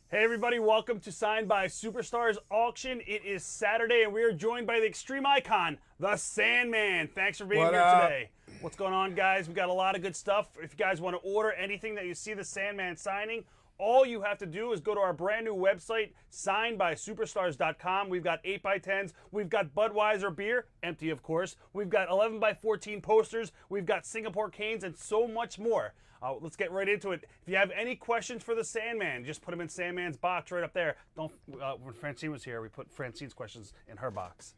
Hey everybody, welcome to Signed by Superstars auction. It is Saturday and we are joined by the extreme icon, the Sandman. Thanks for being What here up? today. What's going on, guys? We got a lot of good stuff. If you guys want to order anything that you see the Sandman signing, all you have to do is go to our brand new website, signedbysuperstars.com. We've got 8x10s. We've got Budweiser beer, empty of course. We've got 11x14 posters. We've got Singapore canes and so much more. Let's get right into it. If you have any questions for the Sandman, just put them in Sandman's box right up there. Don't. When Francine was here, we put Francine's questions in her box.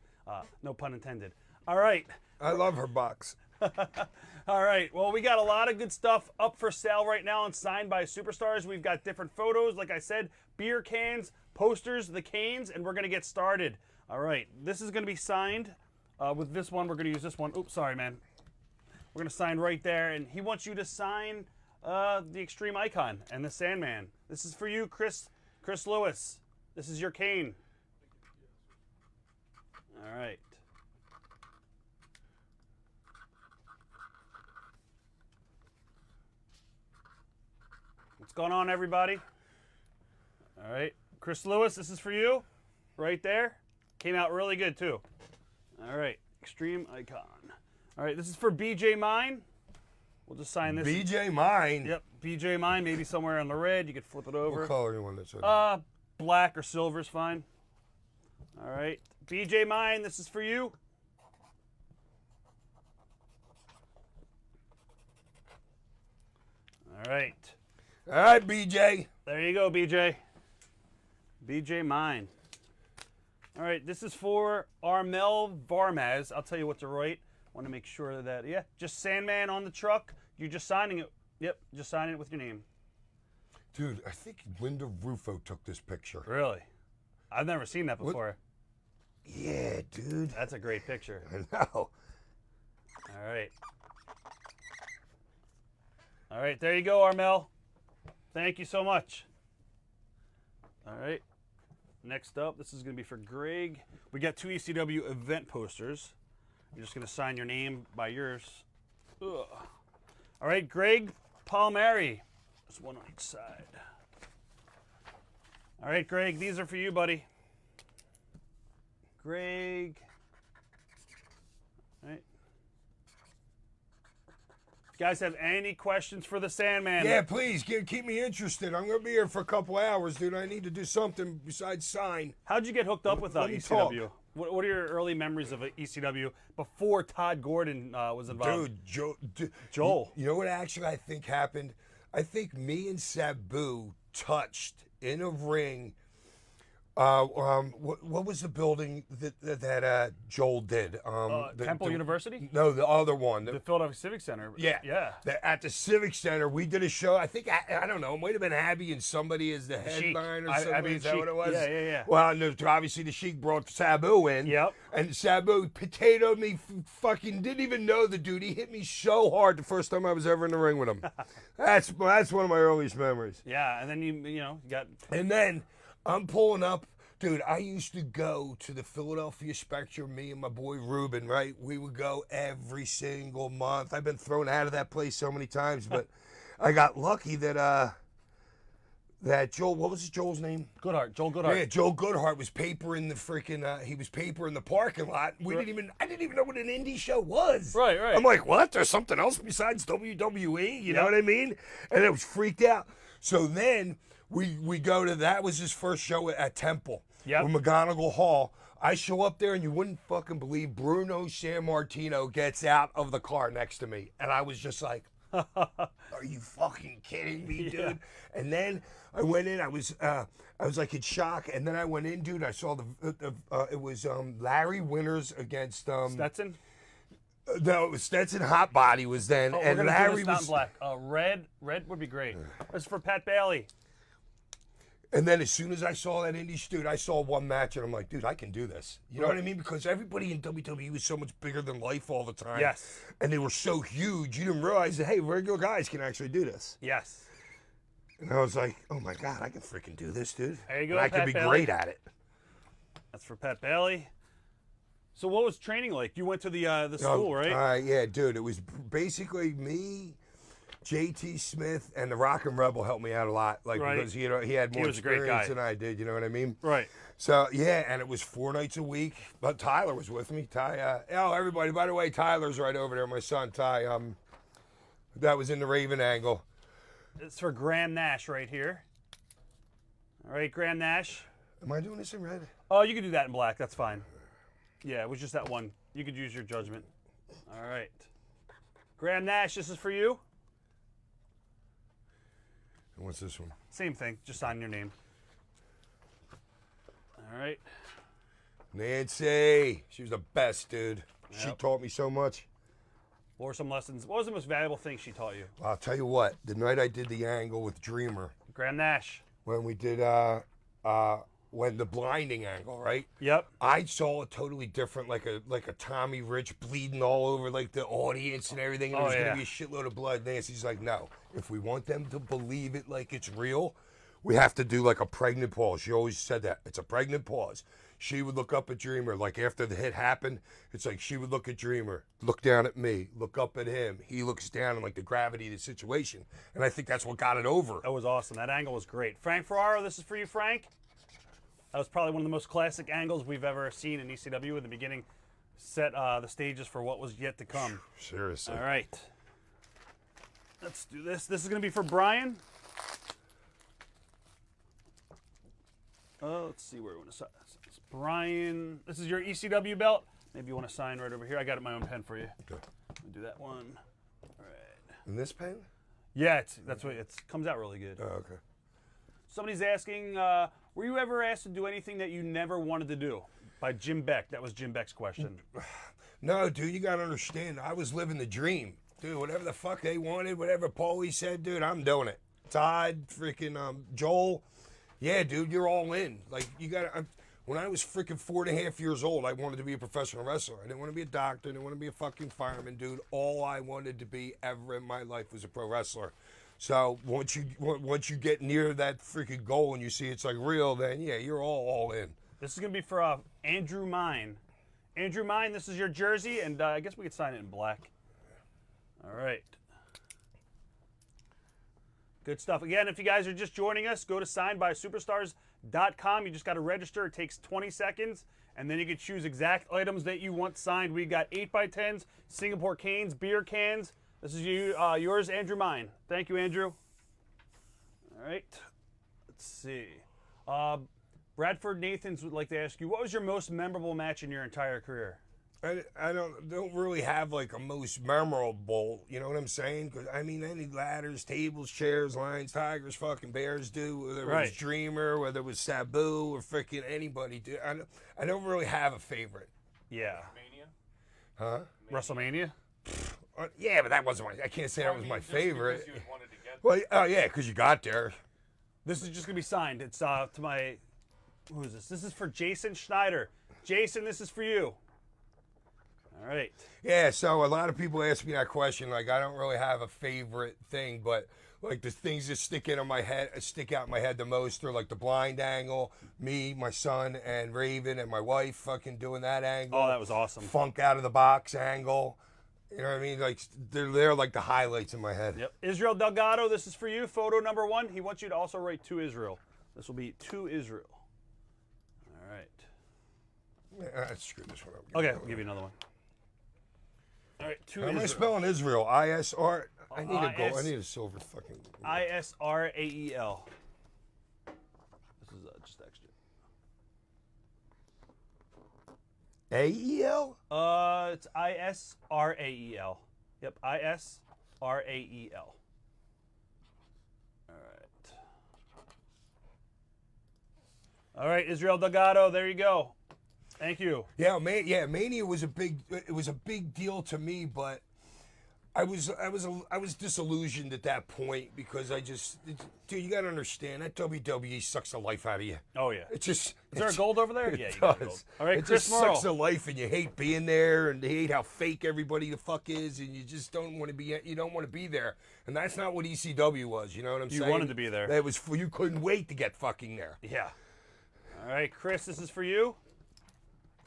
No pun intended. All right. I love her box. All right. Well, we got a lot of good stuff up for sale right now and Signed by Superstars. We've got different photos, like I said, beer cans, posters, the canes, and we're going to get started. All right. This is going to be signed. With this one, we're going to use this one. Oops, sorry, man. We're going to sign right there, and he wants you to sign the Extreme Icon and the Sandman. This is for you, Chris Lewis. This is your cane. All right. What's going on, everybody? All right. Chris Lewis, this is for you. Right there. Came out really good, too. All right. Extreme Icon. All right, this is for BJ Mine. We'll just sign this. BJ Mine. Yep, BJ Mine, maybe somewhere on the red. You could flip it over. What color you want this in? Black or silver is fine. All right, BJ Mine, this is for you. All right. All right, BJ. There you go, BJ. BJ Mine. All right, this is for Armel Varmaz. I'll tell you what to write. Want to make sure that, yeah, just Sandman on the truck. You're just signing it. Yep, just signing it with your name. Dude, I think Linda Rufo took this picture. Really? I've never seen that before. Yeah, dude. That's a great picture. I know. All right. All right, there you go, Armel. Thank you so much. All right. Next up, this is going to be for Greg. We got 2 ECW event posters. You're just going to sign your name by yours. Ugh. All right, Greg Palmieri. There's one on each side. All right, Greg, these are for you, buddy. Greg. All right. If you guys have any questions for the Sandman? Yeah, please, keep me interested. I'm going to be here for a couple hours, dude. I need to do something besides sign. How'd you get hooked up with Let me ECW? talk. What are your early memories of ECW before Todd Gordon was involved? Dude, Joel. You know what actually I think happened? I think me and Sabu touched in a ring. What was the building that Joel did? Temple University? No, the other one. The Philadelphia Civic Center. Yeah. Yeah. At the Civic Center, we did a show. I think, I don't know, it might have been Abby and somebody as the headline or something. Abby Is and that Sheik. what it was? Yeah. Well, no, obviously the Sheik brought Sabu in. Yep. And Sabu potatoed me, fucking didn't even know the dude. He hit me so hard the first time I was ever in the ring with him. That's one of my earliest memories. Yeah, and then you got. And then I'm pulling up. Dude, I used to go to the Philadelphia Spectrum, me and my boy Ruben, right? We would go every single month. I've been thrown out of that place so many times, but I got lucky that Joel, what was Joel's name? Goodhart, Joel Goodhart. Yeah, Joel Goodhart was papering the freaking, he was papering the parking lot. I didn't even know what an indie show was. Right. I'm like, what? There's something else besides WWE? You know what I mean? And I was freaked out. So then we go to, that was his first show at Temple. Yep. With McGonigal Hall. I show up there and you wouldn't fucking believe Bruno Sammartino gets out of the car next to me. And I was just like, are you fucking kidding me, dude? Yeah. And then I went in, I was like in shock. And then I went in, dude, I saw it was Larry Winters against Stetson? no, it was Stetson Hot Body was then. Oh, and we're gonna Larry do this not was black. Red would be great. That's for Pat Bailey. And then as soon as I saw that indie dude, I saw one match and I'm like, dude, I can do this. You know what I mean? Because everybody in WWE was so much bigger than life all the time. Yes. And they were so huge, you didn't realize that, hey, regular guys can actually do this. Yes. And I was like, oh my God, I can freaking do this, dude. There you go, And I Pat could be Bailey. great at it. That's for Pat Bailey. So what was training like? You went to the school, right? Yeah, dude. It was basically me. JT Smith and the Rockin' Rebel helped me out a lot, like Right. because he had more was a great experience guy. than I did. You know what I mean? Right. So yeah, and it was 4 nights a week. But Tyler was with me. Oh, everybody! By the way, Tyler's right over there. My son Ty. That was in the Raven angle. It's for Graham Nash right here. All right, Graham Nash. Am I doing this in red? Oh, you can do that in black. That's fine. Yeah, it was just that one. You could use your judgment. All right. Graham Nash, this is for you. And what's this one? Same thing. Just sign your name. All right. Nancy. She was the best, dude. She Yep. taught me so much. What were some lessons? What was the most valuable thing she taught you? I'll tell you what. The night I did the angle with Dreamer, Graham Nash. when we did when the blinding angle, right? Yep. I saw it totally different, like a Tommy Rich bleeding all over like the audience and everything. And Oh, there's yeah. gonna be a shitload of blood. Nancy's like, no. If we want them to believe it like it's real, we have to do like a pregnant pause. She always said that. It's a pregnant pause. She would look up at Dreamer, like after the hit happened, it's like she would look at Dreamer, look down at me, look up at him. He looks down and like the gravity of the situation. And I think that's what got it over. That was awesome. That angle was great. Frank Ferraro, this is for you, Frank. That was probably one of the most classic angles we've ever seen in ECW. In the beginning, set the stages for what was yet to come. Seriously. All right. Let's do this. This is going to be for Brian. Let's see where we want to sign. It's Brian, this is your ECW belt. Maybe you want to sign right over here. I got my own pen for you. Okay. Let me do that one. All right. And this pen? Yeah, that's what it comes out really good. Oh, okay. Somebody's asking, were you ever asked to do anything that you never wanted to do? By Jim Beck. That was Jim Beck's question. No, dude, you gotta understand. I was living the dream. Dude, whatever the fuck they wanted, whatever Paulie said, dude, I'm doing it. Todd, freaking Joel. Yeah, dude, you're all in. Like, you gotta. When I was freaking 4.5 years old, I wanted to be a professional wrestler. I didn't want to be a doctor. I didn't want to be a fucking fireman, dude. All I wanted to be ever in my life was a pro wrestler. So once you get near that freaking goal and you see it's like real, then yeah, you're all in. This is going to be for Andrew Mine. Andrew Mine, this is your jersey, and I guess we could sign it in black. All right. Good stuff. Again, if you guys are just joining us, go to signedbysuperstars.com. You just got to register. It takes 20 seconds, and then you can choose exact items that you want signed. We got 8x10s, Singapore canes, beer cans. This is yours, Andrew Mine. Thank you, Andrew. All right. Let's see. Bradford Nathans would like to ask you, what was your most memorable match in your entire career? I don't really have like a most memorable, you know what I'm saying? Because I mean, any ladders, tables, chairs, lions, tigers, fucking bears do. Whether it was Right. Dreamer, whether it was Sabu or freaking anybody do. I don't really have a favorite. Yeah. Mania? Huh? WrestleMania? Yeah, but that wasn't my. I can't say that was my Just favorite. because you wanted to get Well, oh yeah, because you got there. This is just going to be signed. It's to my, who is this? This is for Jason Schneider. Jason, this is for you. All right. Yeah, so a lot of people ask me that question. Like, I don't really have a favorite thing, but like the things that stick out in my head the most are like the blind angle, me, my son, and Raven, and my wife fucking doing that angle. Oh, that was awesome. Funk out of the box angle. You know what I mean? Like they're like the highlights in my head. Yep. Israel Delgado, this is for you. Photo number 1. He wants you to also write to Israel. This will be to Israel. All right. Yeah, screw this one up. Okay, we'll give you another one. All right, to How am I Israel. spelling Israel? ISR. I need a gold. IS I need a silver fucking. ISRAEL. This is just extra. AEL. It's ISRAEL. Yep, ISRAEL. All right. All right, Israel Delgado, there you go. Thank you. Yeah, Mania was a big deal to me, but I was disillusioned at that point because dude, you got to understand that WWE sucks the life out of you. Oh yeah. It just Is there a gold over there? It Yeah, you got does. gold. All right, it Chris just sucks the Morrow. life, and you hate being there, and you hate how fake everybody the fuck is, and you just don't want to be. You don't want to be there, and that's not what ECW was. You know what I'm You saying? wanted to be there. That was you couldn't wait to get fucking there. Yeah. All right, Chris, this is for you.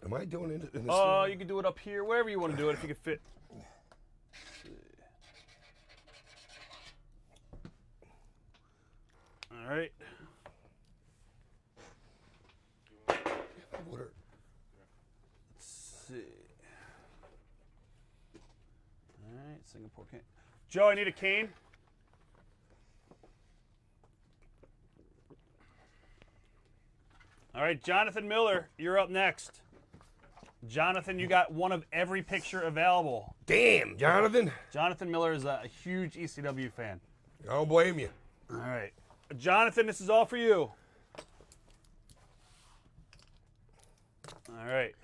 Am I doing it in this? Oh, you can do it up here, wherever you want to do it, if you can fit. All right. Water. Let's see. All right, Singapore cane. Joe, I need a cane. All right, Jonathan Miller, you're up next. Jonathan, you got one of every picture available. Damn, Jonathan. Jonathan Miller is a huge ECW fan. I don't blame you. All right. Jonathan, this is all for you. All right.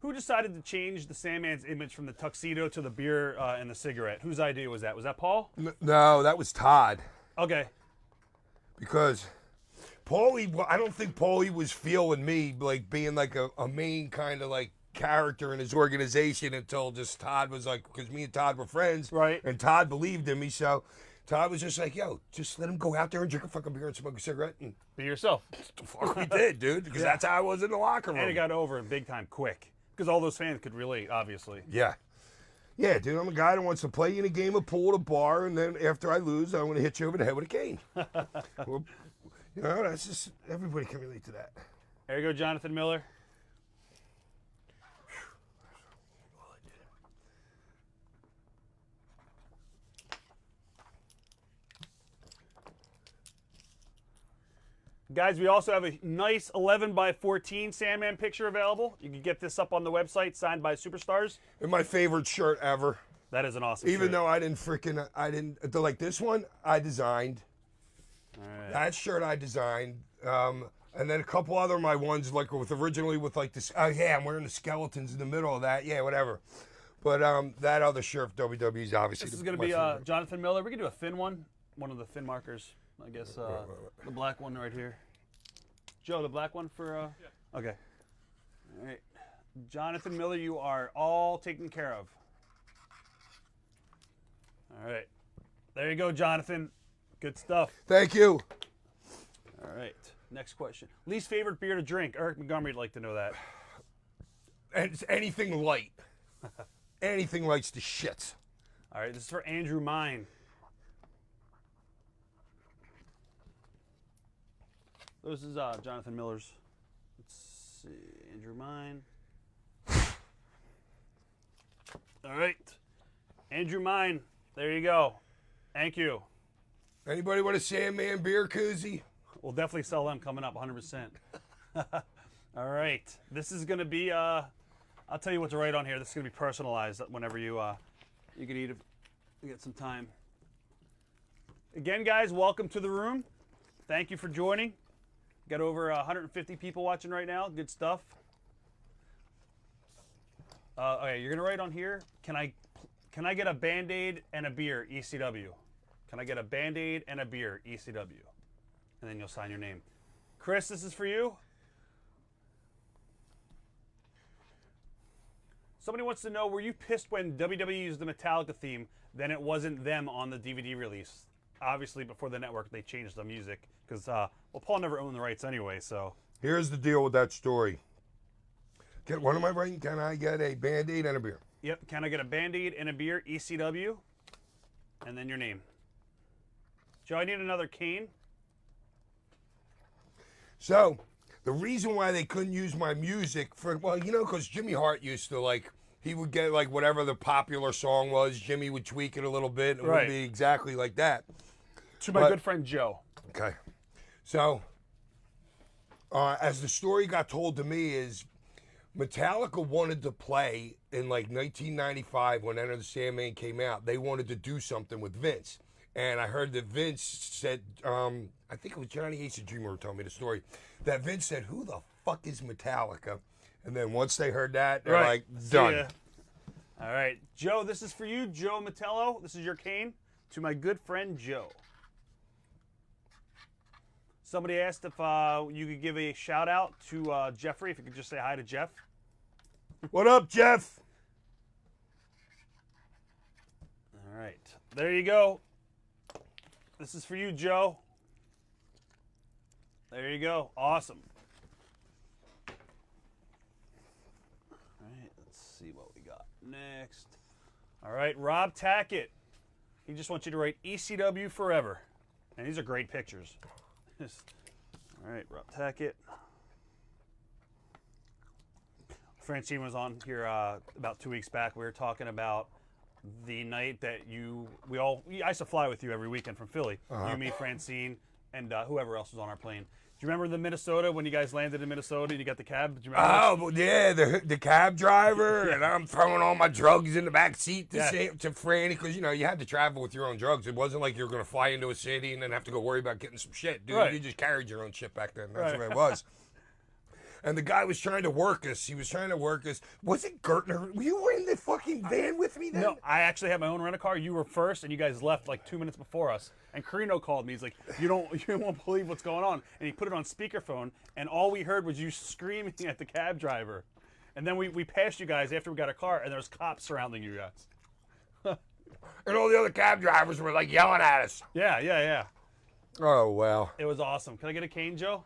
Who decided to change the Sandman's image from the tuxedo to the beer and the cigarette? Whose idea was that? Was that Paul? No, that was Todd. Okay. Because Paulie, I don't think Paulie was feeling me like being like a main kind of like character in his organization until just Todd was like, because me and Todd were friends. Right. And Todd believed in me, so Todd was just like, yo, just let him go out there and drink a fucking beer and smoke a cigarette. And Be yourself. the fuck we did, dude, because that's how I was in the locker room. And it got over big time quick. Because all those fans could relate, obviously. Yeah. Yeah, dude, I'm a guy that wants to play in a game of pool at a bar, and then after I lose, I want to hit you over the head with a cane. Well, you know, that's just, everybody can relate to that. There you go, Jonathan Miller. Guys, we also have a nice 11 by 14 Sandman picture available. You can get this up on the website, signed by Superstars. And my favorite shirt ever. That is an awesome Even shirt. though I didn't, like this one, I designed. All right. That shirt I designed. And then a couple other of my ones, like originally with like this, oh yeah, I'm wearing the skeletons in the middle of that. Yeah, whatever. But that other shirt for WWE's obviously. This is going to be Jonathan Miller. We can do a Finn one of the Finn markers. I guess the black one right here. Joe, the black one for. Yeah. Okay. All right, Jonathan Miller, you are all taken care of. All right, there you go, Jonathan. Good stuff. Thank you. All right, next question. Least favorite beer to drink? Eric Montgomery would like to know that. And it's anything light. Anything light's the shit. All right, this is for Andrew Mine. This is Jonathan Miller's. Let's see, Andrew Mine. All right, Andrew Mine. There you go. Thank you. Anybody want a Sandman beer koozie? We'll definitely sell them coming up 100%. All right, this is gonna be. I'll tell you what to write on here. This is gonna be personalized. Whenever you you can eat it, you get some time. Again, guys, welcome to the room. Thank you for joining. Got over 150 people watching right now. Good stuff. Okay, you're gonna write on here. Can I get a Band-Aid and a beer, ECW? Can I get a Band-Aid and a beer, ECW? And then you'll sign your name. Chris, this is for you. Somebody wants to know, were you pissed when WWE used the Metallica theme, then it wasn't them on the DVD release? Obviously, before the network, they changed the music because, well, Paul never owned the rights anyway, so. Here's the deal with that story. What am I writing? Can I get a Band-Aid and a beer? Yep. Can I get a Band-Aid and a beer, ECW? And then your name. Joe, I need another cane. So, the reason why they couldn't use my music for, well, you know, because Jimmy Hart used to, like, he would get, like, whatever the popular song was, Jimmy would tweak it a little bit, and it Right. would be exactly like that. To my good friend Joe. Okay. So, as the story got told to me is, Metallica wanted to play in, like, 1995 when Enter the Sandman came out. They wanted to do something with Vince. And I heard that Vince said, I think it was Johnny Ace and Dreamer who told me the story, that Vince said, who the fuck is Metallica? And then once they heard that, they're like, done. All right. Joe, this is for you, Joe Metello. This is your cane. To my good friend Joe. Somebody asked if you could give a shout out to Jeffrey, if you could just say hi to Jeff. What up, Jeff? All right. There you go. This is for you, Joe. There you go. Awesome. All right. Let's see what we got next. All right. Rob Tackett. He just wants you to write ECW forever. And these are great pictures. All right, rough tack it. Francine was on here about 2 weeks back. We were talking about the night that I used to fly with you every weekend from Philly. You, me, Francine, and whoever else was on our plane. Do you remember the Minnesota when you guys landed in Minnesota and you got the cab? Do you remember? Oh, well, yeah, the cab driver, and I'm throwing all my drugs in the back seat to Franny, because, you know, you had to travel with your own drugs. It wasn't like you were going to fly into a city and then have to go worry about getting some shit. Dude, Right. you just carried your own shit back then. That's the way it was. And the guy was trying to work us. He was trying to work us. Was it Gertner? You were in the fucking van with me then? No, I actually had my own rental car. You were first, and you guys left like 2 minutes before us. And Carino called me. He's like, you won't believe what's going on. And he put it on speakerphone, and all we heard was you screaming at the cab driver. And then we passed you guys after we got a car, and there was cops surrounding you guys. And all the other cab drivers were like yelling at us. Yeah. Oh, wow. It was awesome. Can I get a cane, Joe?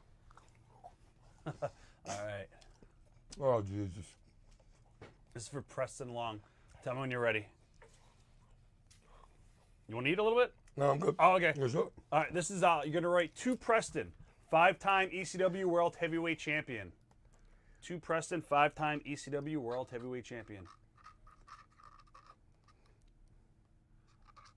All right. Oh, Jesus. This is for Preston Long. Tell me when you're ready. You want to eat a little bit? No, I'm good. Oh, okay. What's up? All right, this is, you're going to write to Preston, 5-time ECW World Heavyweight Champion. To Preston, 5-time ECW World Heavyweight Champion.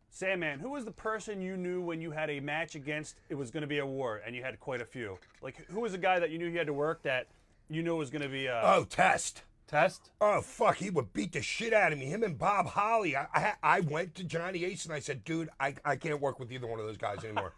Sandman, who was the person you knew when you had a match against, it was going to be a war, and you had quite a few? Like, who was the guy that you knew you had to work that you knew was going to be a... Oh, Test. Test? Oh, fuck, he would beat the shit out of me. Him and Bob Holly. I went to Johnny Ace and I said, dude, I can't work with either one of those guys anymore.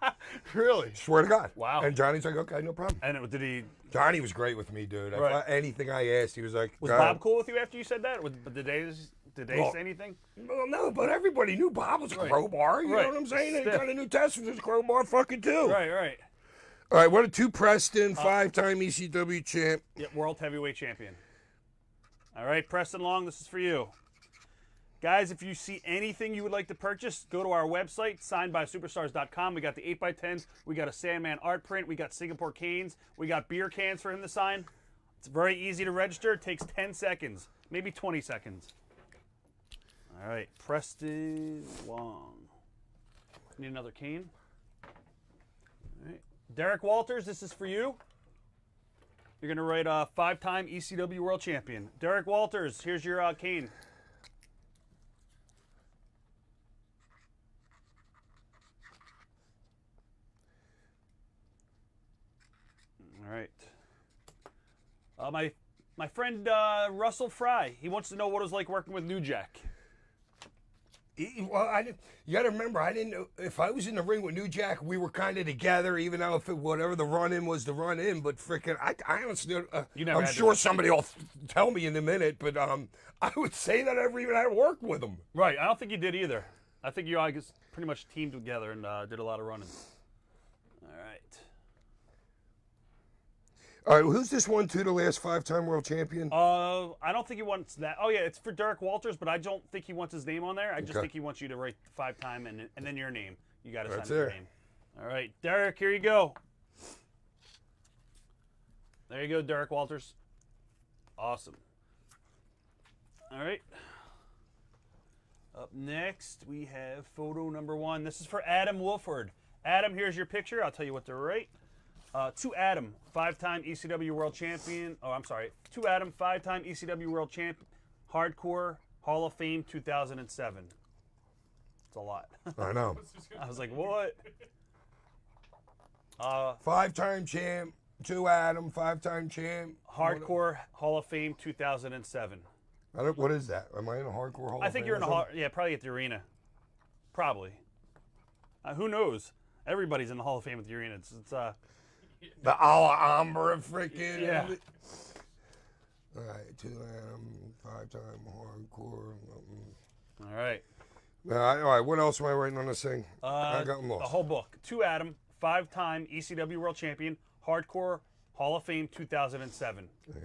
Really? Swear to God. Wow. And Johnny's like, okay, no problem. And did he... Johnny was great with me, dude. Right. Anything I asked, he was like... Was Bob cool with you after you said that? Did they Well, say anything? Well, no, but everybody knew Bob was a crowbar. You know what I'm saying? And Stiff. Johnny New Test was a crowbar fucking too. Right. All right, what a two Preston, 5-time ECW champ. Yep, World Heavyweight Champion. All right, Preston Long, this is for you. Guys, if you see anything you would like to purchase, go to our website, signedbysuperstars.com. We got the 8x10s. We got a Sandman art print. We got Singapore canes. We got beer cans for him to sign. It's very easy to register. It takes 10 seconds, maybe 20 seconds. All right, Preston Long. Need another cane? All right. Derek Walters, this is for you. You're going to write a 5-time ECW World Champion. Derek Walters, here's your cane. All right. My friend Russell Fry, he wants to know what it was like working with New Jack. Well, you got to remember, I didn't know if I was in the ring with New Jack, we were kind of together, even though if whatever the run in was the run in. But freaking, I honestly, I'm sure somebody will tell me in a minute, but I would say that I never even had worked with him. Right, I don't think you did either. I think you guys pretty much teamed together and did a lot of running. All right. All right, who's this one to the last 5-time world champion? I don't think he wants that. Oh yeah, it's for Derek Walters, but I don't think he wants his name on there. I just think he wants you to write 5-time and then your name. You got to sign your name. All right, Derek, here you go. There you go, Derek Walters. Awesome. All right. Up next, we have photo number 1. This is for Adam Wolford. Adam, here's your picture. I'll tell you what to write. To Adam, 5-time ECW World Champion. Oh, I'm sorry. To Adam, 5-time ECW World Champ, Hardcore Hall of Fame 2007. It's a lot. I know. I was like, what? 5-time champ. To Adam, 5-time champ. Hardcore Hall of Fame 2007. What is that? Am I in a hardcore hall? I think you're in a hall. Yeah, probably at the arena. Probably. Who knows? Everybody's in the Hall of Fame at the arena. It's the Alhambra freaking. Yeah. All right, to Adam, 5-time hardcore. All right. All right, what else am I writing on this thing? I got them lost. The whole book. To Adam, 5-time ECW World Champion, Hardcore Hall of Fame 2007. Okay.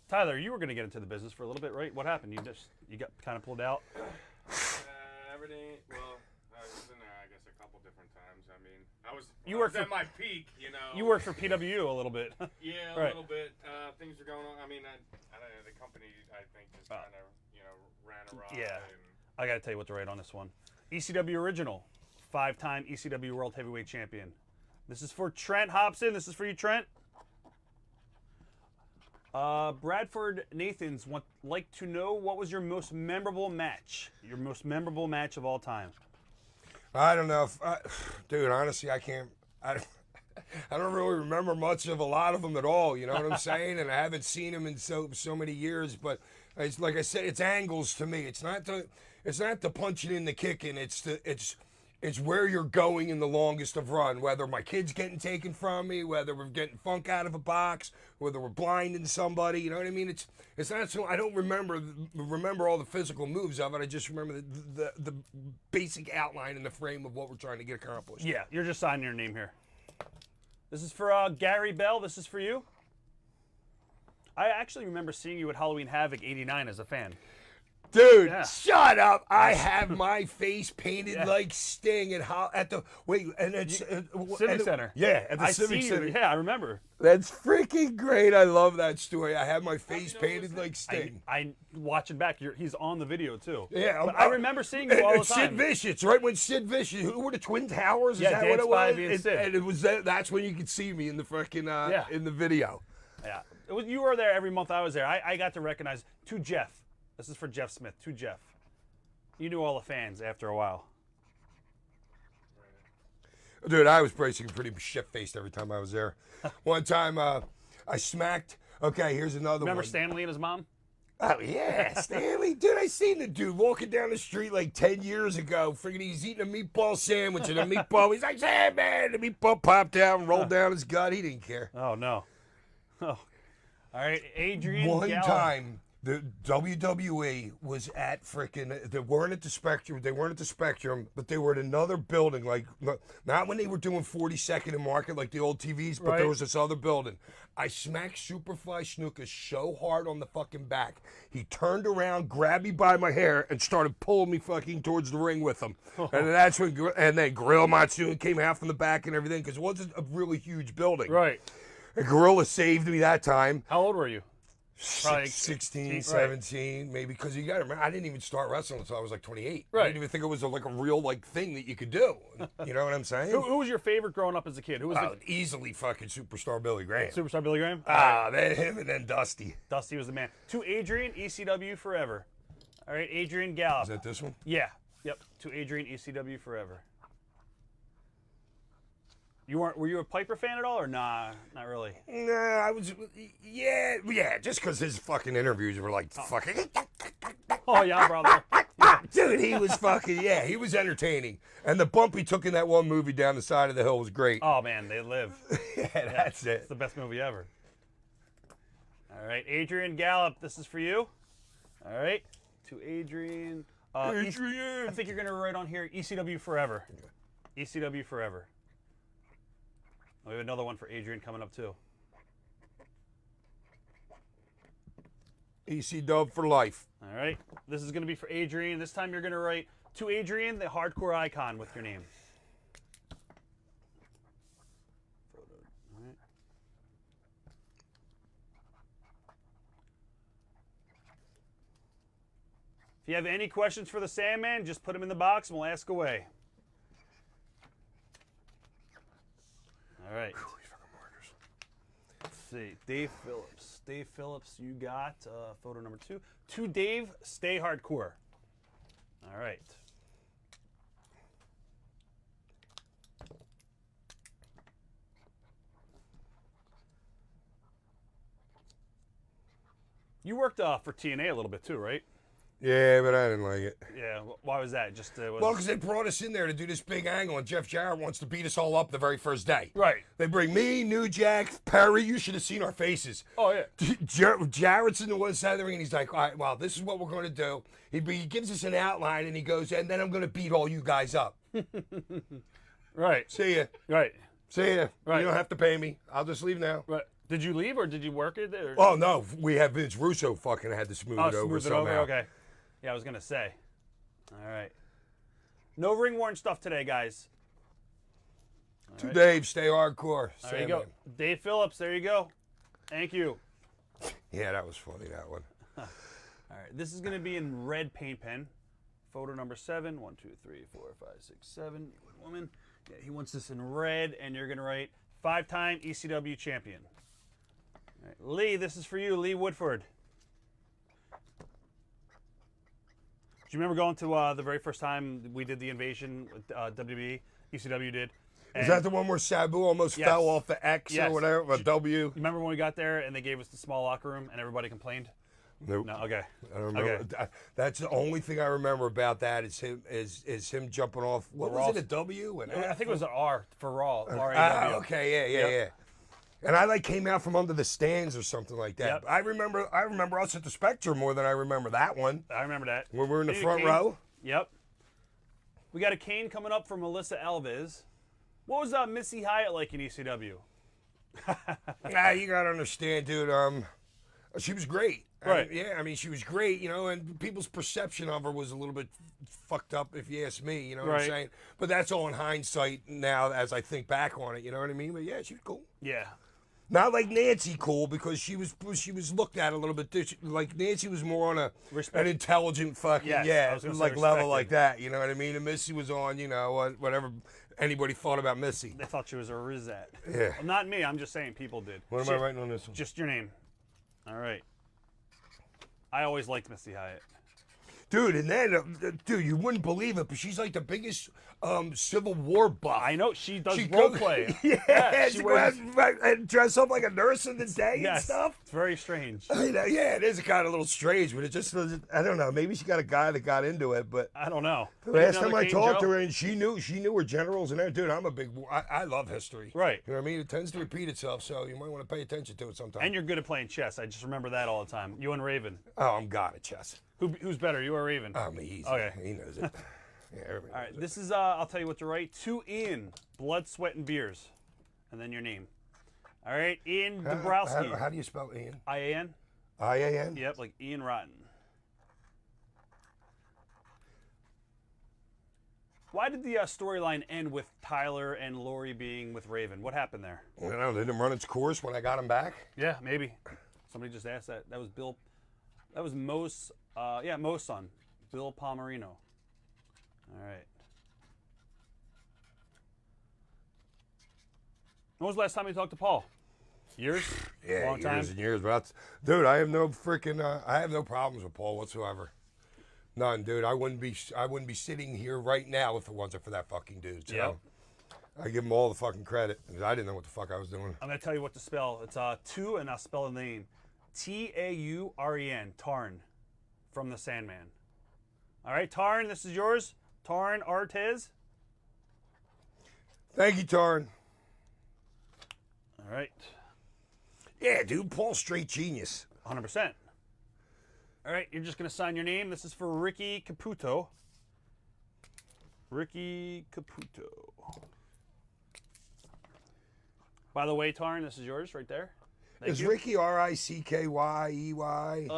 Tyler, you were going to get into the business for a little bit, right? What happened? You got kind of pulled out. Everything. Well, I was in there, I guess, a couple different times. I mean, I was at my peak, you know. You worked for PWU a little bit. Yeah, Right. a little bit. Things were going on. I mean, I don't know, the company, I think, just kind of, ran around. Yeah. And I got to tell you what to write on this one. ECW original, 5-time ECW World Heavyweight Champion. This is for Trent Hobson. This is for you, Trent. Bradford Nathans like to know what was your most memorable match? Your most memorable match of all time. I don't know, dude. Honestly, I can't. I don't really remember much of a lot of them at all. You know what I'm saying? And I haven't seen them in so many years. But it's like I said, it's angles to me. It's not the punching in the kicking. It's where you're going in the longest of run. Whether my kid's getting taken from me, whether we're getting funk out of a box, whether we're blinding somebody. You know what I mean? It's not so. I don't remember all the physical moves of it. I just remember the basic outline and the frame of what we're trying to get accomplished. Yeah, you're just signing your name here. This is for Gary Bell. This is for you. I actually remember seeing you at Halloween Havoc '89 as a fan. Dude, Yeah. Shut up! I have my face painted like Sting at the Civic Center. Yeah, at the I Civic see Center. You. Yeah, I remember. That's freaking great. I love that story. I have my face painted like Sting. I watching back. He's on the video too. Yeah, but I remember seeing you all the time. Sid Vicious, right when Sid Vicious, who were the Twin Towers? Is Yeah, that Dan what it was? Spivey and Sid. And it was that's when you could see me in the freaking in the video. Yeah, you were there every month I was there. I got to recognize to Jeff. This is for Jeff Smith. To Jeff. You knew all the fans after a while. Dude, I was basically pretty shit-faced every time I was there. One time, I smacked. Okay, here's another Remember one. Stanley and his mom? Oh, yeah, Stanley. Dude, I seen the dude walking down the street like 10 years ago. Freaking, he's eating a meatball sandwich and a meatball. He's like, Sandman. The meatball popped out and rolled down his gut. He didn't care. Oh, no. Oh. All right, Adrian One Gallo. time, the WWE was at freaking. They weren't at the Spectrum. They weren't at the Spectrum, but they were at another building. Like not when they were doing 42nd and Market like the old TVs, but there was this other building. I smacked Superfly Snuka so hard on the fucking back, he turned around, grabbed me by my hair, and started pulling me fucking towards the ring with him. And that's when then Gorilla Monsoon came out from the back and everything because it wasn't a really huge building. Right. And Gorilla saved me that time. How old were you? Probably 16, 17, maybe, because you got to remember, I didn't even start wrestling until I was like 28. Right. I didn't even think it was a real thing that you could do. You know what I'm saying? Who was your favorite growing up as a kid? Who was easily fucking Superstar Billy Graham. Superstar Billy Graham? Then him and then Dusty. Dusty was the man. To Adrian, ECW forever. All right, Adrian Gallup. Is that this one? Yeah. Yep. To Adrian, ECW forever. Were you a Piper fan at all, or nah, not really? Nah, I was, yeah, just because his fucking interviews were like fucking. Oh yeah, brother. Dude, he was fucking, he was entertaining. And the bump he took in that one movie down the side of the hill was great. Oh man, They Live. That's it. It's the best movie ever. All right, Adrian Gallup, this is for you. All right, to Adrian. Adrian. I think you're gonna write on here ECW forever. ECW forever. We have another one for Adrian coming up too. EC Dub for life. All right, this is going to be for Adrian. This time you're going to write to Adrian, the hardcore icon, with your name. All right. If you have any questions for the Sandman, just put them in the box and we'll ask away. All right. Let's see. Dave Phillips. Dave Phillips, you got photo number 2. To Dave, stay hardcore. All right. You worked for TNA a little bit too, right? Yeah, but I didn't like it. Yeah. Why was that? Just well, because they brought us in there to do this big angle, and Jeff Jarrett wants to beat us all up the very first day. Right. They bring me, New Jack, Perry. You should have seen our faces. Oh yeah. Jarrett's in the one side of the ring, and he's like, "All right, well, this is what we're going to do." He gives us an outline, and he goes, "And then I'm going to beat all you guys up." Right. See ya. Right. See ya. Right. You don't have to pay me. I'll just leave now. Right. Did you leave or did you work it? Or? Oh no, we have Vince Russo fucking had to smooth it over somehow. Okay. Yeah, I was gonna say. All right. No ring worn stuff today, guys. To right. Dave, stay hardcore. There you go. Dave Phillips, there you go. Thank you. Yeah, that was funny, that one. All right. This is gonna be in red paint pen photo number 7. 1, 2, 3, 4, 5, 6, 7. Woman. Yeah, he wants this in red, and you're going to write 5-time ECW champion. All right. Lee, this is for you, Lee Woodford. Do you remember going to the very first time we did the invasion with WWE? ECW did. Is that the one where Sabu almost fell off the X or whatever, a W? Remember when we got there and they gave us the small locker room and everybody complained? Nope. No. Okay. I don't remember. Okay. That's the only thing I remember about that is him jumping off. What was it? A W? I think it was an R for Raw. R-A-W. Okay. Yeah. And I came out from under the stands or something like that. Yep. I remember us at the Spectrum more than I remember that one. I remember that. When we were in the front row. Yep. We got a cane coming up from Melissa Alves. What was Missy Hyatt like in ECW? You gotta understand, dude. She was great. Right. I mean, she was great, and people's perception of her was a little bit fucked up, if you ask me, you know what I'm saying? But that's all in hindsight now as I think back on it, you know what I mean? But yeah, she was cool. Yeah. Not like Nancy cool, because she was looked at a little bit like Nancy was more on an intelligent fucking level like that, you know what I mean? And Missy was on, whatever anybody thought about Missy. They thought she was a Rizette. Yeah. Well, not me, I'm just saying people did. What am I writing on this one? Just your name. All right. I always liked Missy Hyatt. Dude, and then, you wouldn't believe it, but she's like the biggest Civil War buff. I know, she does role play. She wears and dress up like a nurse in the day and stuff. It's very strange. I know, it is kind of a little strange, but it just doesn't, I don't know, maybe she got a guy that got into it, but I don't know. The last time I talked to her, and she knew her generals and everything. Dude, I love history. Right. You know what I mean? It tends to repeat itself, so you might want to pay attention to it sometime. And you're good at playing chess. I just remember that all the time. You and Raven. Oh, I'm god at chess. Who's better, you or Raven? Oh, me, easy. Okay. He knows it. Yeah, everybody all right, knows this is, I'll tell you what to write. To Ian, Blood, Sweat, and Beers. And then your name. All right, Ian Dabrowski. How do you spell Ian? I-A-N? I-A-N? Yep, like Ian Rotten. Why did the storyline end with Tyler and Lori being with Raven? What happened there? I don't know. Didn't run its course when I got him back? Yeah, maybe. Somebody just asked that. That was Bill. That was Mo's. Mo's son, Bill Palmerino. All right. When was the last time you talked to Paul? Years? Yeah, Long time? years and years. But dude, I have no problems with Paul whatsoever. None, dude. I wouldn't be sitting here right now if it wasn't for that fucking dude. So Yep. I give him all the fucking credit. I didn't know what the fuck I was doing. I'm gonna tell you what to spell. It's two, and I'll spell the name. Tauren. Tarn, from the Sandman. All right, Tarn, this is yours. Tarn Artez. Thank you, Tarn. All right. Yeah, dude, Paul's straight genius. 100%. All right, you're just going to sign your name. This is for Ricky Caputo. Ricky Caputo. By the way, Tarn, this is yours right there. Thank Is you. Ricky Rickyey?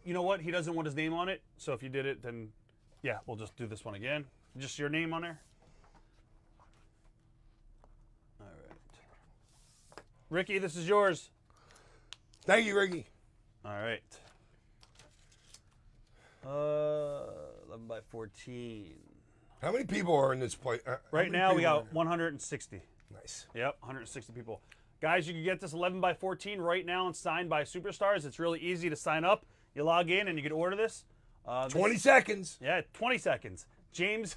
You know what? He doesn't want his name on it. So if you did it, then yeah, we'll just do this one again. Just your name on there. All right. Ricky, this is yours. Thank you, Ricky. All right. 11 by 14. How many people are in this place? Right now we got 160. Nice. Yep, 160 people. Guys, you can get this 11 by 14 right now and signed by Superstars. It's really easy to sign up. You log in and you can order this. 20 seconds. Yeah, 20 seconds. James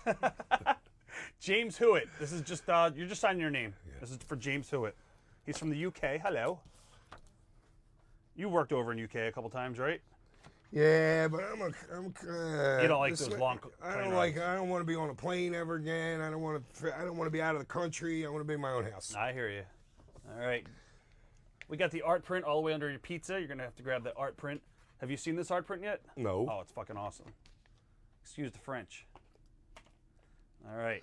James Hewitt. This is just you're just signing your name. Yeah. This is for James Hewitt. He's from the UK. Hello. You worked over in UK a couple times, right? Yeah, but you don't like those long. I don't want to be on a plane ever again. I don't want to be out of the country. I want to be in my own house. I hear you. All right. We got the art print all the way under your pizza. You're gonna have to grab that art print. Have you seen this art print yet? No. Oh, it's fucking awesome. Excuse the French. All right.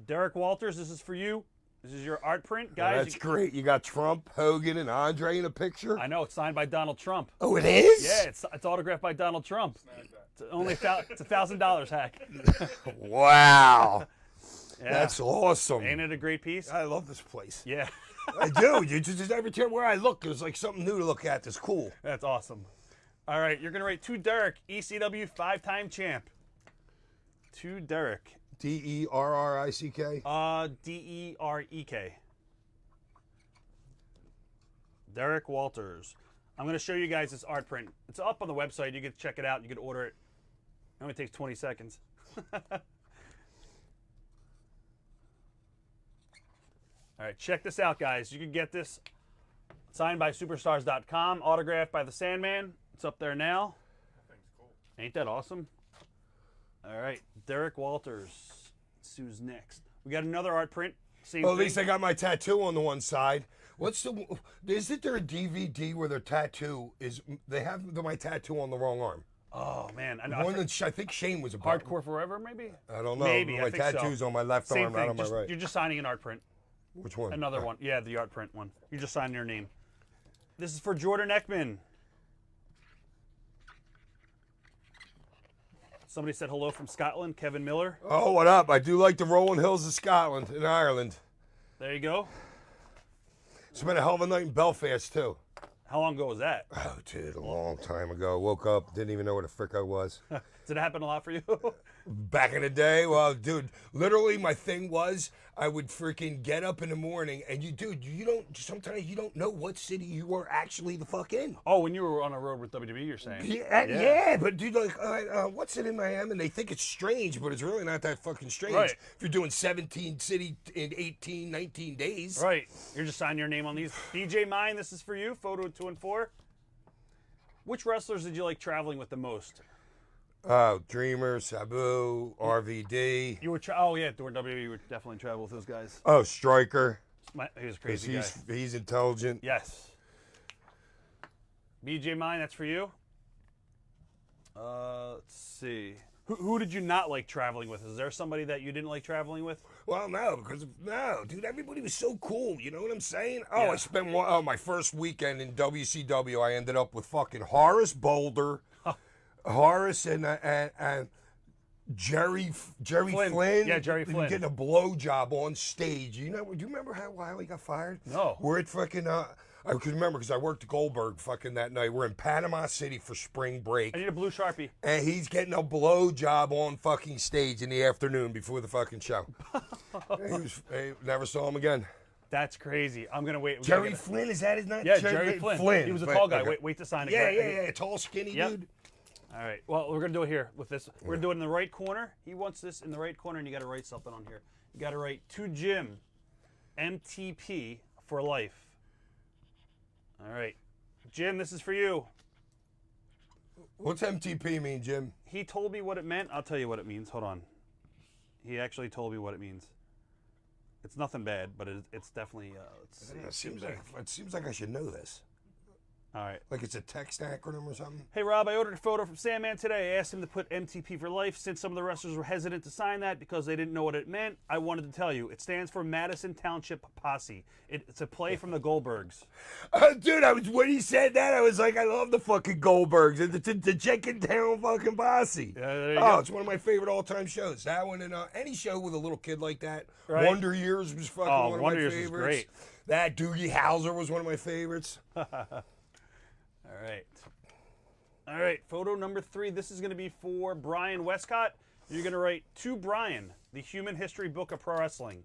Derek Walters, this is for you. This is your art print, guys. Oh, that's great. You got Trump, Hogan, and Andre in a picture. I know it's signed by Donald Trump. Oh, it is? Yeah, it's autographed by Donald Trump. It's only it's $1,000 hack. Wow. Yeah. That's awesome. Ain't it a great piece? I love this place. Yeah. I do. You just every time where I look, there's like something new to look at. That's cool. That's awesome. All right, you're gonna write to Derek, ECW 5-time champ. To Derek. Derrick. Derek. Derek Walters. I'm going to show you guys this art print. It's up on the website. You can check it out. You can order it. It only takes 20 seconds. All right, check this out, guys. You can get this signed by superstars.com, autographed by the Sandman. It's up there now. That thing's cool. Ain't that awesome? All right, Derek Walters. Let's see who's next. We got another art print. Same Well, at thing. least I got my tattoo on the one side. Isn't there a DVD where their tattoo is, they have my tattoo on the wrong arm? Oh, man. I know. One that I think Shane was about. Hardcore Forever, maybe? I don't know. Maybe. My I think tattoo's so. on my left Same arm, thing. not on my right. You're just signing an art print. Which one? Another one. Yeah, the art print one. You're just signing your name. This is for Jordan Ekman. Somebody said hello from Scotland, Kevin Miller. Oh, what up? I do like the rolling hills of Scotland and Ireland. There you go. Spent a hell of a night in Belfast, too. How long ago was that? Oh, dude, a long time ago. Woke up, didn't even know where the frick I was. Did it happen a lot for you? Back in the day, well, dude, literally my thing was I would freaking get up in the morning and sometimes you don't know what city you were actually the fuck in. Oh, when you were on a road with WWE, you're saying? Yeah, but dude, like, what's it in Miami? And they think it's strange, but it's really not that fucking strange. Right. If you're doing 17 city in 18, 19 days. Right. You're just signing your name on these. BJ Mine, this is for you. Photo 2 and 4. Which wrestlers did you like traveling with the most? Oh, Dreamer, Sabu, RVD. You were during WWE, you were definitely travel with those guys. Oh, Striker. He was a crazy guy. He's intelligent. Yes. BJ Mine, that's for you. Let's see. Who did you not like traveling with? Is there somebody that you didn't like traveling with? Well, no, dude, everybody was so cool. You know what I'm saying? Oh, Yeah. I spent my first weekend in WCW. I ended up with fucking Horace Boulder, Horace and Jerry Flynn. Yeah, Jerry Flynn. Getting a blowjob on stage. Do you remember how he got fired? No. We're at fucking. I could remember because I worked at Goldberg fucking that night. We're in Panama City for spring break. I need a blue Sharpie. And he's getting a blowjob on fucking stage in the afternoon before the fucking show. Never saw him again. That's crazy. I'm going to wait. Jerry Flynn, is that his name? Yeah, Jerry Flynn. He was a tall guy. Okay. Wait to sign it. Yeah, tall, skinny dude. All right. Well, we're going to do it here with this. We're going to do it in the right corner. He wants this in the right corner, and you got to write something on here. You got to write to Jim, MTP for life. All right. Jim, this is for you. What's MTP mean, Jim? He told me what it meant. I'll tell you what it means. Hold on. He actually told me what it means. It's nothing bad, but it's definitely. Let's see. It seems like I should know this. All right. Like it's a text acronym or something? Hey, Rob, I ordered a photo from Sandman today. I asked him to put MTP for life. Since some of the wrestlers were hesitant to sign that because they didn't know what it meant, I wanted to tell you. It stands for Madison Township Posse. It's a play from the Goldbergs. Dude, when he said that, I was like, I love the fucking Goldbergs. The Jenkintown fucking Posse. Yeah, there you go. It's one of my favorite all-time shows. That one and any show with a little kid like that. Right. Wonder Years was fucking one of Wonder my Years favorites. was great. That Doogie Howser was one of my favorites. All right, photo number 3. This is going to be for Brian Westcott. You're going to write to Brian, the Human History Book of Pro Wrestling.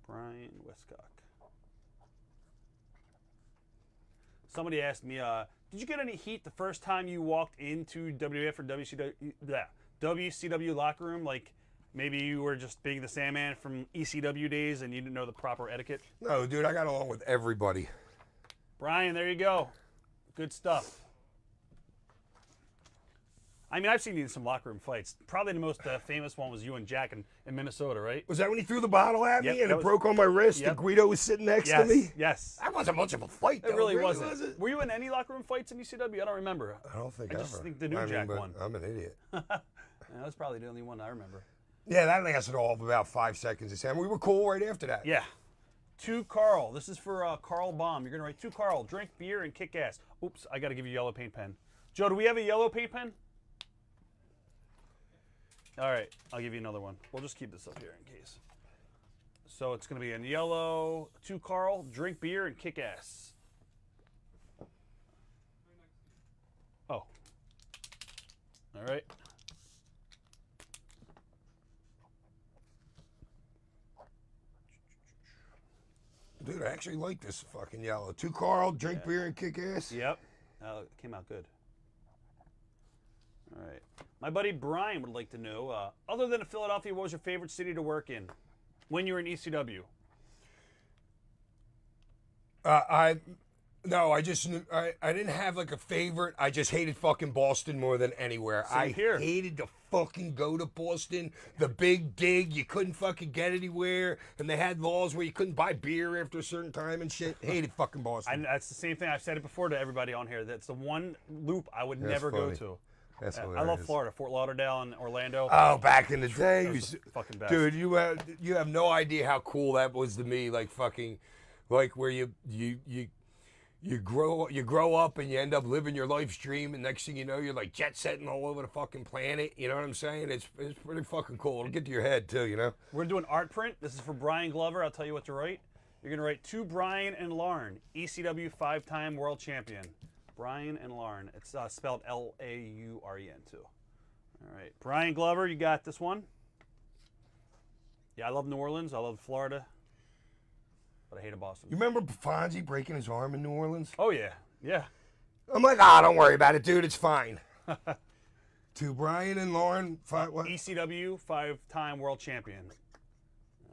Brian Westcott. Somebody asked me, did you get any heat the first time you walked into WWF or WCW locker room? Like maybe you were just being the Sandman from ECW days and you didn't know the proper etiquette? No, dude, I got along with everybody. Brian, there you go. Good stuff. I mean, I've seen you in some locker room fights. Probably the most famous one was you and Jack in Minnesota, right? Was that when he threw the bottle at me and it was, broke on my wrist and Guido was sitting next to me? Yes. That wasn't much of a fight, though. It really wasn't. Were you in any locker room fights in ECW? I don't remember. I don't think I just think the New Jack one. I'm an idiot. Yeah, that's probably the only one I remember. Yeah, that lasted all of about 5 seconds. And we were cool right after that. Yeah. To Carl. This is for Carl Baum. You're going to write to Carl. Drink beer and kick ass. Oops, I got to give you a yellow paint pen. Joe, do we have a yellow paint pen? All right, I'll give you another one. We'll just keep this up here in case. So it's going to be in yellow, to Carl, drink beer, and kick ass. Oh. All right. Dude, I actually like this fucking yellow. To Carl, drink beer, and kick ass. Yep. It came out good. All right. My buddy Brian would like to know, other than Philadelphia, what was your favorite city to work in when you were in ECW? I didn't have like a favorite. I just hated fucking Boston more than anywhere. Same here. Hated to fucking go to Boston. The big dig, you couldn't fucking get anywhere, and they had laws where you couldn't buy beer after a certain time and shit. Hated fucking Boston. That's the same thing. I've said it before to everybody on here. That's the one loop I would never go to. That's I hilarious. love Florida, Fort Lauderdale and Orlando. Oh, back in the day, Fucking best. dude, you have no idea how cool that was to me. Like fucking, like where you grow up and you end up living your life's dream, and next thing you know, you're like jet setting all over the fucking planet. You know what I'm saying? It's pretty fucking cool. It'll get to your head too, you know. We're gonna do an art print. This is for Brian Glover. I'll tell you what to write. You're gonna write to Brian and Lauren, ECW 5-time world champion. Brian and Lauren. It's spelled L-A-U-R-E-N too. All right, Brian Glover, you got this one. Yeah, I love New Orleans. I love Florida. But I hated Boston. You remember Fonzie breaking his arm in New Orleans? Oh, yeah. Yeah. I'm like, don't worry about it, dude. It's fine. To Brian and Lauren, what? ECW 5-time world champion.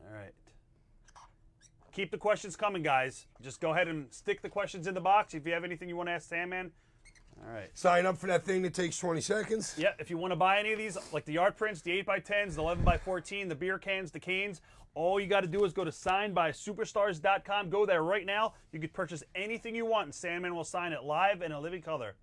All right. Keep the questions coming, guys. Just go ahead and stick the questions in the box. If you have anything you want to ask Sandman. All right. Sign up for that thing that takes 20 seconds. Yeah, if you want to buy any of these, like the art prints, the 8x10s, the 11x14, the beer cans, the canes, all you got to do is go to signedbysuperstars.com. Go there right now. You can purchase anything you want, and Sandman will sign it live in a living color.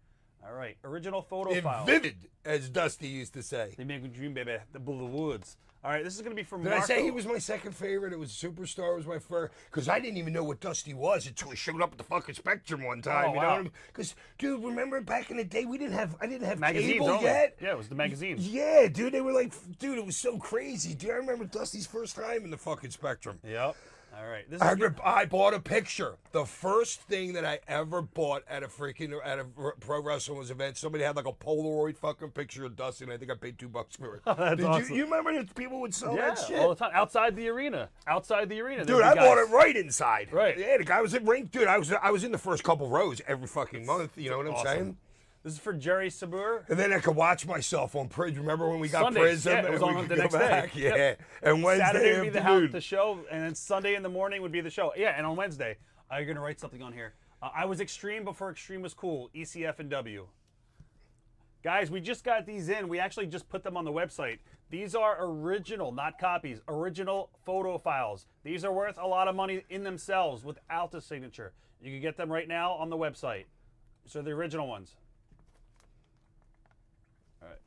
All right, original photo file. Vivid, as Dusty used to say. They make a dream, baby. The Blue Woods. All right, this is going to be from Did Marco. I say he was my second favorite? It was Superstar was my first. Because I didn't even know what Dusty was until he showed up at the fucking Spectrum one time. Oh, you know wow. what I mean? Because, dude, remember back in the day, I didn't have magazines cable only. yet. Yeah, it was the magazines. Yeah, dude, they were like, dude, it was so crazy. Dude, I remember Dusty's first time in the fucking Spectrum. Yep. All right. This I bought a picture. The first thing that I ever bought at a pro wrestling event, somebody had like a Polaroid fucking picture of Dusty, and I think I paid $2 for it. That's awesome. You remember that people would sell that shit? all the time. Outside the arena. Dude, I bought it right inside. Right. Yeah, the guy was at ring. Dude, I was in the first couple rows every fucking month. You know what I'm saying? This is for Jerry Sabur. And then I could watch myself on Prison. Remember when we got Sundays, Prison? yeah, it was on the next day. Yeah. Yep. And Wednesday Saturday would be afternoon. the show, and then Sunday in the morning would be the show. Yeah, and on Wednesday, you're going to write something on here. I was Extreme before Extreme was cool. ECF and W. Guys, we just got these in. We actually just put them on the website. These are original, not copies, original photo files. These are worth a lot of money in themselves without the signature. You can get them right now on the website. These are the original ones. All right.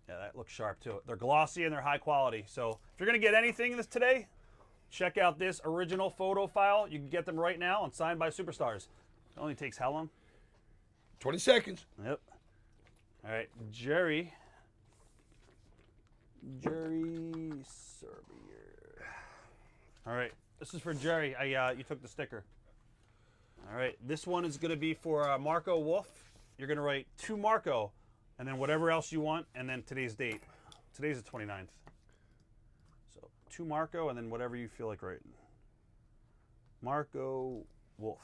Yeah, that looks sharp too. They're glossy and they're high quality. So if you're going to get anything this today, check out this original photo file. You can get them right now on Signed by Superstars. It only takes how long? 20 seconds. Yep. All right, Jerry Serbier. All right, this is for Jerry. You took the sticker. All right, this one is going to be for Marco Wolf. You're going to write to Marco, and then whatever else you want, and then today's date. Today's the 29th. So to Marco, and then whatever you feel like writing. Marco Wolf.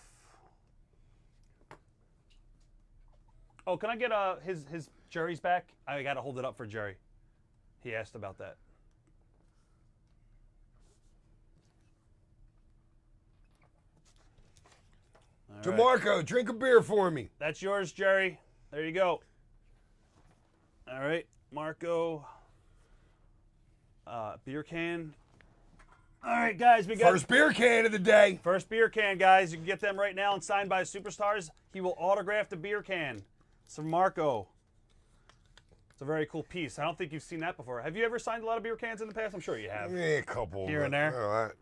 Oh, can I get his Jerry's back? I got to hold it up for Jerry. He asked about that. All right. DeMarco, drink a beer for me. That's yours, Jerry. There you go. All right, Marco. Beer can. All right, guys, we got first beer can of the day. First beer can, guys. You can get them right now and signed by Superstars. He will autograph the beer can. It's from Marco. It's a very cool piece. I don't think you've seen that before. Have you ever signed a lot of beer cans in the past? I'm sure you have. Yeah, a couple. Here and there.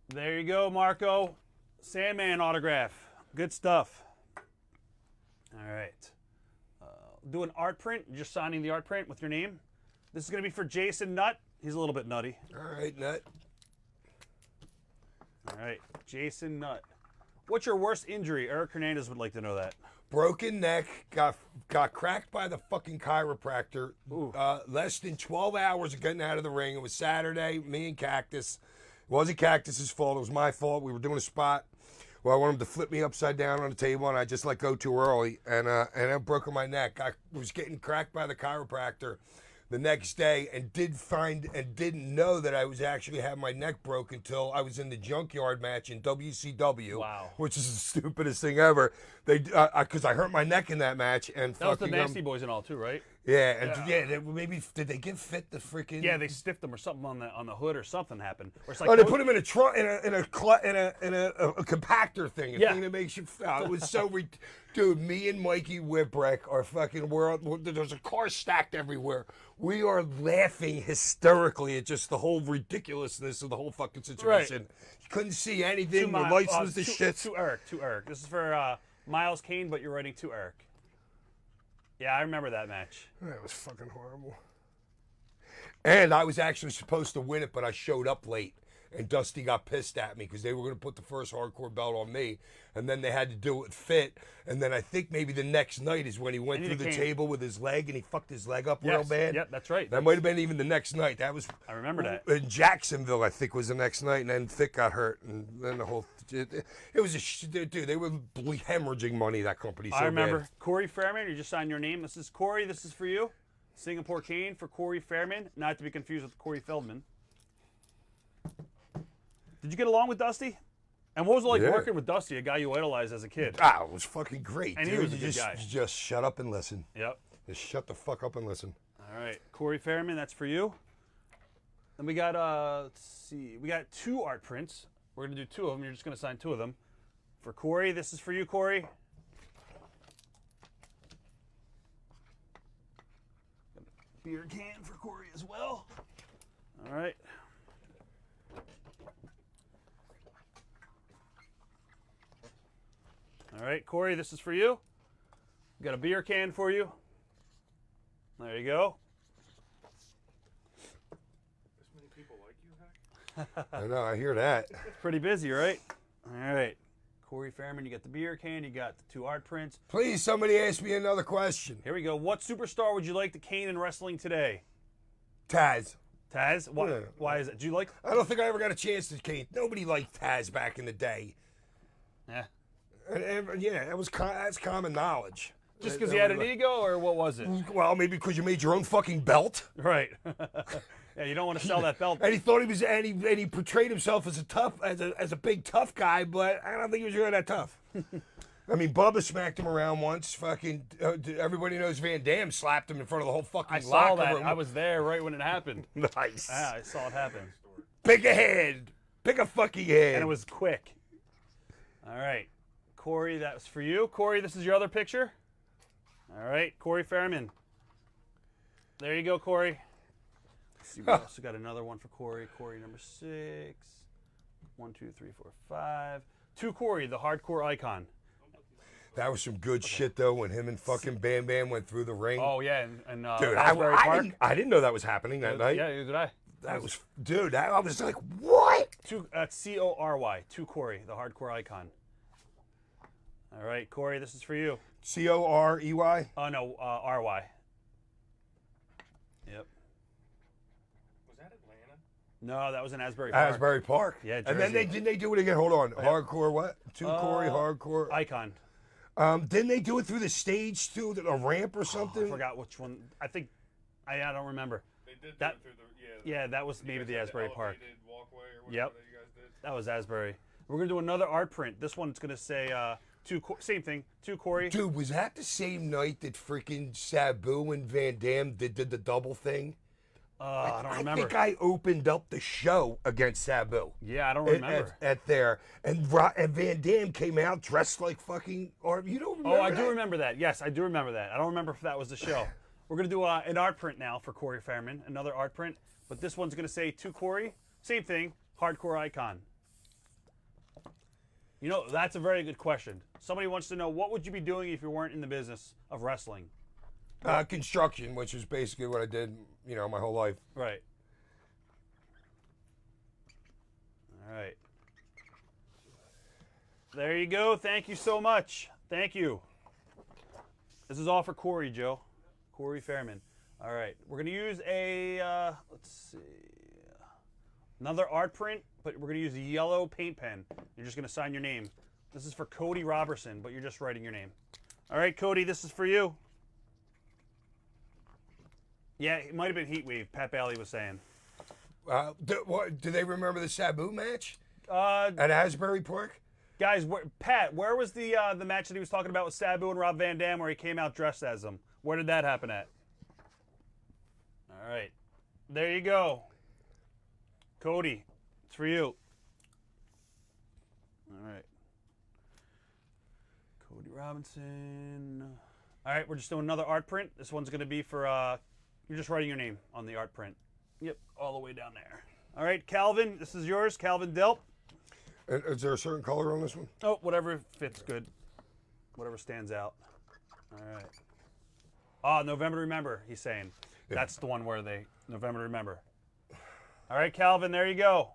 There you go, Marco. Sandman autograph. Good stuff. All right. Do an art print. You're just signing the art print with your name. This is going to be for Jason Nutt. He's a little bit nutty. All right, Nut. All right, Jason Nutt. What's your worst injury? Eric Hernandez would like to know that. Broken neck, got cracked by the fucking chiropractor. Less than 12 hours of getting out of the ring. It was Saturday. Me and Cactus. It wasn't Cactus's fault. It was my fault. We were doing a spot where I wanted him to flip me upside down on the table, and I just let go too early, and I broke my neck. I was getting cracked by the chiropractor the next day, and didn't know that I was actually having my neck broke until I was in the junkyard match in WCW. Wow. Which is the stupidest thing ever. They because I hurt my neck in that match, and that was the Nasty Boys and all too, right? Yeah, and maybe did they give Fit the freaking? Yeah, they stiffed them or something on the hood or something happened. Or it's like, oh, they put him in a trunk in a compactor thing, thing that makes you. It was so dude. Me and Mikey Whipwreck are fucking world. There's a car stacked everywhere. We are laughing hysterically at just the whole ridiculousness of the whole fucking situation. Right. You couldn't see anything. The lights was the shit. To Eric. This is for Miles Kane, but you're writing to Eric. Yeah, I remember that match. That was fucking horrible. And I was actually supposed to win it, but I showed up late. And Dusty got pissed at me because they were going to put the first hardcore belt on me. And then they had to do it with Fit. And then I think maybe the next night is when he went through the table with his leg and he fucked his leg up real bad. Yep, that's right. That might have been even the next night. That was. I remember that. In Jacksonville, I think, was the next night. And then Fit got hurt. And then the whole. It was a. Dude, they were hemorrhaging money, that company. So I remember. Bad. Corey Fairman, you just signed your name. This is Corey. This is for you. Singapore Kane for Corey Fairman. Not to be confused with Corey Feldman. Did you get along with Dusty? And what was it like working with Dusty, a guy you idolized as a kid? It was fucking great. And dude. he was a good guy. Just shut up and listen. Yep. Just shut the fuck up and listen. All right, Corey Fairman, that's for you. Then we got, let's see, we got 2 art prints. We're going to do 2 of them. You're just going to sign 2 of them. For Corey, this is for you, Corey. Beer can for Corey as well. All right. All right, Corey, this is for you. We got a beer can for you. There you go. This many people like you, Heck? I know, I hear that. Pretty busy, right? All right. Corey Fairman, you got the beer can, you got the 2 art prints. Please, somebody ask me another question. Here we go. What superstar would you like to cane in wrestling today? Taz. Taz? Why is it? Do you like? I don't think I ever got a chance to cane. Nobody liked Taz back in the day. Yeah. Yeah, that's common knowledge. Just because he had an ego, or what was it? Well, maybe because you made your own fucking belt. Right. Yeah, you don't want to sell that belt. And he thought he was, and he portrayed himself as a big tough guy, but I don't think he was really that tough. I mean, Bubba smacked him around once. Fucking everybody knows Van Dam slapped him in front of the whole fucking I saw locker that. room. I was there right when it happened. Nice. Yeah, I saw it happen. Pick a head. Pick a fucking head. And it was quick. All right. Corey, that was for you. Corey, this is your other picture. All right, Corey Fairman. There you go, Corey. Let's see, we also got another one for Corey. Corey number 6. 1, 2, 3, 4, 5. To Corey, the hardcore icon. That was some good shit though when him and fucking Bam Bam went through the ring. Oh yeah, and dude, Asbury Park. I didn't know that was happening that night. Yeah, neither did I. That was, dude. I was like, what? Cory. To Corey, the hardcore icon. All right, Corey, this is for you. Corey? Oh no, RY. Yep. Was that Atlanta? No, that was in Asbury Park. Asbury Park. Yeah, and then didn't they do it again? Hold on, hardcore what? Corey hardcore icon. Didn't they do it through the stage too, a ramp or something? I forgot which one. I think I don't remember. They did that through yeah, that was maybe the Asbury Park. Walkway or yep. That you guys did. That was Asbury. We're gonna do another art print. This one's gonna say same thing. To Corey. Dude, was that the same night that freaking Sabu and Van Dam did the double thing? I don't remember. I think I opened up the show against Sabu. Yeah, I don't remember. At there. And Van Dam came out dressed like fucking, or you don't remember Oh, I do remember that. Yes, I do remember that. I don't remember if that was the show. We're going to do an art print now for Corey Fairman, another art print. But this one's going to say to Corey, same thing, hardcore icon. You know, that's a very good question. Somebody wants to know, what would you be doing if you weren't in the business of wrestling? Construction, which is basically what I did, my whole life. Right. All right. There you go. Thank you so much. Thank you. This is all for Corey, Joe. Corey Fairman. All right. We're going to use a, let's see, another art print, but we're going to use a yellow paint pen. You're just going to sign your name. This is for Cody Robertson, but you're just writing your name. All right, Cody, this is for you. Yeah, it might have been Heat Wave, Pat Bailey was saying. Do they remember the Sabu match At Asbury Park? Guys, Pat, where was the match that he was talking about with Sabu and Rob Van Dam where he came out dressed as them? Where did that happen at? All right. There you go. Cody, it's for you. All right. Cody Robinson. All right, we're just doing another art print. This one's going to be for, you're just writing your name on the art print. Yep, all the way down there. All right, Calvin, this is yours. Calvin Delp. Is there a certain color on this one? Oh, whatever fits good. Whatever stands out. All right. Oh, November to Remember, he's saying. Yeah. That's the one where they, November to Remember. All right, Calvin, there you go.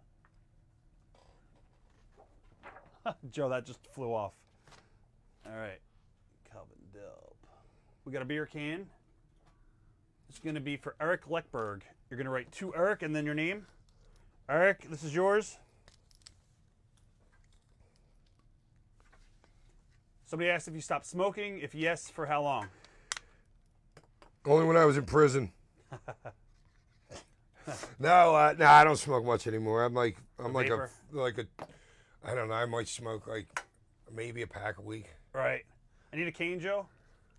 Joe, that just flew off. All right, Calvin Delp. We got a beer can. It's going to be for Eric Leckberg. You're going to write to Eric and then your name. Eric, this is yours. Somebody asked if you stopped smoking. If yes, for how long? Only when I was in prison. No, I don't smoke much anymore. I'm like a, I don't know. I might smoke like maybe a pack a week. Right. I need a cane, Joe.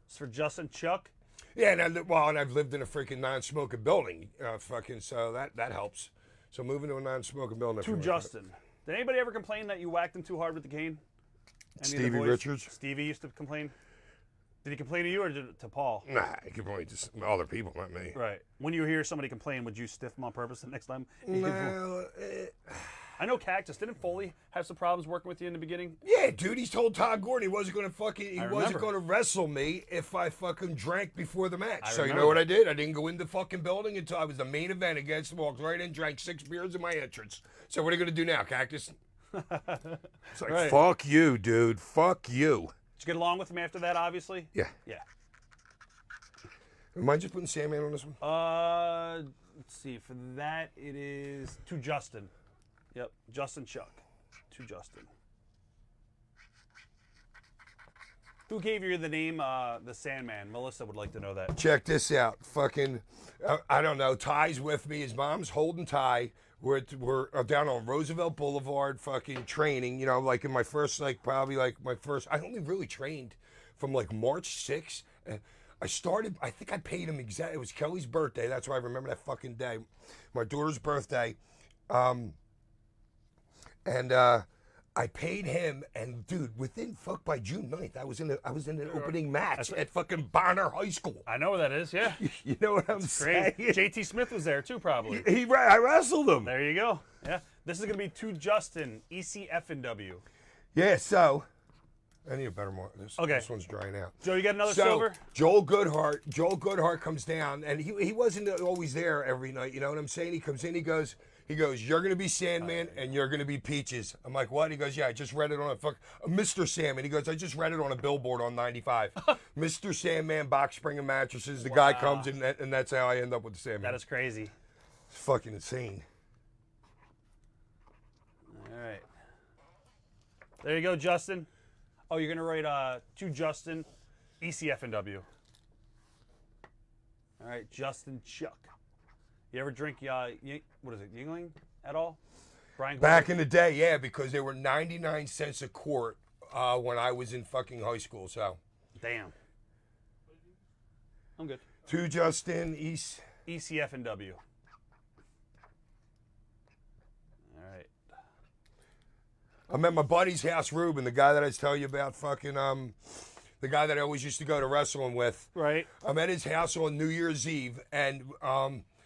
It's for Justin Chuck. Yeah, and I've lived in a freaking non-smoking building, so that helps. So moving to a non-smoking building. To Justin. Did anybody ever complain that you whacked him too hard with the cane? Stevie Richards. Stevie used to complain. Did he complain to you or to Paul? Nah, he complained to other people, not me. Right. When you hear somebody complain, would you stiff him on purpose the next time? No. I know Cactus. Didn't Foley have some problems working with you in the beginning? Yeah, dude. He told Todd Gordon he wasn't going to wrestle me if I fucking drank before the match. So you know what I did? I didn't go in the fucking building until I was the main event against him. Walked right in, drank 6 beers in my entrance. So what are you going to do now, Cactus? It's like, right. Fuck you, dude. Fuck you. Did you get along with him after that, obviously? Yeah. Yeah. Am I just putting Sandman on this one? Let's see. For that, it is to Justin. Yep, Justin Chuck. To Justin. Who gave you the name, the Sandman? Melissa would like to know that. Check this out. Fucking, I don't know. Ty's with me. His mom's holding Ty. We're down on Roosevelt Boulevard fucking training, like in my first, I only really trained from like March 6th. And I think I paid him it was Kelly's birthday. That's why I remember that fucking day. My daughter's birthday. I paid him, and dude, by June 9th, I was in an opening match at fucking Bonner High School. I know where that is, yeah. You know what I'm saying? JT Smith was there too, probably. I wrestled him. There you go. Yeah. This is gonna be to Justin, ECF&W. Yeah, so I need a better more. This one's drying out. Joe, you got another silver? Joel Goodhart comes down, and he wasn't always there every night. You know what I'm saying? He comes in, he goes, you're going to be Sandman, and you're going to be Peaches. I'm like, what? He goes, yeah, I just read it on Mr. Sandman. He goes, I just read it on a billboard on 95. Mr. Sandman, box spring and mattresses. The guy comes, and that's how I end up with the Sandman. That is crazy. It's fucking insane. All right. There you go, Justin. Oh, you're going to write to Justin, ECF&W. All right, Justin Chuck. You ever drink, what is it, Yingling at all? Brian Back in the day, yeah, because they were 99 cents a quart when I was in fucking high school, so. Damn. I'm good. To Justin, ECF&W. All right. I'm at my buddy's house, Ruben, the guy that I was telling you about, fucking, the guy that I always used to go to wrestling with. Right. I'm at his house on New Year's Eve, and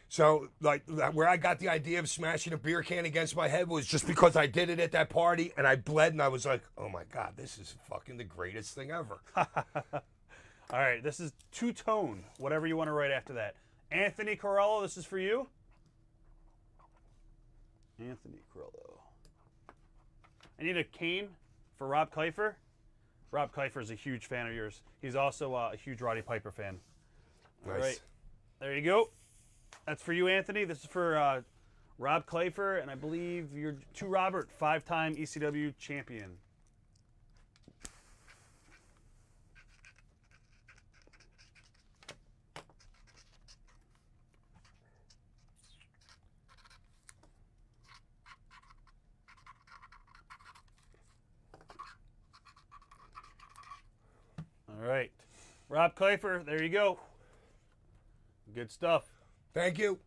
so like where I got the idea of smashing a beer can against my head was just because I did it at that party, and I bled, and I was like, oh my God, this is fucking the greatest thing ever. All right, this is two-tone, whatever you want to write after that. Anthony Corello, this is for you. Anthony Corello. I need a cane for Rob Kleifer. Rob Kleifer is a huge fan of yours. He's also a huge Roddy Piper fan. Nice. All right. There you go. That's for you, Anthony. This is for Rob Kleifer, and I believe you're to Robert, 5-time ECW champion. All right. Rob Kleifer, there you go. Good stuff. Thank you.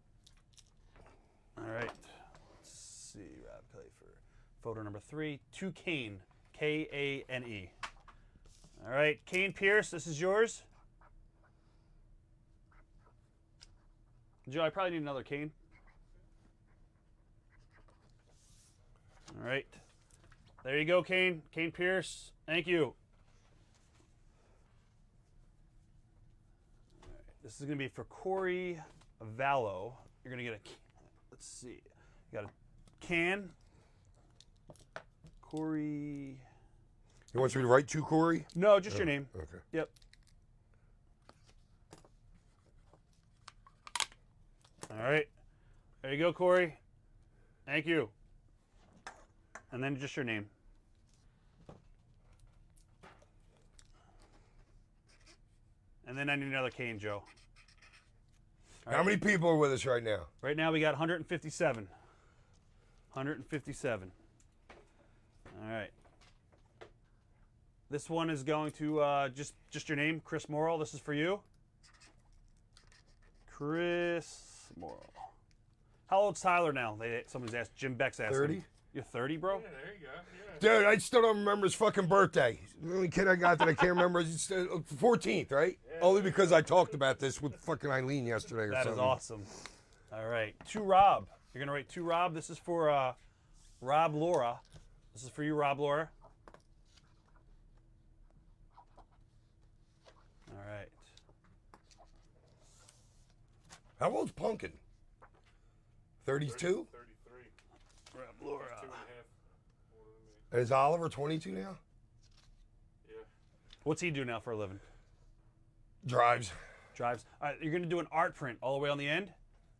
All right. Let's see, Rob Kleifer. Photo number 3, to Kane, Kane. All right, Kane Pierce, this is yours. Joe, I probably need another Kane. All right. There you go, Kane. Kane Pierce. Thank you. All right. This is going to be for Corey Vallo. You're going to get a, let's see. You got a can. Corey. You want me to write to Corey? No, just your name. Okay. Yep. All right. There you go, Corey. Thank you. And then just your name. And then I need another cane, Joe. All How right. many people are with us right now? Right now we got 157. 157. All right. This one is going to just your name, Chris Morrill. This is for you. Chris Morrill. How old's Tyler now? Someone's asked. Jim Beck's asking. 30. You're 30, bro? Yeah, there you go. Yeah. Dude, I still don't remember his fucking birthday. The only kid I got that I can't remember is 14th, right? Only because I talked about this with fucking Eileen yesterday or That something. is awesome. All right. To Rob. You're going to write to Rob. This is for Rob Laura. This is for you, Rob Laura. All right. How old's Punkin? 32? 33. Rob Laura. 2.5 older than me. And is Oliver 22 now? Yeah. What's he do now for a living? Drives. Drives. All right, you're going to do an art print all the way on the end.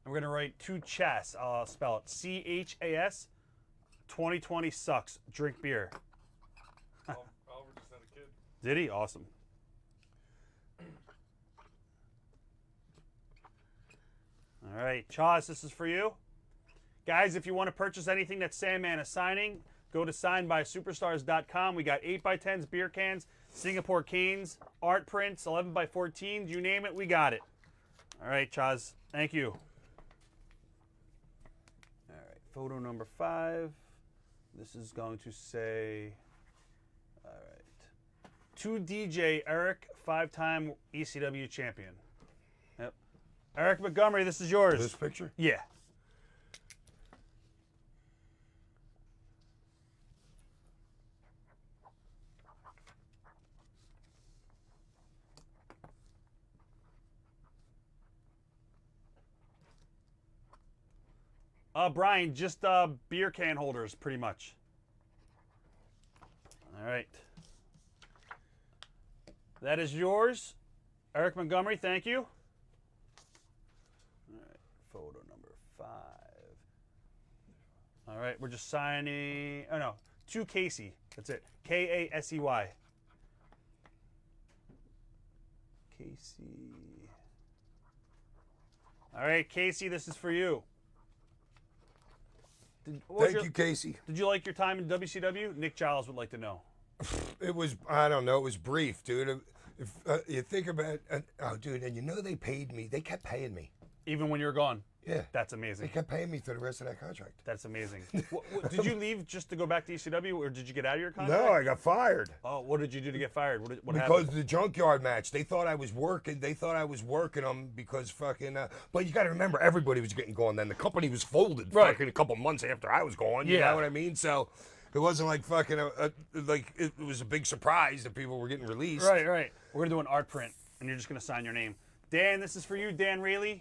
And we're going to write to Chas. I'll spell it C-H-A-S. 2020 sucks. Drink beer. Oliver just had a kid. Did he? Awesome. All right, Chas, this is for you. Guys, if you want to purchase anything that Sandman is signing, go to signedbysuperstars.com. We got 8x10s, beer cans, Singapore canes, art prints, 11x14s, you name it, we got it. All right, Chaz, thank you. All right, photo number 5. This is going to say, all right, to DJ Eric, 5-time ECW champion. Yep. Eric Montgomery, this is yours. This picture? Yeah. Brian, just beer can holders, pretty much. All right. That is yours. Eric Montgomery, thank you. All right, photo number 5. All right, we're just signing, oh no, to Casey. That's it, K-A-S-E-Y. Casey. All right, Casey, this is for you. Thank you, Casey. Did you like your time in WCW? Nick Giles would like to know. It was, I don't know, it was brief, dude. If you think about it, oh, dude, and you know they paid me. They kept paying me. Even when you were gone? Yeah. That's They amazing. kept paying me through the rest of that contract. That's amazing. Did you leave just to go back to ECW, or did you get out of your contract? No, I got fired. Oh, what did you do to get fired? What Because happened? of the junkyard match, they thought I was working. They thought I was working them because fucking. But you got to remember, everybody was getting gone then. The company was folded Right. fucking a couple months after I was gone. You Yeah. know what I mean? So it wasn't like fucking like it was a big surprise that people were getting released. Right, right. We're gonna do an art print, and you're just gonna sign your name. Dan, this is for you, Dan Rayleigh.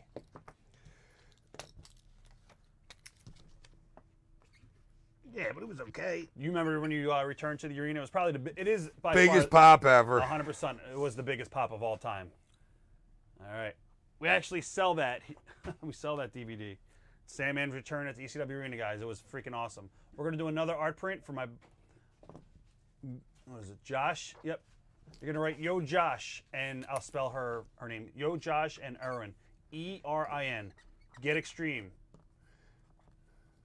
Yeah, but it was okay. You remember when you returned to the arena? It was probably it is by Biggest far, pop ever. 100%. It was the biggest pop of all time. All right. We actually sell that. We sell that DVD. Sandman's return at the ECW Arena, guys. It was freaking awesome. We're going to do another art print for my, what is it, Josh? Yep. You're going to write Yo Josh, and I'll spell her name. Yo Josh and Erin. E-R-I-N. Get Extreme.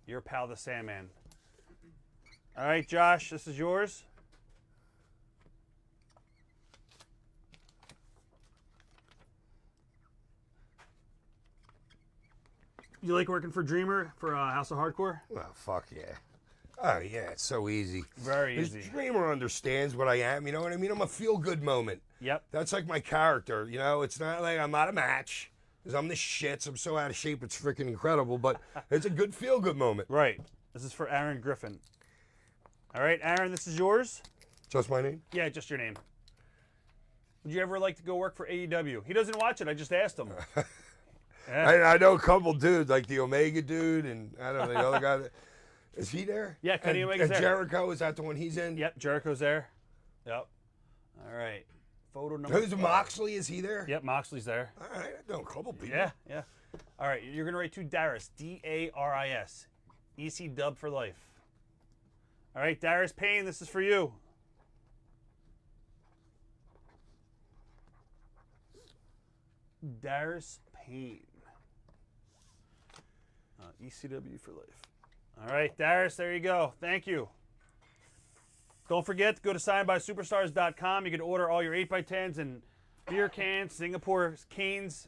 Your pal, the Sandman. All right, Josh, this is yours. You like working for Dreamer for House of Hardcore? Well, fuck yeah. Oh, yeah, it's so easy. Very easy. This Dreamer understands what I am, you know what I mean? I'm a feel-good moment. Yep. That's like my character, you know? It's not like I'm not a match, because I'm the shits. I'm so out of shape, it's freaking incredible, but it's a good feel-good moment. Right. This is for Aaron Griffin. All right, Aaron, this is yours? Just my name? Yeah, just your name. Would you ever like to go work for AEW? He doesn't watch it. I just asked him. I know a couple dudes, like the Omega dude, and I don't know, the other guy. Is he there? Yeah, Kenny Omega's there. Jericho, is that the one he's in? Yep, Jericho's there. Yep. All right. Photo number Who's 5. Moxley? Is he there? Yep, Moxley's there. All right, I know a couple people. Yeah, yeah. All right, you're going to write to Darius, D-A-R-I-S. EC dub for life. All right, Darius Payne, this is for you. Darius Payne. ECW for life. All right, Darius, there you go. Thank you. Don't forget to go to signedbysuperstars.com. You can order all your 8x10s and beer cans, Singapore canes,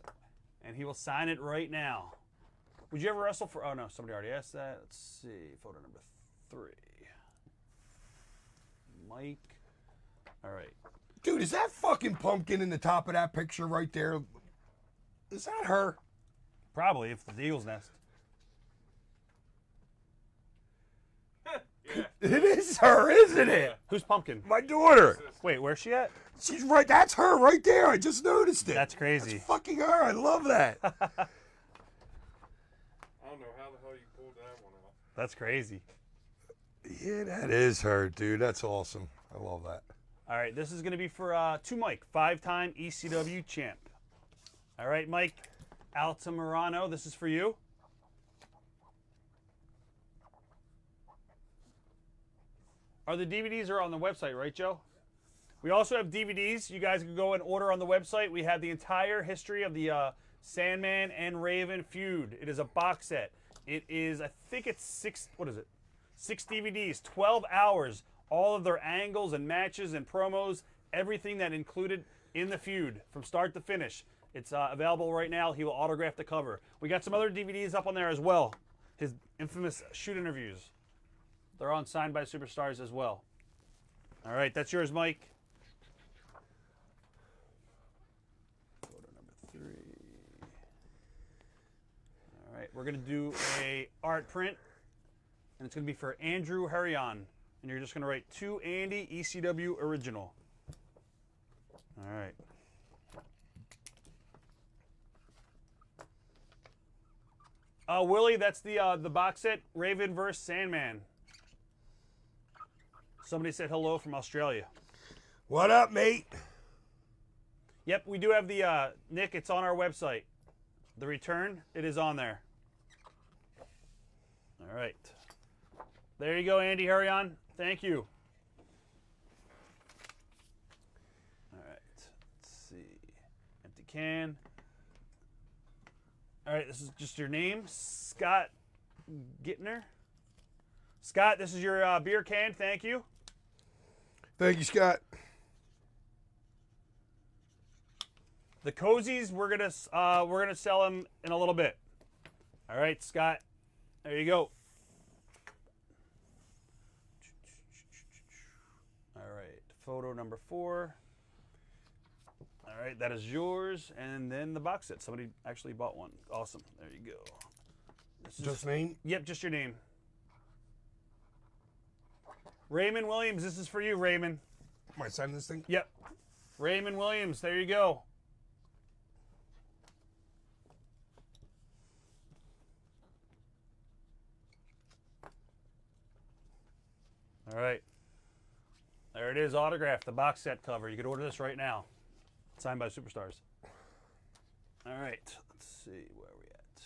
and he will sign it right now. Would you ever wrestle for... Oh, no, somebody already asked that. Let's see. Photo number 3. Mike. All right. Dude, is that fucking pumpkin in the top of that picture right there? Is that her? Probably, if the Eagle's nest. Yeah. It is her, isn't it? Who's Pumpkin? My daughter. Wait, where's she at? She's right. That's her right there. I just noticed it. That's crazy. That's fucking her. I love that. I don't know how the hell you pulled that one out. That's crazy. Yeah, that is her, dude. That's awesome. I love that. All right, this is going to be for to Mike, 5-time ECW champ. All right, Mike Altamirano, this is for you. The DVDs are on the website, right, Joe? We also have DVDs. You guys can go and order on the website. We have the entire history of the Sandman and Raven feud. It is a box set. It is, I think it's 6 DVDs, 12 hours, all of their angles and matches and promos, everything that included in the feud from start to finish. It's available right now. He will autograph the cover. We got some other DVDs up on there as well. His infamous shoot interviews. They're on Signed by Superstars as well. All right, that's yours, Mike. Photo number 3. All right, we're going to do a art print, and it's going to be for Andrew Herion. And you're just going to write to Andy, ECW Original. All right. Willie, that's the box set, Raven vs. Sandman. Somebody said hello from Australia. What up, mate? Yep, we do have the, Nick, it's on our website. The return, it is on there. All right. There you go, Andy Herion. Thank you. All right, let's see. Empty can. All right, this is just your name, Scott Gittner. Scott, this is your beer can. Thank you. Thank you, Scott. The cozies, we're gonna sell them in a little bit. All right, Scott. There you go. All right, photo number 4. All right, that is yours, and then the box set. Somebody actually bought one. Awesome. There you go. This is Just name? Yep, just your name. Raymond Williams, this is for you, Raymond. Am I signing this thing? Yep. Raymond Williams, there you go. All right. There it is, autographed, the box set cover. You can order this right now. Signed by Superstars. All right. Let's see where we at.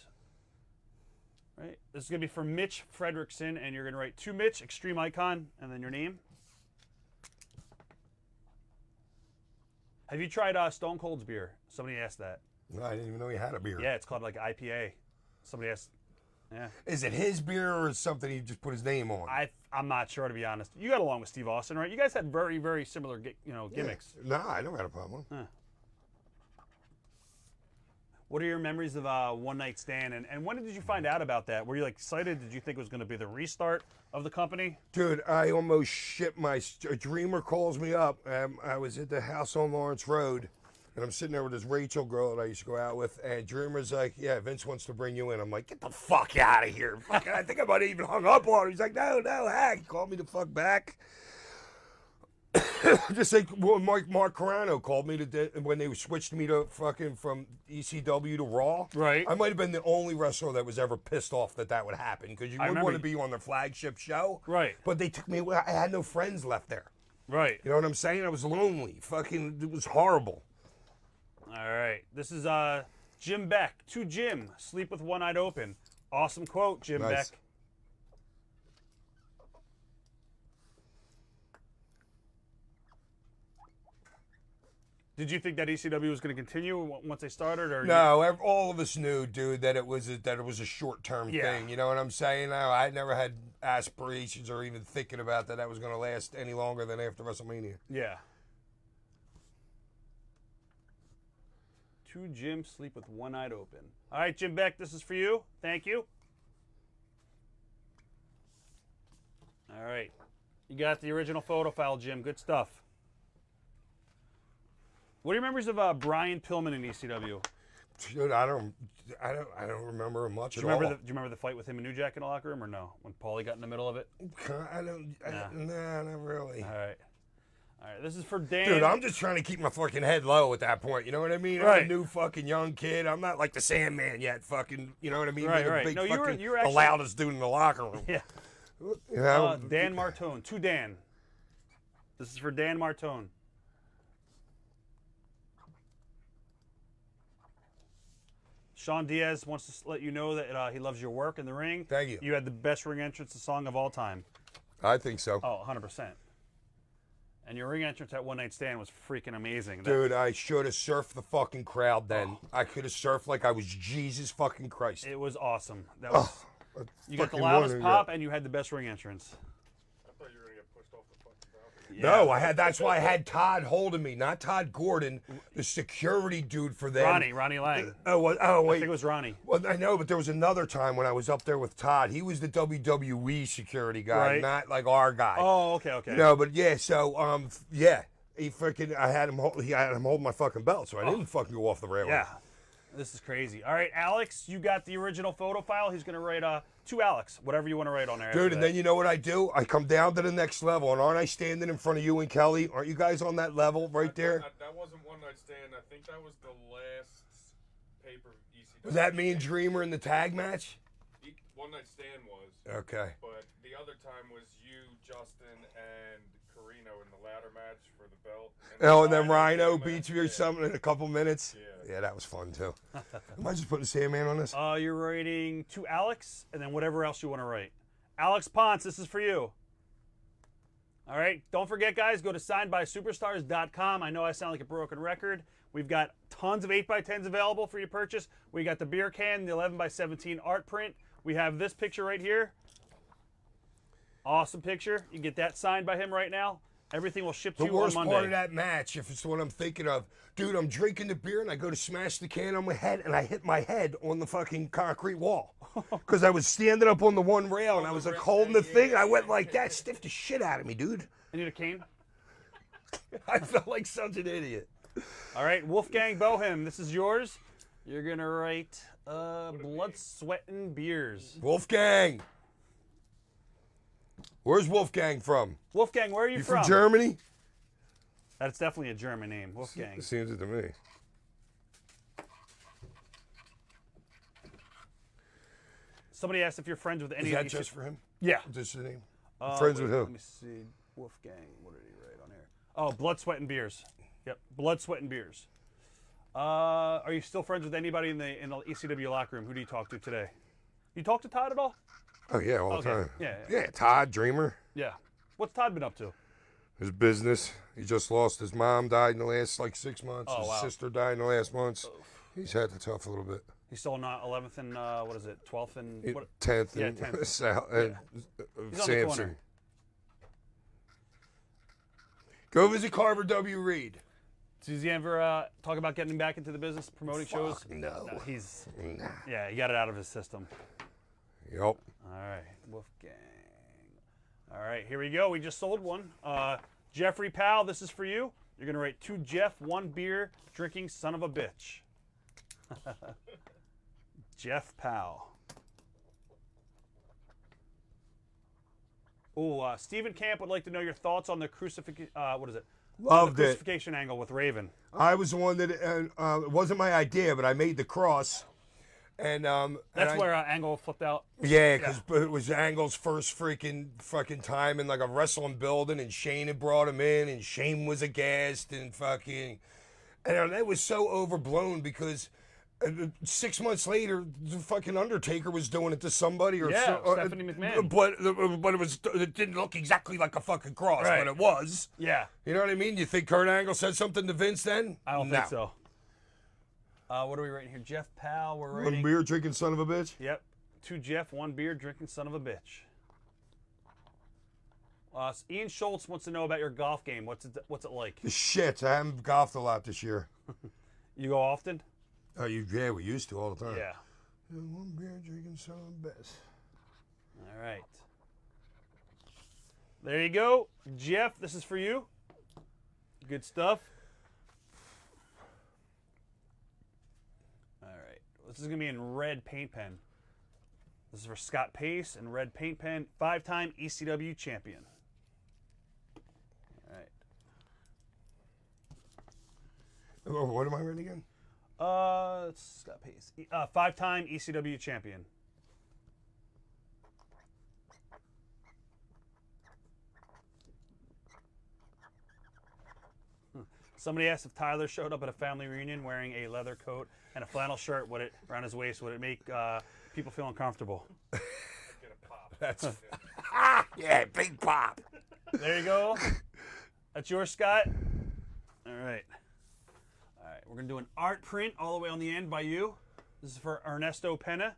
Right. This is going to be for Mitch Fredrickson, and you're going to write to Mitch, Extreme Icon, and then your name. Have you tried Stone Cold's beer? Somebody asked that. No, I didn't even know he had a beer. Yeah, it's called like IPA. Somebody asked. Yeah. Is it his beer or is something he just put his name on? I'm not sure, to be honest. You got along with Steve Austin, right? You guys had very, very similar gimmicks. No, I never had a problem. Huh. What are your memories of One Night Stand? And when did you find out about that? Were you like excited? Did you think it was going to be the restart of the company? Dude, I almost shit my... A dreamer calls me up. I was at the house on Lawrence Road, and I'm sitting there with this Rachel girl that I used to go out with, and Dreamer's like, yeah, Vince wants to bring you in. I'm like, get the fuck out of here. Fucking, I think I might have even hung up on him. He's like, no, heck. He called me the fuck back. Just like Mark Carano called me when they switched me to fucking from ECW to Raw. Right. I might have been the only wrestler that was ever pissed off that would happen because you wouldn't want to be on their flagship show. Right. But they took me. I had no friends left there. Right. You know what I'm saying? I was lonely. Fucking, it was horrible. All right. This is Jim Beck. To Jim, sleep with one eye open. Awesome quote, Jim Nice. Beck. Did you think that ECW was going to continue once they started, or no? All of us knew, dude, that it was a short-term thing. You know what I'm saying? I never had aspirations or even thinking about that was going to last any longer than after WrestleMania. Yeah. To Jim, sleep with one eye open. All right, Jim Beck, this is for you. Thank you. All right. You got the original photo file, Jim. Good stuff. What are your memories of Brian Pillman in ECW? Dude, I don't remember much at all. Do you remember the fight with him and New Jack in the locker room, or no? When Paulie got in the middle of it? Nah, not really. All right. All right, this is for Dan. Dude, I'm just trying to keep my fucking head low at that point. You know what I mean? Right. I'm a new fucking young kid. I'm not like the Sandman yet. Fucking, you know what I mean? Right, Like right. a big No, you were fucking, actually the loudest dude in the locker room. Yeah. You know? Dan Martone. To Dan. This is for Dan Martone. Sean Diaz wants to let you know that he loves your work in the ring. Thank you. You had the best ring entrance song of all time. I think so. Oh, 100%. And your ring entrance at One Night Stand was freaking amazing. Dude, I should have surfed the fucking crowd then. I could have surfed like I was Jesus fucking Christ. It was awesome. That was. You got the fucking loudest wonder, pop, and you had the best ring entrance. I thought you were gonna get pushed off the fucking balcony. No, that's why I had Todd holding me, not Todd Gordon, the security dude for them. Ronnie Lang. Oh, wait. I think it was Ronnie. Well, I know, but there was another time when I was up there with Todd. He was the WWE security guy, Right. not like our guy. Oh, okay. No, but yeah, so yeah, he freaking, I had him holding my fucking belt, so I didn't fucking go off the rail. Yeah. This is crazy. All right, Alex, you got the original photo file. He's going to write to Alex, whatever you want to write on there. Dude, and then you know what I do? I come down to the next level, and aren't I standing in front of you and Kelly? Aren't you guys on that level right there? That wasn't One Night Stand. I think that was the last paper ECW. Was that me and Dreamer in the tag match? One Night Stand was. Okay. But the other time was you, Justin, and Carino in the ladder match for the belt. And then Rhino beats me or something in a couple minutes. Yeah. Yeah, that was fun too. Am I just putting Sandman on this? You're writing to Alex, and then whatever else you want to write. Alex Ponce, this is for you. All right, don't forget, guys, go to signedbysuperstars.com. I know I sound like a broken record. We've got tons of 8x10s available for your purchase. We got the beer can, the 11x17 art print. We have this picture right here. Awesome picture. You can get that signed by him right now. Everything will ship to The you on worst Monday. part of that match, if it's the one I'm thinking of, dude, I'm drinking the beer and I go to smash the can on my head and I hit my head on the fucking concrete wall. Because I was standing up on the one rail and I was like holding the thing and I went like that, stiffed the shit out of me, dude. I need a cane. I felt like such an idiot. All right, Wolfgang Bohem, this is yours. You're going to write Blood, Sweat, and Beers. Wolfgang. Where's Wolfgang from? Wolfgang, where are you From Germany? That's definitely a German name, Wolfgang. Seems it to me. Somebody asked if you're friends with any Is of that these. just for him? Yeah. Just the name? Friends with who? Let me see. Wolfgang. What did he write on here? Oh, Blood, Sweat, and Beers. Yep, Blood, Sweat, and Beers. Are you still friends with anybody in the ECW locker room? Who do you talk to today? You talk to Todd at all? Oh, yeah, all the time. Yeah. Yeah, Todd, Dreamer. Yeah. What's Todd been up to? His business. He just lost his mom, died in the last, 6 months. Oh, his wow. sister died in the last months. He's had to tough a little bit. He's still not 11th and, 12th and... What? 10th Yeah, and 10th. South, He's on the Sampson. corner. Go visit Carver W. Reed. Does he ever talk about getting back into the business, promoting shows? No. He's... Nah. Yeah, he got it out of his system. Yep. All right, Wolfgang. All right, here we go. We just sold one. Jeffrey Powell, this is for you. You're going to rate 2 Jeff, 1 beer, drinking son of a bitch. Jeff Powell. Oh, Stephen Camp would like to know your thoughts on the crucifixion. What is it? Loved the it. crucifixion angle with Raven. I was the one that it wasn't my idea, but I made the cross, and That's where Angle flipped out. yeah, because it was Angle's first fucking time in a wrestling building, and Shane had brought him in, and Shane was aghast, and that was so overblown because 6 months later, the fucking Undertaker was doing it to somebody, or Stephanie McMahon. but it didn't look exactly like a fucking cross, Right. but it was. Yeah, You know what I mean? You think Kurt Angle said something to Vince then? I don't No. think so. What are we rating here? Jeff Powell, we're One rating. beer drinking son of a bitch. Yep. 2 Jeff, 1 beer, drinking son of a bitch. Ian Schultz wants to know about your golf game. What's it like? Shit, I haven't golfed a lot this year. You go often? Oh, yeah, we used to all the time. Yeah. One beer drinking son of a bitch. All right. There you go. Jeff, this is for you. Good stuff. All right. This is going to be in red paint pen. This is for Scott Pace in red paint pen. 5-time ECW champion. All right. Oh, what am I reading again? It's Scott Pace. 5-time ECW champion. Somebody asked if Tyler showed up at a family reunion wearing a leather coat and a flannel shirt around his waist, would it make people feel uncomfortable? Get a pop. That's yeah, big pop. There you go. That's yours, Scott. All right. All right. We're gonna do an art print all the way on the end by you. This is for Ernesto Pena.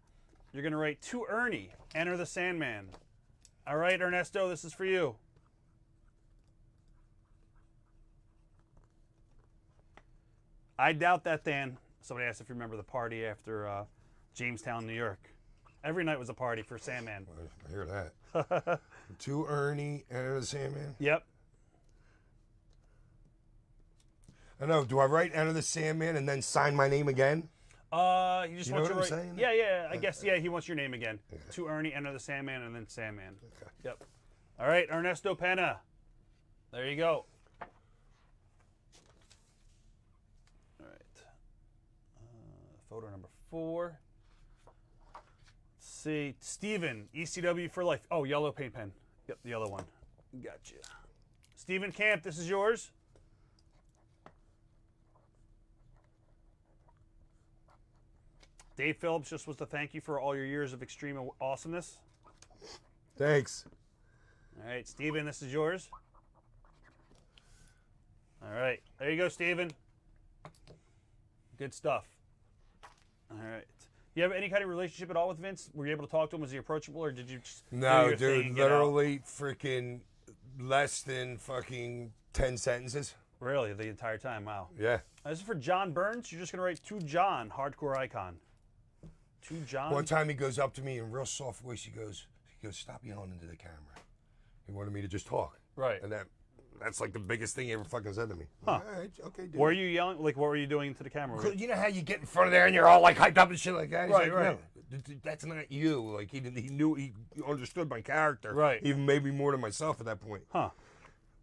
You're gonna write to Ernie. Enter the Sandman. All right, Ernesto. This is for you. I doubt that, Dan. Somebody asked if you remember the party after Jamestown, New York. Every night was a party for Sandman. I hear that. To Ernie, Enter the Sandman. Yep. I know. Do I write Enter the Sandman and then sign my name again? He just You know wants what to I'm write. saying? Yeah. I guess he wants your name again. To Ernie, Enter the Sandman, and then Sandman. Okay. Yep. All right, Ernesto Pena. There you go. All right. Photo number 4. Let's see. Steven, ECW for life. Oh, yellow paint pen. Yep, the yellow one. Gotcha. Steven Camp, this is yours. Dave Phillips just was to thank you for all your years of extreme awesomeness. Thanks. All right, Steven, this is yours. All right, there you go, Steven. Good stuff. All right. Do you have any kind of relationship at all with Vince? Were you able to talk to him? Was he approachable, or did you just do No, your thing dude, and get out? literally freaking less than fucking 10 sentences. Really, the entire time? Wow. Yeah. This is for John Burns. You're just going to write to John, hardcore icon. To John. One time he goes up to me in a real soft voice. He goes, stop yelling into the camera. He wanted me to just talk. Right. And that's like the biggest thing he ever fucking said to me. Huh. All right, okay, dude. Were you yelling? Like, what were you doing to the camera? You know how you get in front of there and you're all like hyped up and shit like that? He's Right, like, right. No, that's not you. Like he knew, he understood my character. Right. Even maybe more than myself at that point. Huh.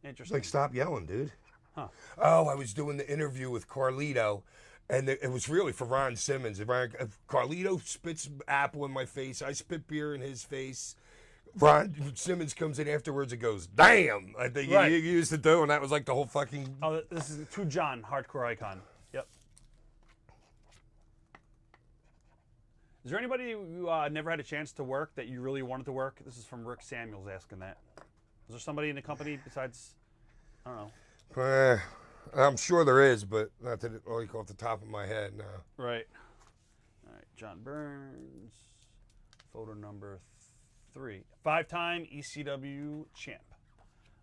It's Interesting. like, stop yelling, dude. Huh. Oh, I was doing the interview with Carlito, and it was really for Ron Simmons. Carlito spits apple in my face. I spit beer in his face. Ron Simmons comes in afterwards and goes, "Damn!" I think Right. he used to do, and that was like the whole fucking. Oh, this is to John, hardcore icon. Yep. Is there anybody you never had a chance to work that you really wanted to work? This is from Rick Samuels asking that. Is there somebody in the company besides, I don't know. I'm sure there is, but not that it like off the top of my head. No. Right. All right, John Burns, photo number 3. 5-time ECW champ.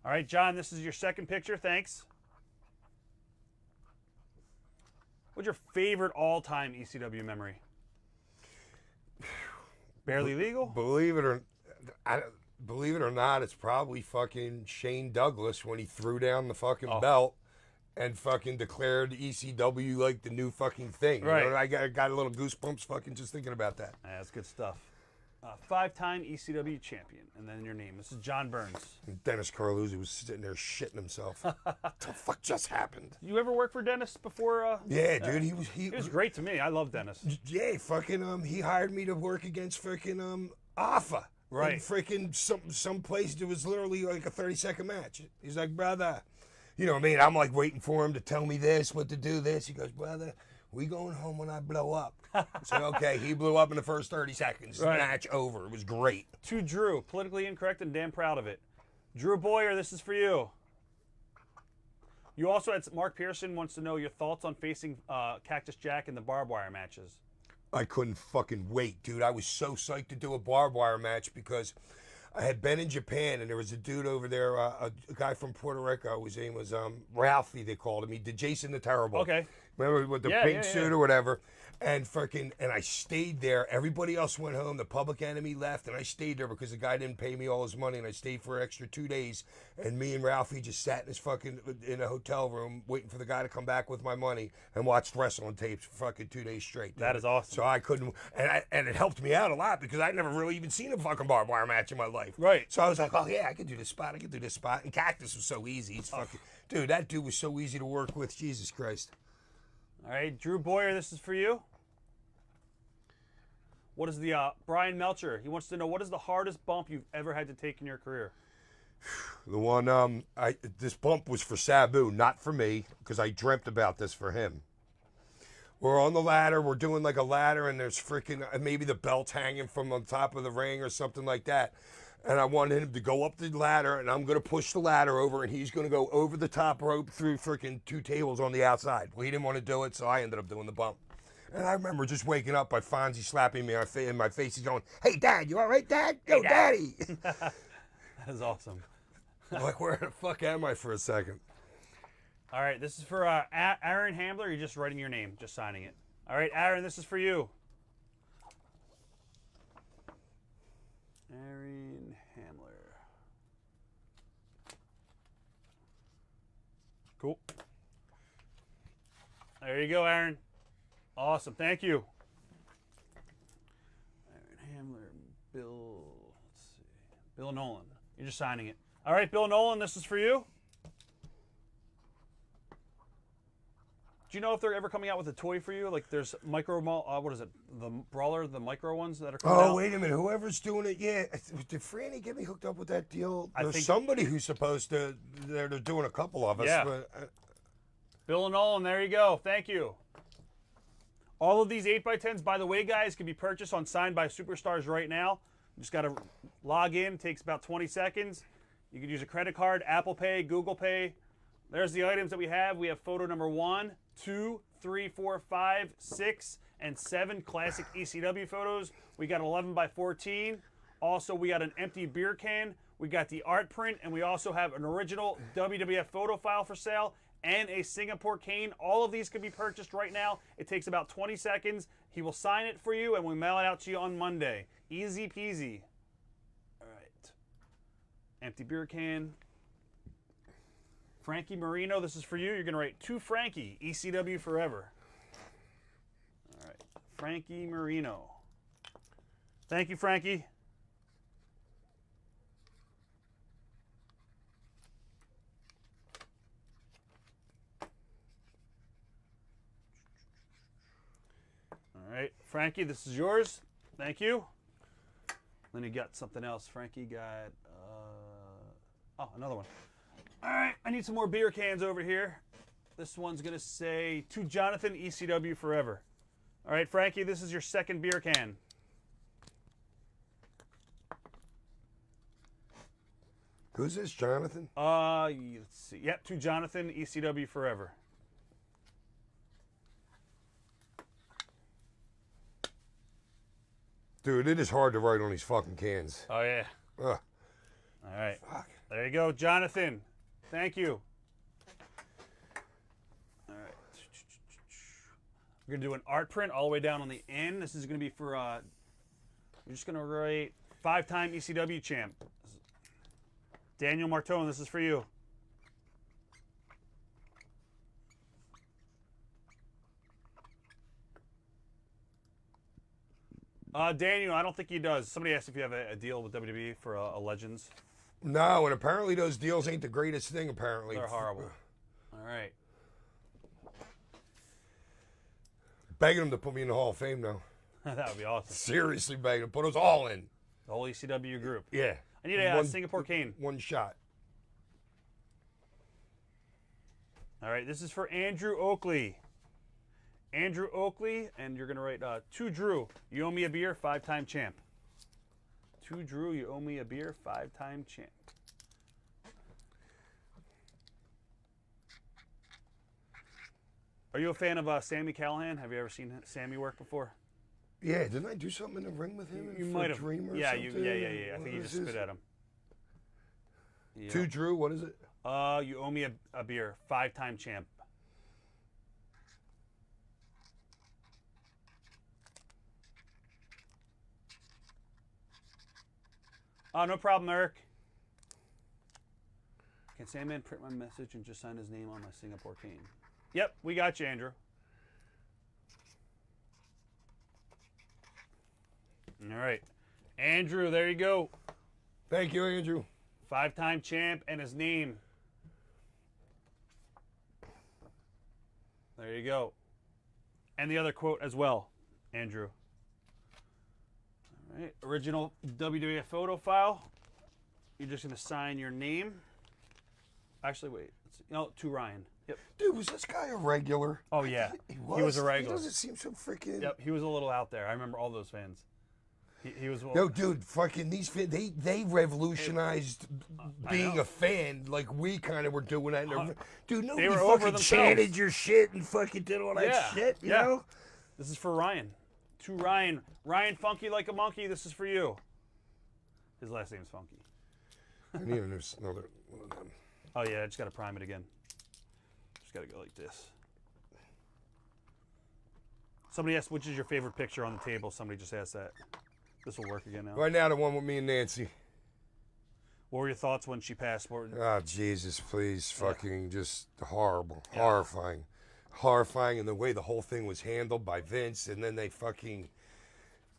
All right, John, this is your second picture. Thanks. What's your favorite all-time ECW memory? Barely Legal? Believe it or not, it's probably fucking Shane Douglas when he threw down the fucking belt and fucking declared ECW like the new fucking thing. Right. You know, I got a little goosebumps fucking just thinking about that. Yeah, that's good stuff. 5-time ECW champion, and then your name. This is John Burns. And Dennis Carluzzi was sitting there shitting himself. What the fuck just happened? You ever work for Dennis before? Yeah, dude, he was great to me. I love Dennis. Yeah, fucking he hired me to work against freaking Alpha. Right. In freaking some place that was literally like a 30-second match. He's like, brother, you know what I mean? I'm like waiting for him to tell me this, what to do this. He goes, brother, we going home when I blow up. So okay, he blew up in the first 30 seconds. Right. Match over. It was great. To Drew, politically incorrect and damn proud of it. Drew Boyer, this is for you. You also had Mark Pearson wants to know your thoughts on facing Cactus Jack in the barbed wire matches. I couldn't fucking wait, dude. I was so psyched to do a barbed wire match because I had been in Japan and there was a dude over there, a guy from Puerto Rico. His name was Ralphie, they called him. He did Jason the Terrible. Okay. Remember with the pink suit or whatever? And I stayed there. Everybody else went home. The Public Enemy left, and I stayed there because the guy didn't pay me all his money, and I stayed for an extra 2 days. And me and Ralphie just sat in a hotel room waiting for the guy to come back with my money and watched wrestling tapes for fucking 2 days straight. That is awesome. So I couldn't, and it helped me out a lot because I'd never really even seen a fucking barbed wire match in my life. Right. So I was like, oh yeah, I could do this spot. I could do this spot. And Cactus was so easy. He's fucking dude. That dude was so easy to work with. Jesus Christ. All right, Drew Boyer, this is for you. What is the Brian Melcher? He wants to know what is the hardest bump you've ever had to take in your career? The one this bump was for Sabu, not for me, because I dreamt about this for him. We're on the ladder, we're doing like a ladder, and there's freaking maybe the belt's hanging from on top of the ring or something like that. And I wanted him to go up the ladder, and I'm going to push the ladder over, and he's going to go over the top rope through freaking 2 tables on the outside. Well, he didn't want to do it, so I ended up doing the bump. And I remember just waking up by Fonzie slapping me in my face. He's going, "Hey, Dad, you all right, Dad? Yo, Daddy." That is awesome. I'm like, where the fuck am I for a second? All right, this is for Aaron Hamler. You're just writing your name, just signing it. All right, Aaron, this is for you. Aaron Hamler. Cool. There you go, Aaron. Awesome. Thank you. Aaron Hamler, Bill. Let's see. Bill Nolan. You're just signing it. All right, Bill Nolan, this is for you. Do you know if they're ever coming out with a toy for you? Like there's what is it? The Brawler, the micro ones that are coming out? Oh, wait a minute. Whoever's doing it, yeah. Did Franny get me hooked up with that deal? I There's think somebody who's supposed to, they're doing a couple of us. Yeah. But, Bill Nolan, there you go. Thank you. All of these 8x10s, by the way, guys, can be purchased on Signed by Superstars right now. You just got to log in. Takes about 20 seconds. You can use a credit card, Apple Pay, Google Pay. There's the items that we have. We have photo number 1, 2, 3, 4, 5, 6, and 7 classic ECW photos. We got 11 by 14. Also, we got an empty beer can. We got the art print, and we also have an original WWF photo file for sale and a Singapore cane. All of these can be purchased right now. It takes about 20 seconds. He will sign it for you, and we mail it out to you on Monday. Easy peasy. All right. Empty beer can. Frankie Marino, this is for you. You're going to write to Frankie, ECW forever. All right. Frankie Marino. Thank you, Frankie. All right. Frankie, this is yours. Thank you. Then you got something else. Frankie got, oh, another one. All right, I need some more beer cans over here. This one's going to say, to Jonathan, ECW forever. All right, Frankie, this is your second beer can. Who's this, Jonathan? Let's see. Yep, to Jonathan, ECW forever. Dude, it is hard to write on these fucking cans. Oh, yeah. Ugh. All right. Fuck. There you go, Jonathan. Thank you. All right. We're going to do an art print all the way down on the end. This is going to be for, we're just going to write 5-time ECW champ. Daniel Martone, this is for you. Daniel, I don't think he does. Somebody asked if you have a deal with WWE for a Legends. No, and apparently those deals ain't the greatest thing, apparently. They're horrible. All right. Begging them to put me in the Hall of Fame now. That would be awesome. Seriously begging them. Put us all in. The whole ECW group. Yeah. I need a Singapore cane. One shot. All right, this is for Andrew Oakley. Andrew Oakley, and you're going to write, to Drew, you owe me a beer, 5-time champ. To Drew, you owe me a beer, 5-time champ. Are you a fan of Sammy Callahan? Have you ever seen Sammy work before? Yeah, didn't I do something in the ring with him? You might have. Dream or Yeah, something? yeah. I think you just spit at him. Yeah. To Drew, what is it? You owe me a beer, 5-time champ. Oh, no problem, Eric. Can Sandman print my message and just sign his name on my Singapore cane? Yep, we got you, Andrew. All right. Andrew, there you go. Thank you, Andrew. 5-time champ and his name. There you go. And the other quote as well, Andrew. All right. Original WWF photo file. You're just going to sign your name. Actually, wait. No, to Ryan. Yep. Dude, was this guy a regular? Oh, yeah. He was a regular. He doesn't seem so freaking... Yep, he was a little out there. I remember all those fans. He was... No, dude, fucking these fans, they revolutionized being a fan like we kind of were doing that. Dude, nobody were over fucking themselves. chanted your shit and fucking did all that shit, you know? This is for Ryan. To Ryan. Ryan Funky Like a Monkey, this is for you. His last name's Funky. I need another one of them. Oh, yeah, I just got to prime it again. Just got to go like this. Somebody asked, which is your favorite picture on the table? Somebody just asked that. This will work again now. Right now, the one with me and Nancy. What were your thoughts when she passed? Oh, Jesus, please. Fucking just horrible. Yeah. Horrifying. Horrifying in the way the whole thing was handled by Vince, and then they fucking...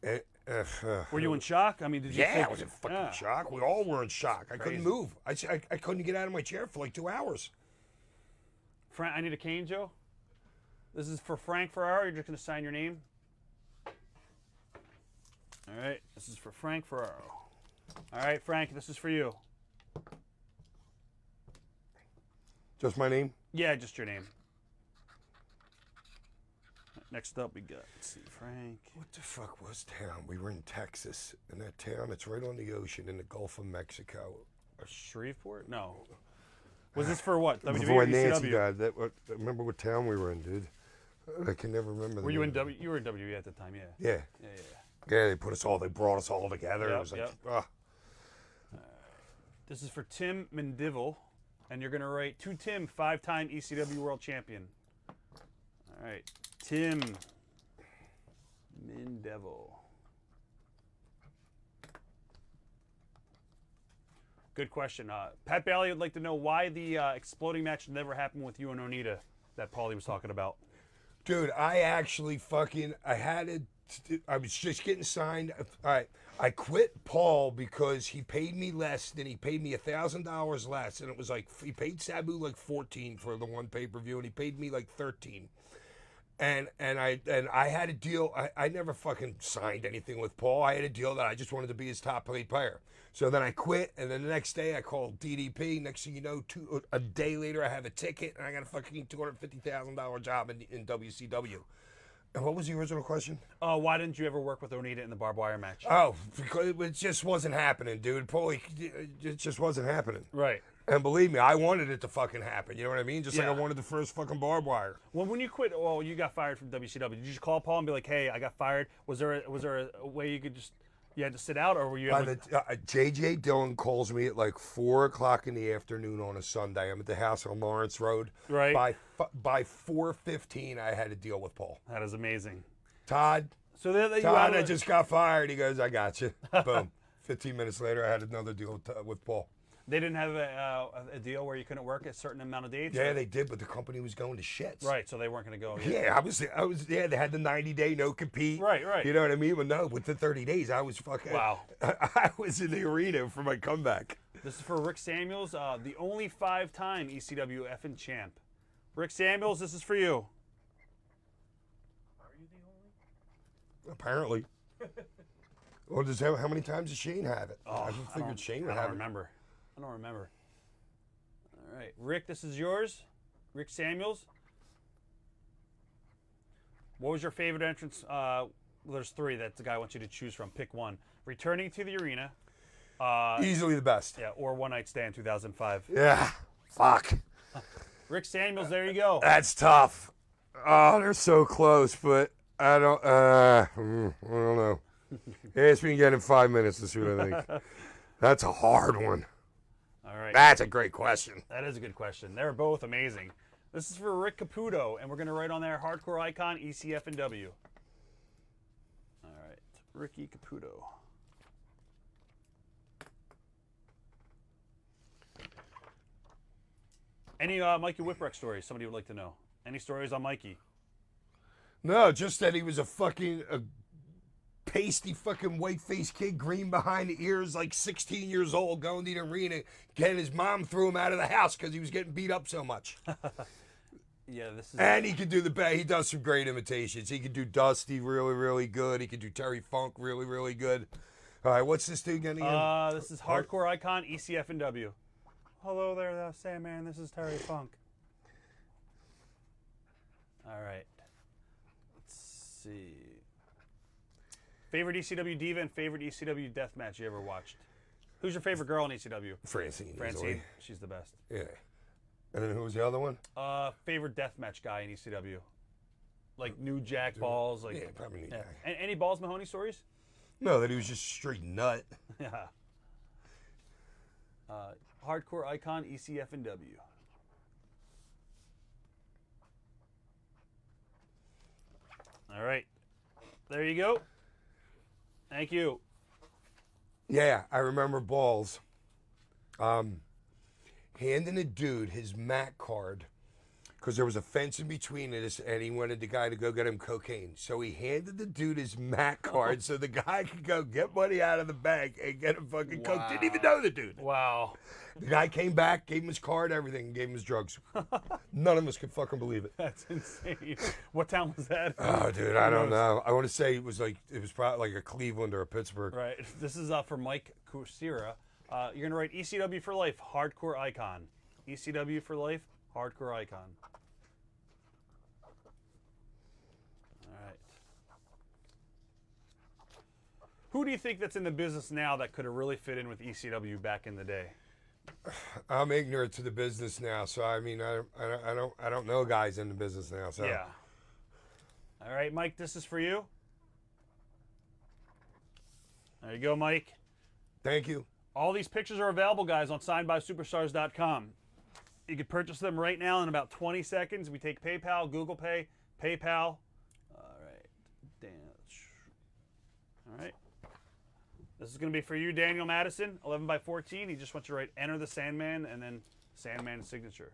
were you in shock? I mean, did you think... I was in fucking shock. We all were in shock. I couldn't move. I couldn't get out of my chair for like 2 hours. Frank, I need a cane, Joe. This is for Frank Ferraro. You're just going to sign your name. All right. This is for Frank Ferraro. All right, Frank, this is for you. Just my name? Yeah, just your name. Next up, we got, let's see, Frank. What the fuck was town? We were in Texas, and that town, it's right on the ocean in the Gulf of Mexico. Shreveport? No. Was this for what? WWE Before or Nancy ECW? died. Remember what town we were in, dude? I can never remember. Were you in W? You were in WWE at the time, yeah. Yeah. Yeah, they brought us all together. Yep, it was like, This is for Tim Mendivel, and you're going to write to Tim, 5-time ECW World Champion. All right, Tim Mendivel. Good question. Pat Bailey would like to know why the exploding match never happened with you and Onita that Paulie was talking about. Dude, I actually I was just getting signed. All right, I quit Paul because he paid me less than he paid me $1,000 less, and it was like he paid Sabu like $14 for the one pay-per-view, and he paid me like $13. And I had a deal. I never fucking signed anything with Paul. I had a deal that I just wanted to be his top paid player. So then I quit, and then the next day I called DDP. Next thing you know, a day later I have a ticket, and I got a fucking $250,000 job in WCW. And what was the original question? Why didn't you ever work with Onita in the barbed wire match? Oh, because it just wasn't happening, dude. Paulie, it just wasn't happening. Right. And believe me, I wanted it to fucking happen. You know what I mean? Just like Yeah. I wanted the first fucking barbed wire. Well, when you quit, you got fired from WCW. Did you just call Paul and be like, "Hey, I got fired"? Was there a way you could just had to sit out, or were you? JJ Dillon calls me at like 4:00 in the afternoon on a Sunday. I'm at the house on Lawrence Road. Right. By 4:15, I had to deal with Paul. That is amazing. Todd. So there you Todd, are. I just got fired. He goes, I got you. Boom. 15 minutes later, I had another deal with Paul. They didn't have a deal where you couldn't work a certain amount of dates. Yeah, they did, but the company was going to shits. Right, so they weren't going to go. Yeah, I was. Yeah, they had the 90-day no compete. Right. You know what I mean? But no, with the 30 days, I was fucking. Wow. I was in the arena for my comeback. This is for Rick Samuels, the only 5-time ECW effing champ. Rick Samuels, this is for you. Are you the only? Apparently. Well, how many times does Shane have it? I figured Shane would have it. I don't remember. All right, Rick, this is yours. Rick Samuels. What was your favorite entrance? There's 3 that the guy wants you to choose from. Pick one. Returning to the arena. Easily the best. Yeah, or One Night Stand 2005. Yeah. Fuck. Rick Samuels, there you go. That's tough. Oh, they're so close, but I don't know. Ask me again in 5 minutes to see what I think. That's a hard one. All right. That's a great question. That is a good question. They're both amazing. This is for Rick Caputo, and we're going to write on there Hardcore Icon, ECF and W. All right. Ricky Caputo. Any Mikey Whipwreck stories somebody would like to know? Any stories on Mikey? No, just that he was a pasty fucking white-faced kid, green behind the ears, like 16 years old, going to the arena, getting his mom threw him out of the house because he was getting beat up so much. Yeah, this is. And he can do he does some great imitations. He can do Dusty really, really good. He can do Terry Funk really, really good. All right, what's this dude getting again? This is Hardcore Icon, ECF and W. Hello there, Sandman. This is Terry Funk. All right. Let's see. Favorite ECW diva and favorite ECW death match you ever watched? Who's your favorite girl in ECW? Francine. Francine. She's the best. Yeah. And then who was the other one? Favorite death match guy in ECW? Like New Jack Balls. Like Yeah, probably New Jack. Any Balls Mahoney stories? No, that he was just a straight nut. Yeah. Hardcore Icon, ECF and W. All right. There you go. Thank you. Yeah, I remember Balls. Handing a dude his MAC card because there was a fence in between us, and he wanted the guy to go get him cocaine. So he handed the dude his MAC card so the guy could go get money out of the bank and get him fucking coke. Didn't even know the dude. Wow. The guy came back, gave him his card, everything, and gave him his drugs. None of us could fucking believe it. That's insane. What town was that? Oh, dude, I don't know. I want to say it was probably like a Cleveland or a Pittsburgh. Right. This is for Mike Kusira. You're going to write ECW for life, Hardcore Icon. ECW for life, Hardcore Icon. All right. Who do you think that's in the business now that could have really fit in with ECW back in the day? I'm ignorant to the business now, so I mean, I don't know guys in the business now. So Yeah. All right, Mike, this is for you. There you go, Mike. Thank you. All these pictures are available, guys, on signedbysuperstars.com. You can purchase them right now in about 20 seconds. We take PayPal, Google Pay, PayPal. All right. All right. This is going to be for you, Daniel Madison, 11 by 14. He just wants you to write enter the Sandman and then Sandman's signature.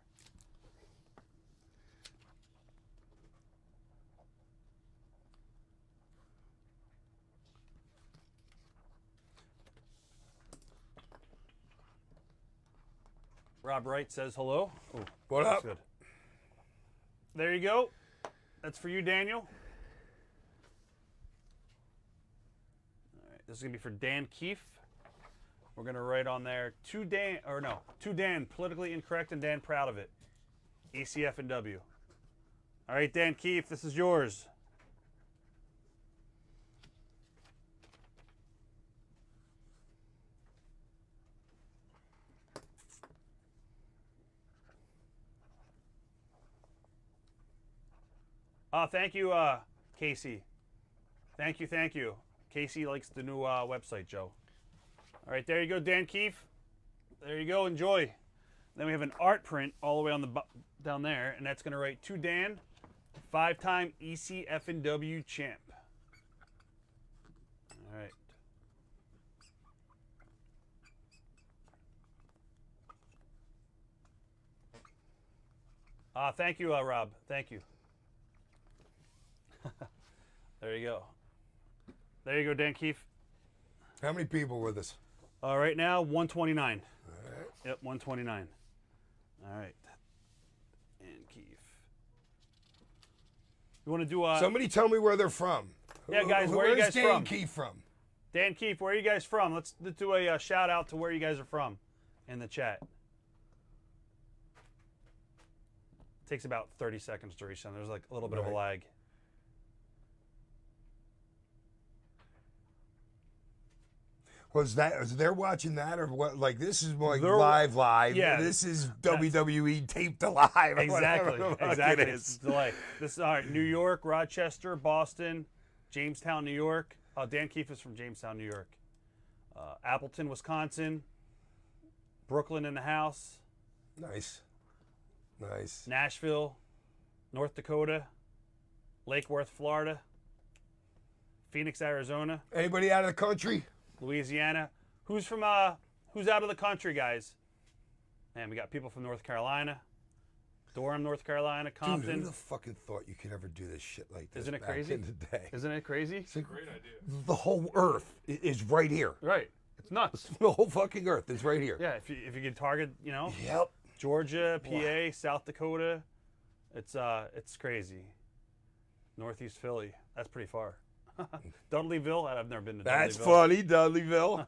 Rob Wright says hello. Ooh, What that's up? good. There you go. That's for you, Daniel. All right, this is gonna be for Dan Keefe. We're gonna write on there to Dan, politically incorrect and Dan proud of it. ECF and W. All right, Dan Keefe, this is yours. Thank you, Casey. Thank you. Casey likes the new website, Joe. All right, there you go, Dan Keefe. There you go, enjoy. Then we have an art print all the way on the down there, and that's going to write to Dan, 5-time ECF&W champ. All right. Thank you, Rob. Thank you. There you go. There you go, Dan Keefe. How many people with us? Right now, 129. All right. Yep, 129. All right. Dan Keefe. You want to do Somebody tell me where they're from. Yeah, guys, where are you guys Dan from? Keefe from? Dan Keefe, where are you guys from? Let's do a shout out to where you guys are from in the chat. Takes about 30 seconds to resend. There's like a little bit of a lag. Was they're watching that or what? Like this is like live. Yeah, this is WWE taped to live. Exactly. It's delay. This is all right. New York, Rochester, Boston, Jamestown, New York. Dan Keefe is from Jamestown, New York. Appleton, Wisconsin. Brooklyn in the house. Nice. Nashville, North Dakota. Lake Worth, Florida. Phoenix, Arizona. Anybody out of the country? Louisiana. Who's out of the country, guys? Man, we got people from North Carolina, Durham, North Carolina, Compton. Dude, who the fucking thought you could ever do this shit like this? Isn't it back crazy? in the day? Isn't it crazy? It's a Great idea. The whole Earth is right here. Right. It's nuts. The whole fucking Earth is right here. Yeah, if you could target, Yep. Georgia, PA, South Dakota, it's crazy. Northeast Philly, that's pretty far. Dudleyville, I've never been to Dudleyville. That's funny, Dudleyville.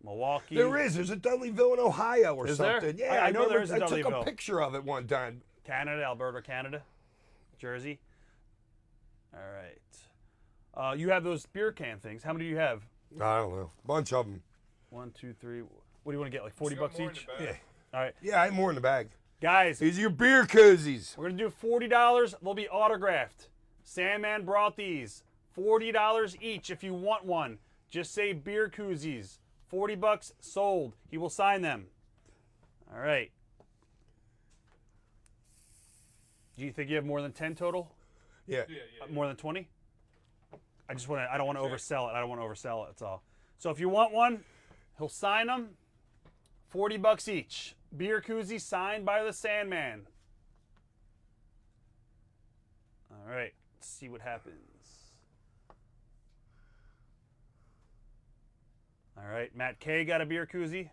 Milwaukee. There's a Dudleyville in Ohio or Is something. there? Yeah, I know remember, there's a I took a Dudleyville. picture of it one time. Canada, Alberta, Canada, Jersey. All right. You have those beer can things. How many do you have? I don't know. Bunch of them. 1, 2, 3. What do you want to get? Like 40 Got bucks more in each? the bag. All right. Yeah, I have more in the bag. Guys, These are your beer koozies. we're going to do $40. They'll be autographed. Sandman brought these. $40 each if you want one. Just say beer koozies. 40 bucks sold. He will sign them. All right. Do you think you have more than 10 total? Yeah. More than 20? I don't want to oversell it. I don't want to oversell it. That's all. So if you want one, he'll sign them. 40 bucks each. Beer koozie signed by the Sandman. All right. Let's see what happens. All right. Matt K got a beer koozie.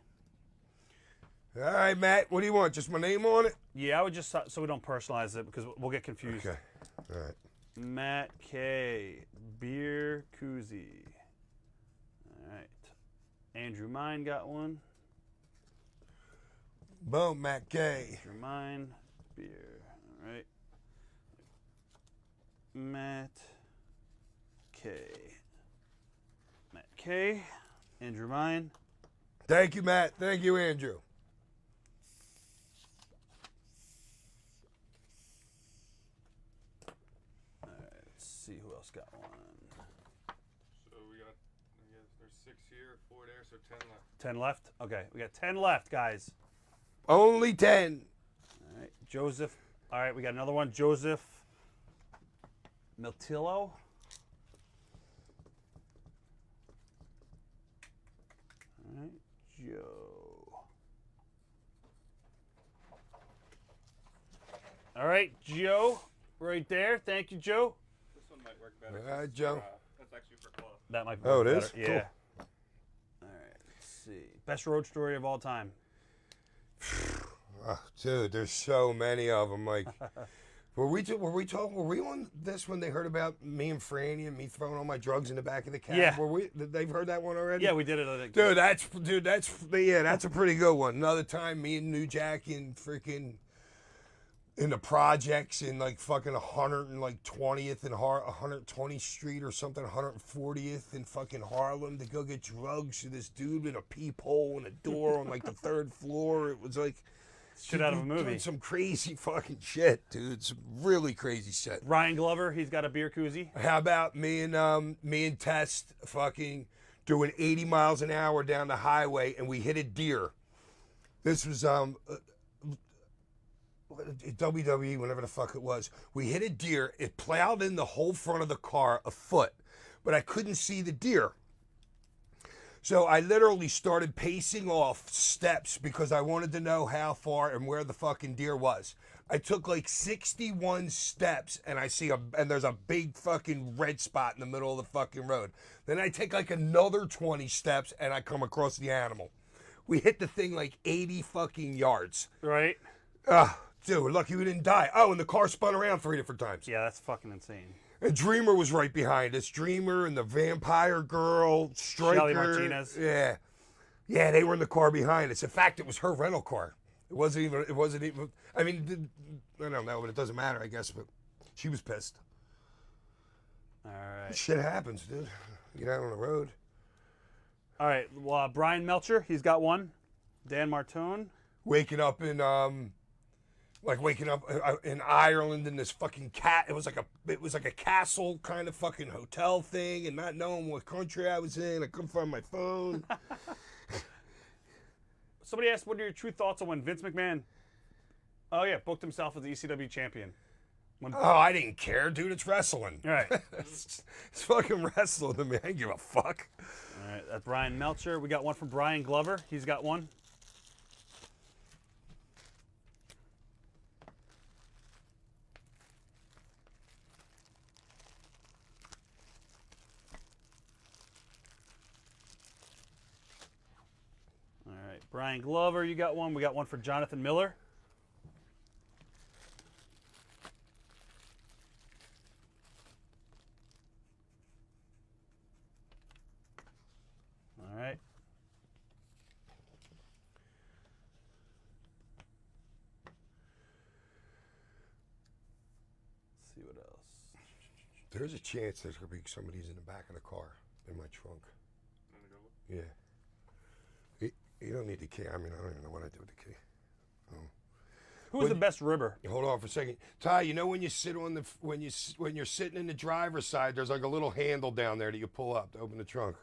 All right, Matt. What do you want? Just my name on it? Yeah, I would just so we don't personalize it because we'll get confused. Okay. All right. Matt K beer koozie. All right. Andrew Mine got one. Boom, Matt K. Andrew Mine beer. All right. Matt K. Matt K. Andrew Mine. Thank you, Matt. Thank you, Andrew. All right. Let's see who else got one. So we got, I guess there's 6 here, 4 there, so 10 left. 10 left? Okay. We got 10 left, guys. Only 10. All right. Joseph. All right. We got another one. Joseph Miltillo. All right. Joe. All right. Joe. Right there. Thank you, Joe. This one might work better. All right, Joe. That's actually for cloth. That might be Oh, it better. is? Yeah. Cool. All right. Let's see. Best road story of all time. Oh, dude, there's so many of them. Like, Were we on this when they heard about me and Franny and me throwing all my drugs in the back of the cab? Yeah. They've heard that one already? Yeah, we did it. I think. That's a pretty good one. Another time, me and New Jack in freaking in the projects in like fucking 120th and 120th Street or something, 140th in fucking Harlem to go get drugs to this dude in a peephole in a door on like the third floor. It was like Shit out of a movie. doing some crazy fucking shit, dude. Some really crazy shit. Ryan Glover, he's got a beer koozie. How about me and Tess fucking doing 80 miles an hour down the highway and we hit a deer. This was WWE, whatever the fuck it was. We hit a deer. It plowed in the whole front of the car a foot, but I couldn't see the deer. So I literally started pacing off steps because I wanted to know how far and where the fucking deer was. I took like 61 steps and and there's a big fucking red spot in the middle of the fucking road. Then I take like another 20 steps and I come across the animal. We hit the thing like 80 fucking yards. Right? Dude, we're lucky we didn't die. Oh, and the car spun around 3 different times. Yeah, that's fucking insane. And Dreamer was right behind us. Dreamer and the Vampire Girl, Striker. Shelly Martinez. Yeah. Yeah, they were in the car behind us. In fact, it was her rental car. It wasn't even, I mean, I don't know, but it doesn't matter, I guess, but she was pissed. All right. Shit happens, dude. Get out on the road. All right. Well, Brian Melcher, he's got one. Dan Martone. Waking up in Ireland in this fucking it was like a castle kind of fucking hotel thing, and not knowing what country I was in. I couldn't find my phone. Somebody asked, what are your true thoughts on when Vince McMahon, booked himself as the ECW champion? I didn't care, dude. It's wrestling. All right. It's fucking wrestling to me. I don't give a fuck. All right. That's Brian Melcher. We got one from Brian Glover. He's got one. All right. Brian Glover, you got one. We got one for Jonathan Miller. All right. Let's see what else. There's a chance there's gonna be somebody's in the back of the car in my trunk. Yeah. You don't need the key. I mean, I don't even know what I do with the key. Oh. Who's the best ribber? Hold on for a second, Ty. You know when you sit on when you're sitting in the driver's side, there's like a little handle down there that you pull up to open the trunk.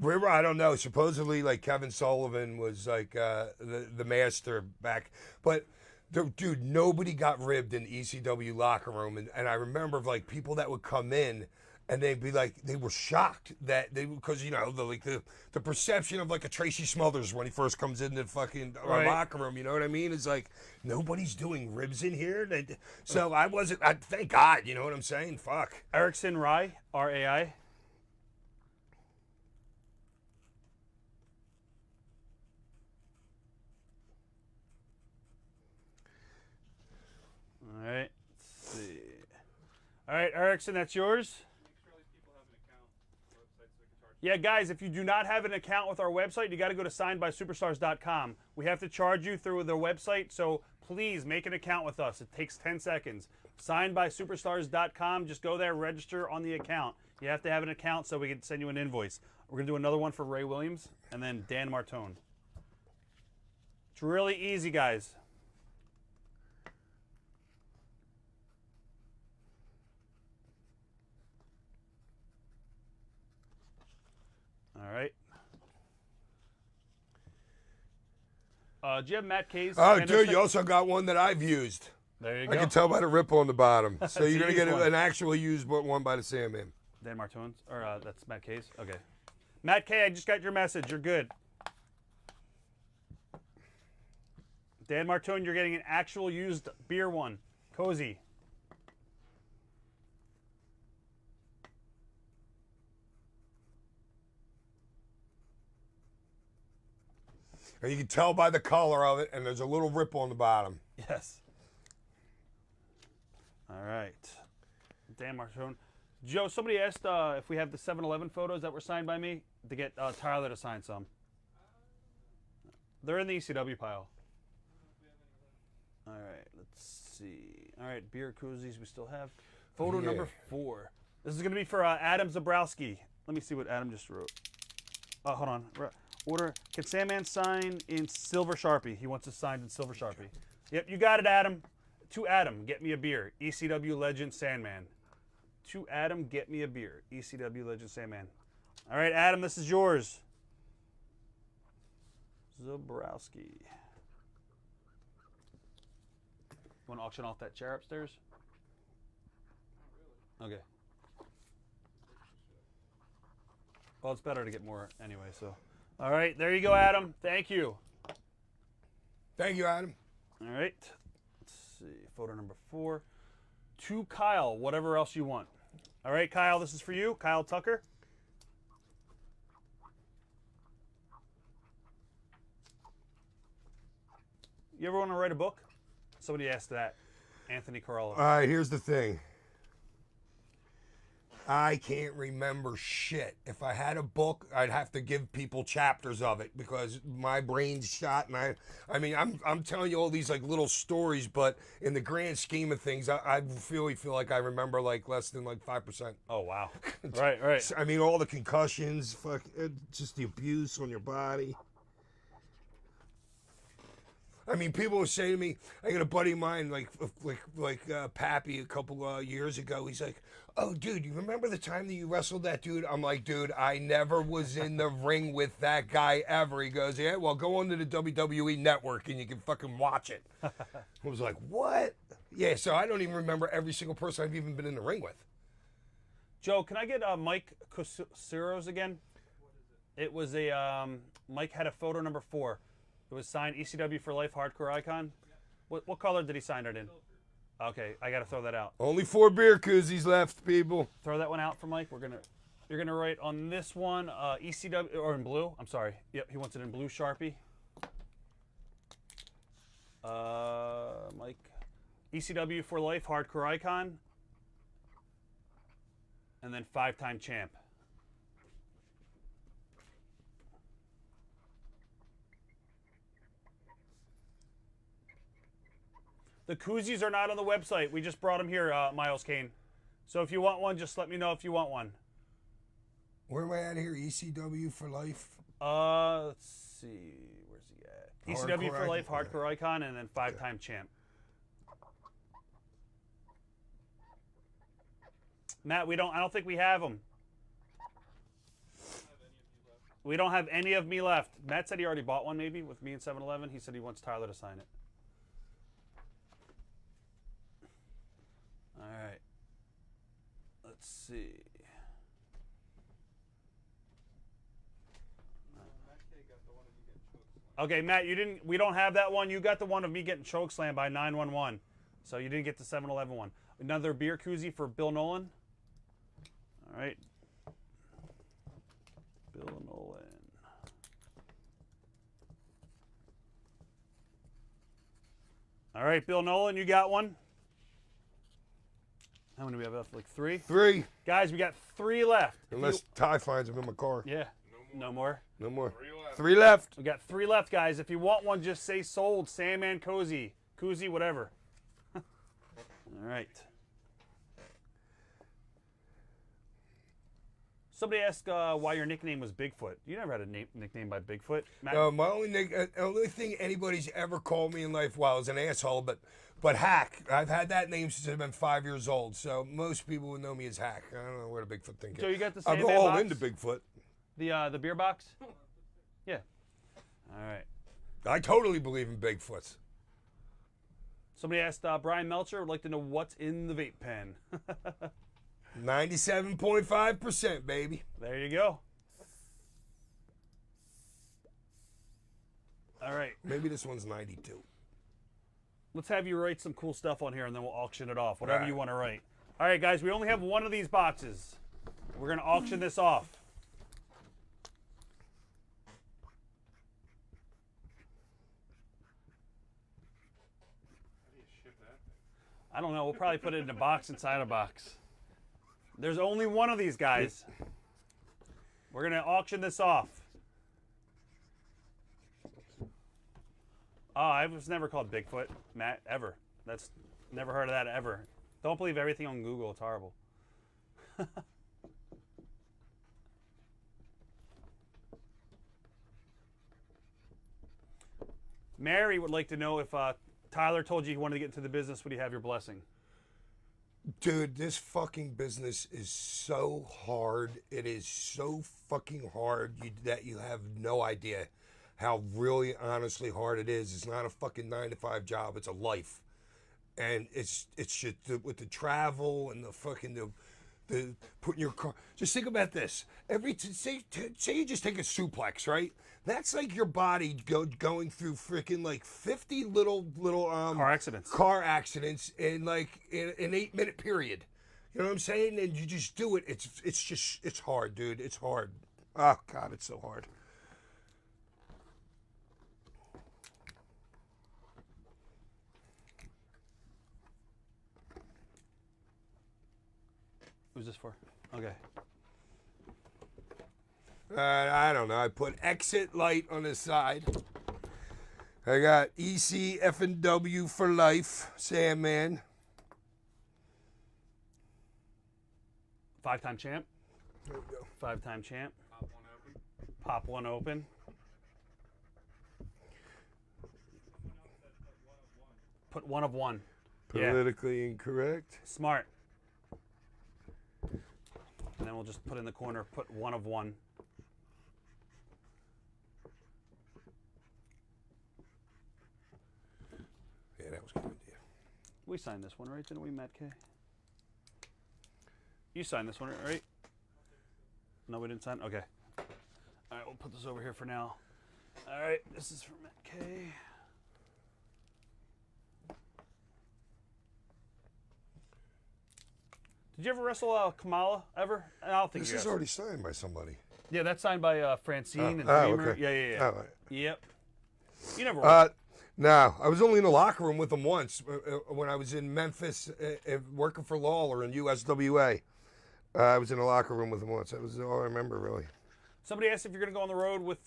Ribber, I don't know. Supposedly, like Kevin Sullivan was like the master back, but. Dude, nobody got ribbed in the ECW locker room, and I remember like people that would come in, and they'd be like, they were shocked that because the perception of like a Tracy Smothers when he first comes into fucking our locker room, you know what I mean? It's like nobody's doing ribs in here. So I wasn't. Thank God, you know what I'm saying? Fuck. Erickson Rai, RAI. All right, let's see. All right, Erickson, that's yours. Yeah, guys, if you do not have an account with our website, you got to go to signedbysuperstars.com. We have to charge you through their website, so please make an account with us. It takes 10 seconds. Signedbysuperstars.com. Just go there, register on the account. You have to have an account so we can send you an invoice. We're going to do another one for Ray Williams and then Dan Martone. It's really easy, guys. All right. Do you have Matt Kay's? Oh, dude, you also got one that I've used. There you go. I can tell by the ripple on the bottom. So you're going to get one. an actually used one by the Sandman. Dan Martone's? Or that's Matt Kay's? Okay. Matt Kay, I just got your message. You're good. Dan Martone, you're getting an actual used beer one. Cozy. And you can tell by the color of it, and there's a little ripple on the bottom. Yes. All Dan Martone. Joe, somebody asked if we have the 7-Eleven photos that were signed by me to get Tyler to sign some. They're in the ECW pile. All right, let's see. All right, beer koozies we still have. Photo number 4. This is going to be for Adam Zabrowski. Let me see what Adam just wrote. Hold on. Order. Can Sandman sign in silver Sharpie? He wants it signed in silver Sharpie. Yep, you got it, Adam. To Adam, get me a beer. ECW legend Sandman. To Adam, get me a beer. ECW legend Sandman. All right, Adam, this is yours. Zabrowski. Want to auction off that chair upstairs? Okay. Well, it's better to get more anyway, so. All right, there you go, Adam. Thank you. Thank you, Adam. All right. Let's see. Photo number 4. To Kyle, whatever else you want. All right, Kyle, this is for you. Kyle Tucker. You ever want to write a book? Somebody asked that. Anthony Carollo. All right, here's the thing. I can't remember shit. If I had a book, I'd have to give people chapters of it because my brain's shot. And I mean, I'm telling you all these like little stories, but in the grand scheme of things, I really feel like I remember like less than like 5%. Oh wow! Right. I mean, all the concussions, just the abuse on your body. I mean, people would say to me, I got a buddy of mine, like Pappy, a couple years ago. He's like, "Oh, dude, you remember the time that you wrestled that dude?" I'm like, "Dude, I never was in the ring with that guy ever." He goes, "Yeah, well, go on to the WWE Network and you can fucking watch it." I was like, "What?" Yeah, so I don't even remember every single person I've even been in the ring with. Joe, can I get Mike Cosiros again? What is it? It was a Mike had a photo number 4. It was signed ECW for Life Hardcore Icon. What color did he sign it in? Okay, I got to throw that out. Only 4 beer koozies left, people. Throw that one out for Mike. You're gonna write on this one ECW or in blue. I'm sorry. Yep, he wants it in blue Sharpie. Mike, ECW for Life Hardcore Icon, and then 5-time champ. The koozies are not on the website. We just brought them here, Miles Kane. So if you want one, just let me know if you want one. Where am I at here? ECW for Life? Let's see. Where's he at? ECW Hardcore for Life, Icon. Hardcore Icon, and then 5-time champ. Matt, I don't think we have them. We don't have any of me left. Matt said he already bought one maybe with me and 7-Eleven. He said he wants Tyler to sign it. All right. Let's see. Okay, Matt, we don't have that one. You got the one of me getting chokeslammed by 911. So you didn't get the 7-Eleven one. Another beer koozie for Bill Nolan. All right. Bill Nolan. All right, Bill Nolan, you got one? How many do we have left? Like 3? 3. Guys, we got 3 left. Unless Ty finds them in my car. Yeah. No more. No more. 3 left. 3 left. We got 3 left, guys. If you want one, just say sold. Sandman Cozy. Koozie, whatever. All right. Somebody asked why your nickname was Bigfoot. You never had a nickname by Bigfoot. Matt? No, my only thing anybody's ever called me in life, well, is an asshole, but Hack. I've had that name since I've been 5 years old, so most people would know me as Hack. I don't know where the Bigfoot thing came. So you got the I'll Sandman go all box? into Bigfoot. The beer box? Yeah. All right. I totally believe in Bigfoots. Somebody asked Brian Melcher would like to know what's in the vape pen. 97.5%, baby. There you go. All right. Maybe this one's 92. Let's have you write some cool stuff on here, and then we'll auction it off. Whatever All right. you want to write. All right, guys. We only have one of these boxes. We're going to auction this off. How do you ship that thing? I don't know. We'll probably put it in a box inside a box. There's only one of these guys. We're going to auction this off. Oh, I was never called Bigfoot, Matt, ever. That's never heard of that ever. Don't believe everything on Google. It's horrible. Mary would like to know if Tyler told you he wanted to get into the business, would he have your blessing? Dude, this fucking business is so hard. It is so fucking hard that you have no idea how really honestly hard it is. It's not a fucking 9-to-5 job. It's a life. And it's just with the travel and the fucking the putting your car. Just think about this. Say you just take a suplex, right? That's like your body going through freaking like 50 little car accidents in like in an 8-minute period. You know what I'm saying? And you just do it. It's hard, dude. It's hard. Oh God, it's so hard. Who's this for? Okay. I don't know. I put exit light on the side. I got EC F and W for life, Sandman. 5-time champ. There we go. 5-time champ. Pop one open. Pop one open. Put one of one. Politically incorrect. Smart. And then we'll just put in the corner, put one of one. Yeah, that was a good idea. We signed this one, right? Didn't we, Matt K? You signed this one, right? No, we didn't sign? Okay. All right, we'll put this over here for now. All right, this is for Matt K. Did you ever wrestle Kamala ever? I don't think This you is have. already signed by somebody. Yeah, that's signed by Francine and oh, Dreamer. okay. Yeah. All right. Yep. You never wrestled. No, I was only in the locker room with them once when I was in Memphis working for Lawler in USWA. I was in the locker room with them once. That was all I remember, really. Somebody asked if you're going to go on the road with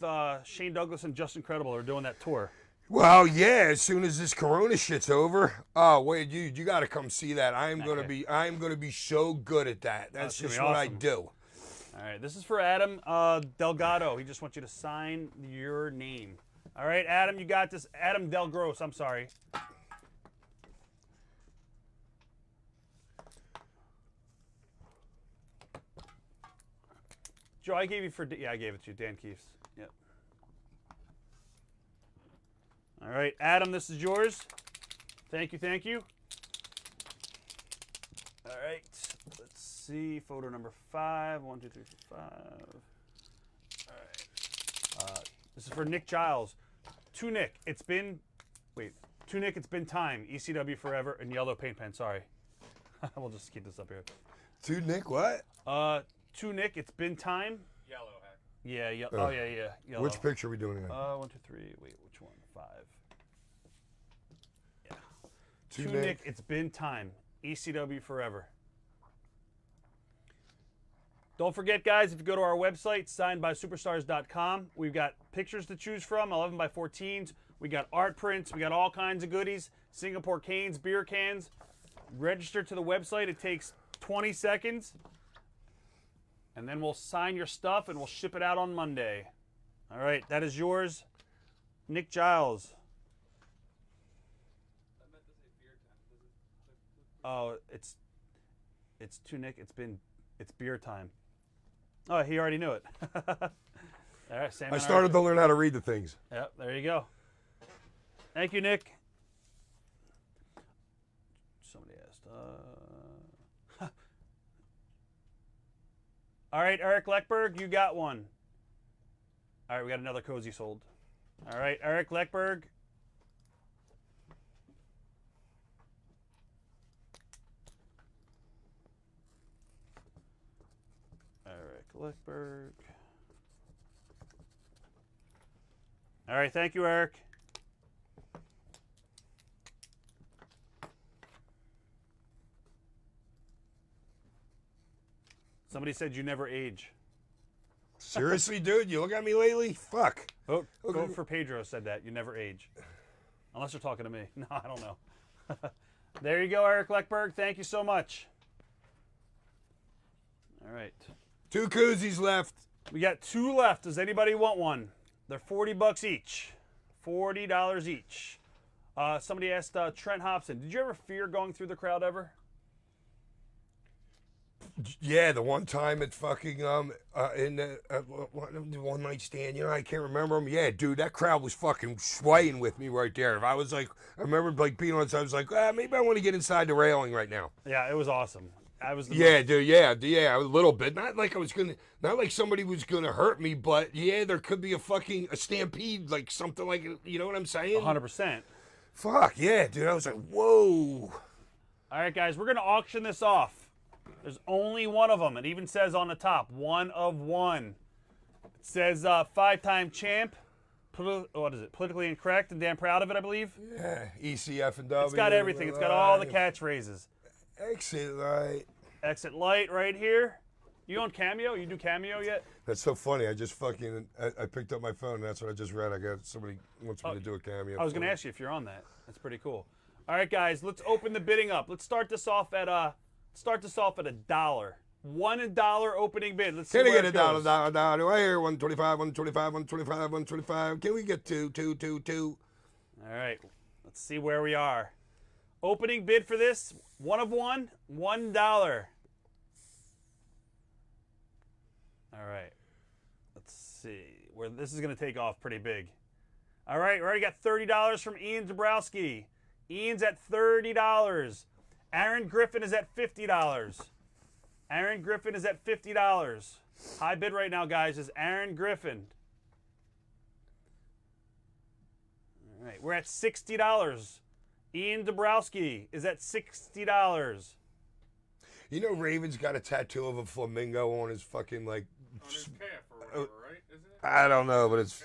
Shane Douglas and Justin Credible. They're doing that tour. Well, yeah. As soon as this Corona shit's over, oh wait, you got to come see that. I am gonna be so good at that. That's just what I do. All right, this is for Adam Delgado. He just wants you to sign your name. All right, Adam, you got this. Adam Del Gross. I'm sorry. Joe, I gave you for I gave it to you, Dan Keefe's. Yep. All right, Adam, this is yours. Thank you, thank you. All right, let's see. Photo number 5. 1, 2, 3, 4, 5. All right. This is for Nick Giles. To Nick, it's been time. ECW forever and yellow paint pen. Sorry. We'll just keep this up here. To Nick, what? To Nick, it's been time. Yellow heck. Yeah. Oh yeah. Yellow. Which picture are we doing again? 1, 2, 3. Wait, which one? 5. Yeah. To To Nick, it's been time. ECW forever. Don't forget, guys, if you go to our website, signedbysuperstars.com, we've got pictures to choose from, 11 by 14s. We got art prints. We got all kinds of goodies. Singapore canes, beer cans. Register to the website. It takes 20 seconds. And then we'll sign your stuff and we'll ship it out on Monday. All right, that is yours, Nick Giles. I meant to say beer time. Oh, it's to Nick. It's beer time. Oh, he already knew it. All right, Sam. I started to learn how to read the things. Yep, there you go. Thank you, Nick. Somebody asked. All right, Eric Leckberg, you got one. All right, we got another cozy sold. All right, Eric Leckberg. Leckberg. All right, thank you, Eric. Somebody said you never age. Seriously, dude? You look at me lately? Fuck. Vote for Pedro said that. You never age. Unless you're talking to me. No, I don't know. There you go, Eric Leckberg. Thank you so much. All right. 2 koozies left. We got 2 left. Does anybody want one? They're $40 each. $40 each. Somebody asked Trent Hobson, did you ever fear going through the crowd ever? Yeah, the one time at fucking in the one night stand, you know, I can't remember him. Yeah, dude, that crowd was fucking swaying with me right there. If I was like, I remember like being on, I was like, maybe I want to get inside the railing right now. Yeah, it was awesome. Dude, yeah, a little bit. Not like not like somebody was gonna hurt me, but yeah, there could be a stampede, like something like, you know what I'm saying? 100%. Fuck yeah, dude. I was like, whoa. All right, guys, we're gonna auction this off. There's only one of them. It even says on the top, 1 of 1. It says 5-time champ. What is it? Politically incorrect and damn proud of it, I believe. Yeah, ECF and W. It's got everything. It's got all the catchphrases. Exit light. Exit light right here. You on Cameo? You do Cameo yet? That's so funny. I just fucking I picked up my phone and that's what I just read. I got somebody wants me to do a Cameo. I was going to ask you if you're on that. That's pretty cool. All right, guys, let's open the bidding up. Let's start this off at $1. $1 opening bid. Let's see Can we where get it a goes. dollar right here? 125, 125, 125, 125. Can we get two? All right, let's see where we are. Opening bid for this, 1 of 1, $1. All right, let's see where this is going to take off pretty big. All right, we already got $30 from Ian Dabrowski. Ian's at $30. Aaron Griffin is at $50. Aaron Griffin is at $50. High bid right now, guys, is Aaron Griffin. All right, we're at $60. Ian Dabrowski is at $60. You know, Raven's got a tattoo of a flamingo on his fucking like. On his calf or whatever, right? Isn't it? I don't know, but it's.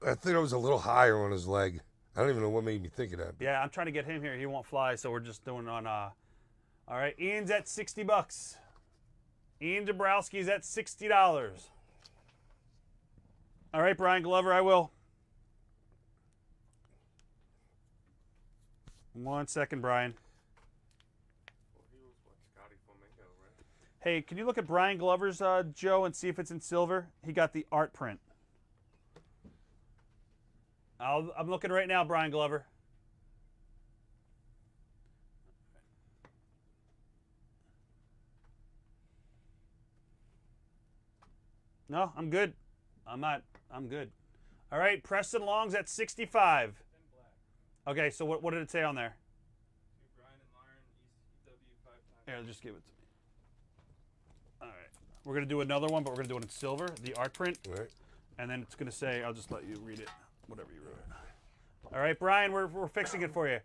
I think it was a little higher on his leg. I don't even know what made me think of that. Yeah, I'm trying to get him here. He won't fly, so we're just doing on. All right, Ian's at $60. Ian Dabrowski's at $60. All right, Brian Glover, I will. 1 second, Brian. Well, he was what, Scotty Flamingo, right? Hey, can you look at Brian Glover's Joe and see if it's in silver? He got the art print. I'm looking right now, Brian Glover. No, I'm good. I'm good. All right, Preston Long's at 65. Okay, so what did it say on there? Here, just give it to me. All right. We're going to do another one, but we're going to do it in silver, the art print. All right. And then it's going to say, I'll just let you read it, whatever you wrote. All right, Brian, we're fixing it for you.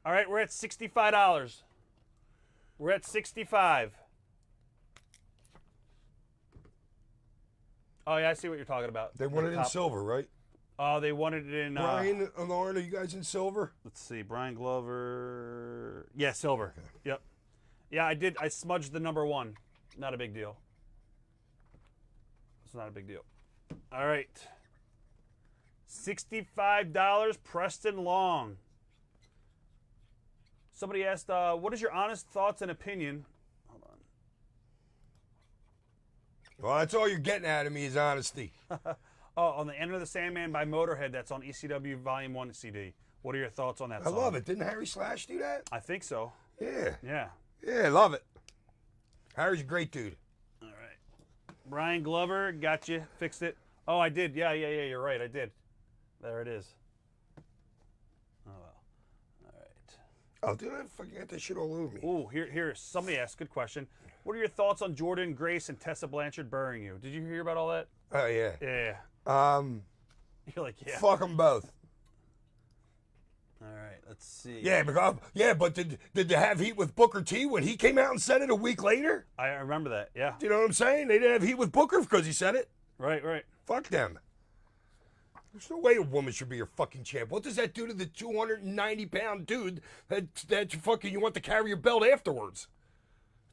All right, we're at $65. We're at 65. Oh, yeah, I see what you're talking about. They wanted it in silver, right? Oh, they wanted it in... Brian and Lauren, are you guys in silver? Let's see, Brian Glover... Yeah, silver. Okay. Yep. Yeah, I did. I smudged the number 1. Not a big deal. It's not a big deal. All right. $65, Preston Long. Somebody asked, what is your honest thoughts and opinion? Hold on. Well, that's all you're getting out of me is honesty. Oh, on the Enter the Sandman by Motorhead, that's on ECW Volume 1 CD. What are your thoughts on that song? I love it. Didn't Harry Slash do that? I think so. Yeah. Yeah. Yeah, I love it. Harry's a great dude. All right. Brian Glover, got you. Fixed it. Oh, I did. Yeah, you're right. I did. There it is. Oh, well. All right. Oh, dude, I fucking got that shit all over me. Ooh, here. Somebody asked, good question. What are your thoughts on Jordan Grace and Tessa Blanchard burying you? Did you hear about all that? Oh, yeah. Yeah. You're like, yeah. Fuck them both. All right, let's see. Yeah, but did they have heat with Booker T when he came out and said it a week later? I remember that, yeah. Do you know what I'm saying? They didn't have heat with Booker because he said it. Right. Fuck them. There's no way a woman should be your fucking champ. What does that do to the 290-pound dude that fucking you want to carry your belt afterwards?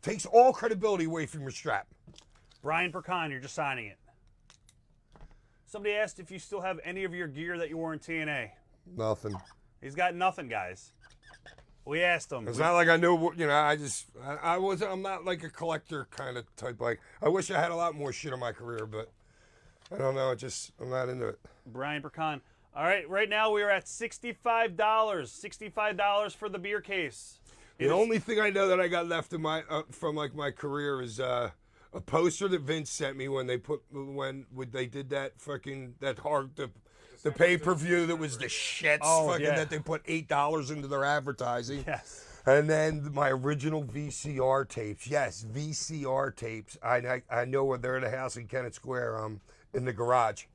Takes all credibility away from your strap. Brian Percon, you're just signing it. Somebody asked if you still have any of your gear that you wore in TNA. Nothing. He's got nothing, guys. We asked him. It's not like I knew, I'm not like a collector kind of type. Like, I wish I had a lot more shit in my career, but I don't know. I'm not into it. Brian Percon. All right, right now we are at $65. $65 for the beer case. The only thing I know that I got left in my from like my career is a poster that Vince sent me when they did that fucking the pay-per-view that was the shits that they put $8 into their advertising. Yes. And then my original VCR tapes. Yes, VCR tapes. I know where they're in a house in Kennett Square, in the garage.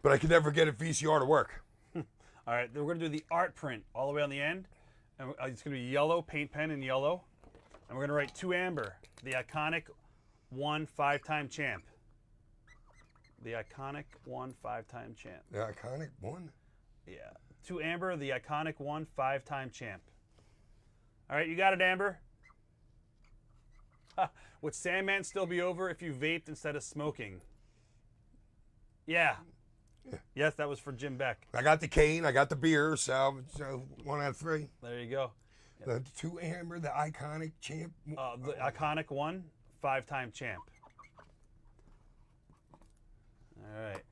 But I could never get a VCR to work. All right, then we're going to do the art print all the way on the end. And it's going to be yellow, paint pen in yellow. And we're going to write to Amber, the iconic 1 5-time champ. The iconic 1 5-time champ. The iconic 1? Yeah. To Amber, the iconic 1 5-time champ. All right, you got it, Amber? Would Sandman still be over if you vaped instead of smoking? Yeah. Yes, that was for Jim Beck. I got the cane, I got the beer, so 1 out of 3. There you go. The To Amber, the iconic champ. The iconic 1 5-time champ. All right.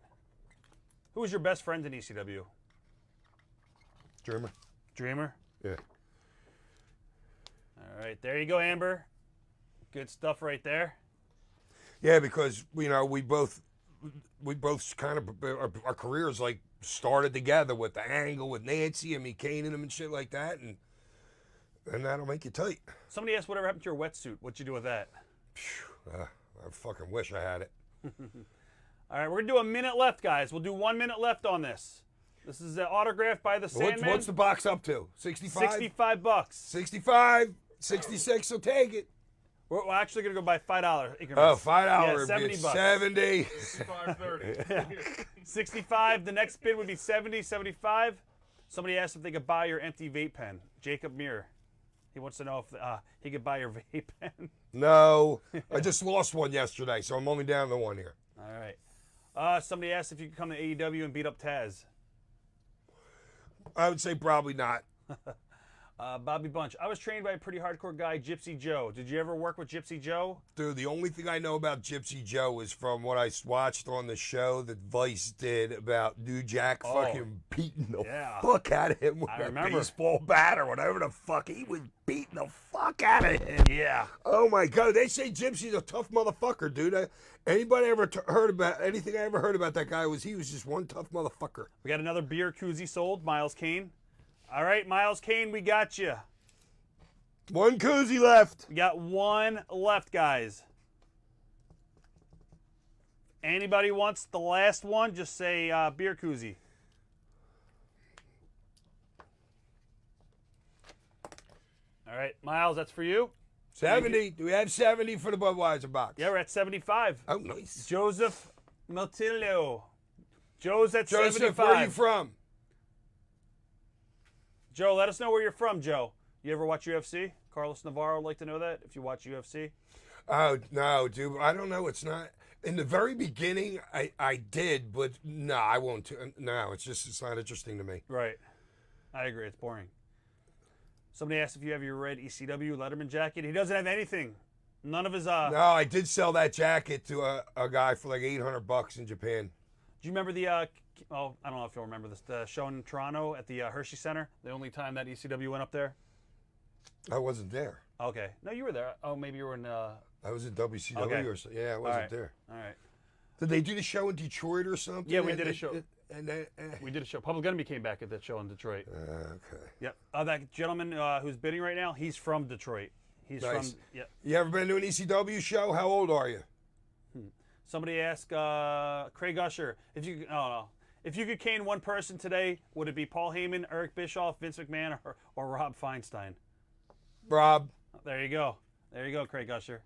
Who was your best friend in ECW? Dreamer. Dreamer? Yeah. All right, there you go, Amber. Good stuff right there. Yeah, because we both kind of our careers like started together with the Angle, with Nancy and me caning them and shit like that, and that'll make you tight. Somebody asked whatever happened to your wetsuit. What'd you do with that? I fucking wish I had it. All right, we're gonna do a minute left, guys. We'll do 1 minute left on this. This is autographed by the Sandman. What's the box up to? 65? $65. 65, 66, so take it. We're actually gonna go by $5 increments. Oh, $5. Yeah, $70. 70. 65.30. 65. The next bid would be 70, 75. Somebody asked if they could buy your empty vape pen. Jacob Muir. He wants to know if he could buy your vape pen. No, I just lost one yesterday, so I'm only down to one here. All right. Somebody asked if you could come to AEW and beat up Taz. I would say probably not. Bobby Bunch. I was trained by a pretty hardcore guy, Gypsy Joe. Did you ever work with Gypsy Joe? Dude, the only thing I know about Gypsy Joe is from what I watched on the show that Vice did about New Jack fucking beating the fuck out of him with a baseball bat or whatever the fuck. He was beating the fuck out of him. Yeah. Oh my God. They say Gypsy's a tough motherfucker, dude. Anybody ever heard about anything I ever heard about that guy he was just one tough motherfucker. We got another beer koozie sold, Miles Kane. All right, Miles Kane, we got you. One koozie left. We got one left, guys. Anybody wants the last one, just say beer koozie. All right, Miles, that's for you. 70. Do we have 70 for the Budweiser box? Yeah, we're at 75. Oh, nice. Joseph Miltillo. Joe's at 75. Joseph, where are you from? Joe, let us know where you're from, Joe. You ever watch UFC? Carlos Navarro would like to know that, if you watch UFC. Oh, no, dude. I don't know. It's not. In the very beginning, I did, but no, I won't. No, it's not interesting to me. Right. I agree. It's boring. Somebody asked if you have your red ECW Letterman jacket. He doesn't have anything. None of his... No, I did sell that jacket to a guy for like $800 in Japan. Do you remember the... I don't know if you'll remember this. The show in Toronto at the Hershey Center. The only time that ECW went up there. I wasn't there. Okay. No, you were there. Oh, maybe you were in... I was in WCW or something. Yeah, I wasn't there. All right. Did they do the show in Detroit or something? Yeah, we did a show. And we did a show. Public Enemy came back at that show in Detroit. Okay. Yep. That gentleman who's bidding right now, he's from Detroit. He's nice. from... Yeah. You ever been to an ECW show? How old are you? Somebody asked Craig Usher if you... If you could cane one person today, would it be Paul Heyman, Eric Bischoff, Vince McMahon, or Rob Feinstein? Rob. There you go. There you go, Craig Usher.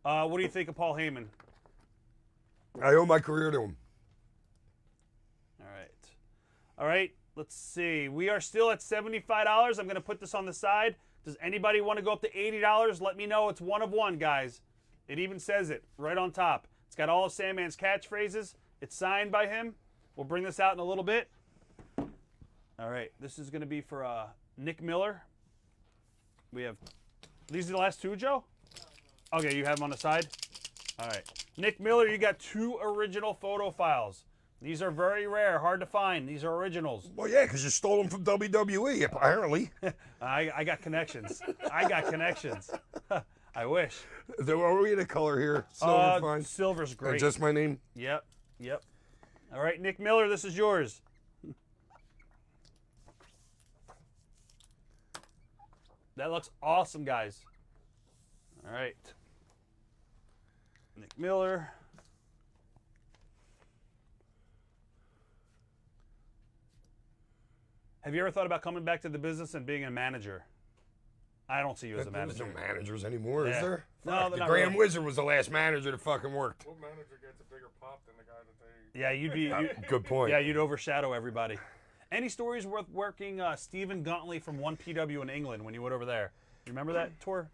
What do you think of Paul Heyman? I owe my career to him. All right. All right. let's see. We are still at $75. I'm going to put this on the side. Does anybody want to go up to $80? Let me know. It's one of one, guys. It even says it right on top. It's got all of Sandman's catchphrases. It's signed by him. We'll bring this out in a little bit. All right, this is going to be for Nick Miller. We have, these are the last two, Joe? Okay, you have them on the side? All right. Nick Miller, you got 2 original photo files. These are very rare, hard to find. These are originals. Well, yeah, because you stole them from WWE, apparently. I got connections. I got connections. I wish. Are we in a color here? Silver, fine. Silver's great. And just my name? Yep. All right, Nick Miller, this is yours. That looks awesome, guys. All right. Nick Miller. Have you ever thought about coming back to the business and being a manager? I don't see you as a manager. There's no managers anymore, is there? No, the not Grand really. Wizard was the last manager that fucking worked. What manager gets a bigger pop than the guy that they... Yeah, you'd be. Good point. Yeah, you'd overshadow everybody. Any stories worth working Stephen Guntley from 1PW in England when you went over there? You remember that tour?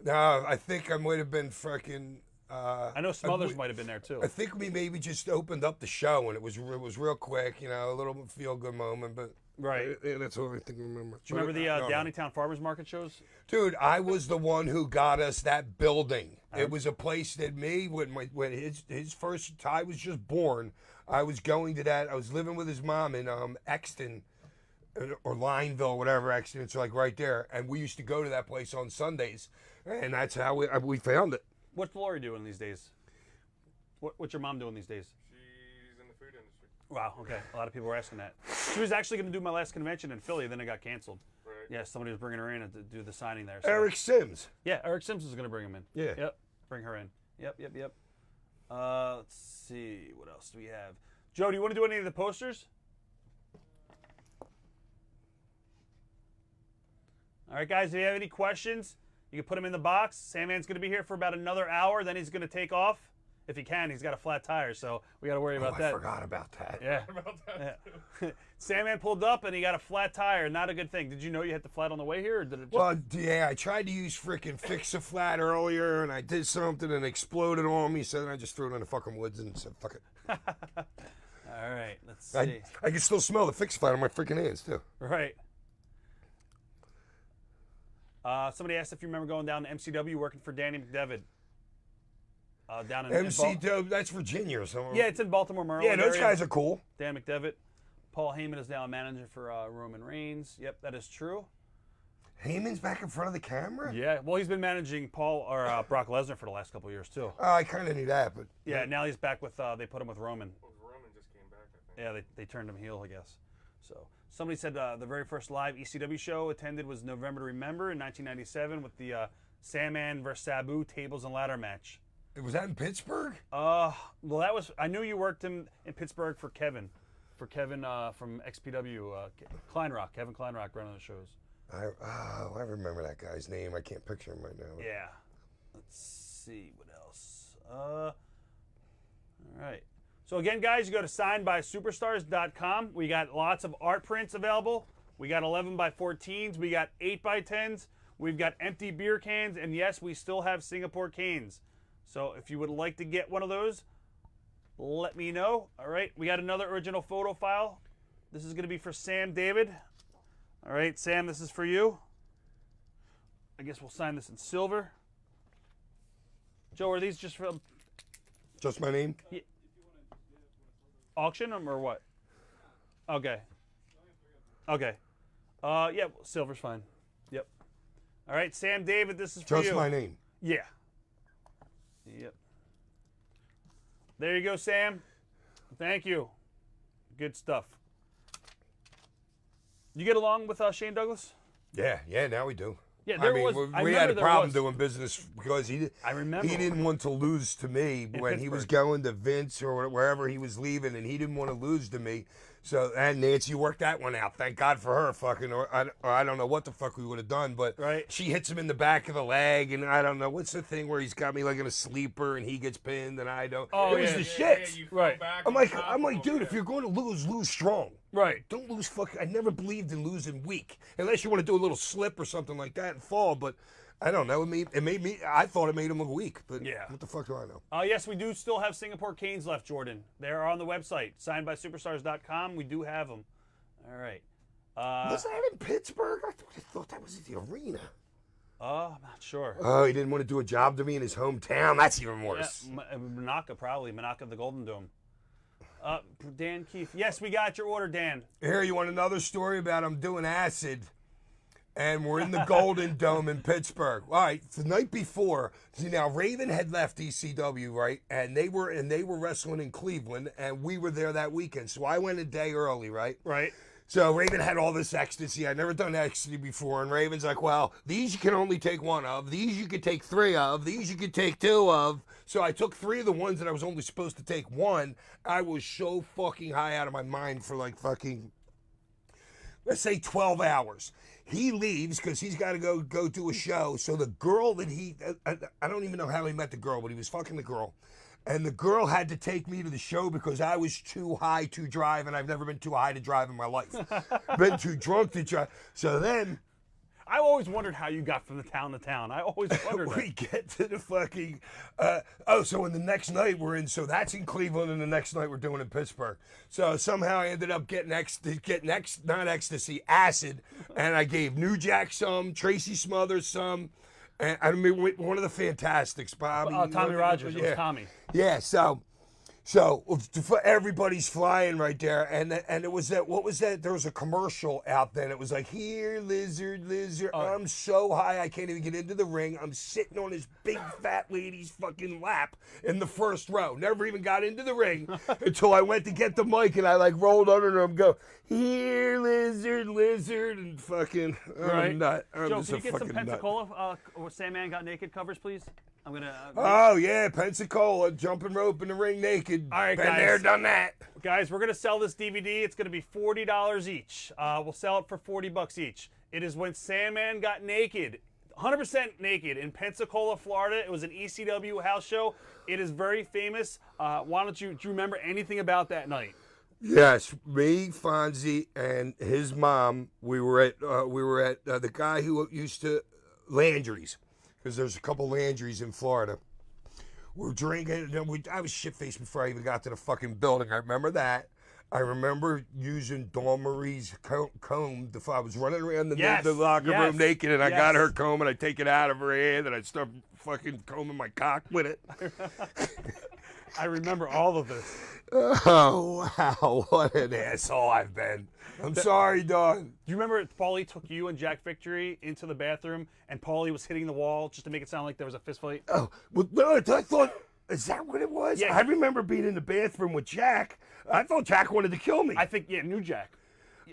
No, I think I might have been fucking. I know Smothers might have been there too. I think we maybe just opened up the show and it was real quick, a little feel good moment, but Right. Yeah, that's all I think I remember. Do you remember the Downingtown Farmers Market shows? Dude, I was the one who got us that building. It was a place that when his first Ty was just born, I was going to that. I was living with his mom in Exton or Lineville, whatever Exton. It's like right there, and we used to go to that place on Sundays, and that's how we found it. What's Lori doing these days? What's your mom doing these days? She's in the food industry. Wow, okay. A lot of people were asking that. She was actually going to do my last convention in Philly, then it got canceled. Right. Yeah, somebody was bringing her in to do the signing there. So. Eric Sims. Yeah, Eric Sims is going to bring him in. Yeah. Yep, bring her in. Yep. Let's see. What else do we have? Joe, do you want to do any of the posters? All right, guys, if you have any questions, you can put them in the box. Sandman's going to be here for about another hour. Then he's going to take off. If he can, he's got a flat tire, so we got to worry about that. I forgot about that. Yeah. Yeah. Sandman pulled up and he got a flat tire. Not a good thing. Did you know you hit the flat on the way here, or did it? Well, yeah, I tried to use freaking Fix-A-Flat earlier, and I did something and it exploded on me. So then I just threw it in the fucking woods and said, "Fuck it." All right, let's see. I can still smell the Fix-A-Flat on my freaking hands too. Right. Somebody asked if you remember going down to MCW working for Danny McDevitt. Down in MCW, that's Virginia or something. Yeah, it's in Baltimore, Maryland. Yeah, those area. guys are cool. Dan McDevitt. Paul Heyman is now a manager for Roman Reigns. Yep, that is true. Heyman's back in front of the camera? Yeah, well, he's been managing Brock Lesnar for the last couple of years too. I kind of knew that, but yeah, now he's back with. They put him with Roman. Well, Roman just came back, I think. Yeah, they turned him heel, I guess. So somebody said the very first live ECW show attended was November to Remember in 1997 with the Sandman vs. Sabu tables and ladder match. Was that in Pittsburgh? Well, that was. I knew you worked in Pittsburgh for Kevin from XPW, Kleinrock. Kevin Kleinrock running the shows. I remember that guy's name. I can't picture him right now. Yeah. Let's see what else. All right. So again, guys, you go to signedbysuperstars.com. We got lots of art prints available. We got 11 by 14s. We got 8 by 10s. We've got empty beer cans, and yes, we still have Singapore canes. So if you would like to get one of those, let me know. All right, we got another original photo file. This is going to be for Sam David. All right, Sam, this is for you. I guess we'll sign this in silver. Joe, are these just from Just my name? Yeah. Auction them or what? Okay. Okay. Yeah, silver's fine. Yep. All right, Sam David, this is for you. Just my name. Yeah. Yep. There you go, Sam. Thank you. Good stuff. You get along with Shane Douglas? Yeah, now we do. Yeah, there was. We had a problem doing business because I remember. He didn't want to lose to me when he was Pittsburgh. going to Vince or wherever he was leaving, and he didn't want to lose to me. So, and Nancy worked that one out. Thank God for her, fucking, or I don't know what the fuck we would have done, but Right. she hits him in the back of the leg, and I don't know, what's the thing where he's got me like in a sleeper and he gets pinned and I don't. Oh, it was yeah. the shit. You fell Right. back I'm and like, dude, if you're going to lose strong. Right. Don't lose fucking. I never believed in losing weak, unless you want to do a little slip or something like that and fall. But I don't know. It made me. I thought it made him look weak, but Yeah. what the fuck do I know? Yes, we do still have Singapore Canes left, Jordan. They're on the website, signedbysuperstars.com. We do have them. All right. Was that in Pittsburgh? I thought that was at the arena. I'm not sure. Oh, he didn't want to do a job to me in his hometown. That's even worse. Yeah, Monaco, probably. Monaco, the Golden Dome. Dan Keefe. Yes, we got your order, Dan. Here, you want another story about I'm doing acid, and we're in the Golden Dome in Pittsburgh. All right, the night before, see now Raven had left ECW, right, and they were wrestling in Cleveland, and we were there that weekend. So I went a day early, right? Right. So Raven had all this ecstasy. I'd never done ecstasy before, and Raven's like, well, these you can only take one of. These you could take 3 of. These you could take 2 of. So I took 3 of the ones that I was only supposed to take 1. I was so fucking high out of my mind for like fucking, let's say 12 hours. He leaves because he's got to go do a show. So the girl that I don't even know how he met the girl, but he was fucking the girl. And the girl had to take me to the show because I was too high to drive, and I've never been too high to drive in my life. Been too drunk to drive. So then I always wondered how you got from the town to town. I always wondered we that. get to the fucking, so in the next night we're in, so that's in Cleveland, and the next night we're doing in Pittsburgh. So somehow I ended up getting not ecstasy, acid, and I gave New Jack some, Tracy Smothers some, and I mean, one of the Fantastics, Bobby. Tommy Rogers. It was Tommy. Yeah, so for everybody's flying right there, and it was that. What was that? There was a commercial out then. It was like, "Here, lizard." I'm so high I can't even get into the ring. I'm sitting on this big fat lady's fucking lap in the first row. Never even got into the ring until I went to get the mic, and I like rolled under her and go, "Here, lizard," and fucking. Right. I'm nut. I'm Joe, just can a you get some fucking nut. Pensacola or Sandman Got Naked covers, please? I'm gonna. Oh yeah, Pensacola, jumping rope in the ring naked. All right, been guys. there, done that. Guys, we're gonna sell this DVD. It's gonna be $40 each. We'll sell it for $40 each. It is when Sandman got naked, 100% naked in Pensacola, Florida. It was an ECW house show. It is very famous. Why don't you? Do you remember anything about that night? Yes, me, Fonzie, and his mom. We were at the guy who used to Landry's, because there's a couple Landry's in Florida. We're drinking. I was shit-faced before I even got to the fucking building. I remember that. I remember using Dawn Marie's comb. I was running around the locker room naked, and I got her comb, and I take it out of her hand, and I start fucking combing my cock with it. I remember all of this. Oh, wow. What an asshole I've been. I'm sorry, Dawn. Do you remember Paulie took you and Jack Victory into the bathroom, and Paulie was hitting the wall just to make it sound like there was a fist fight? Oh, well, no, I thought, is that what it was? Yeah. I remember being in the bathroom with Jack. I thought Jack wanted to kill me. I think, New Jack.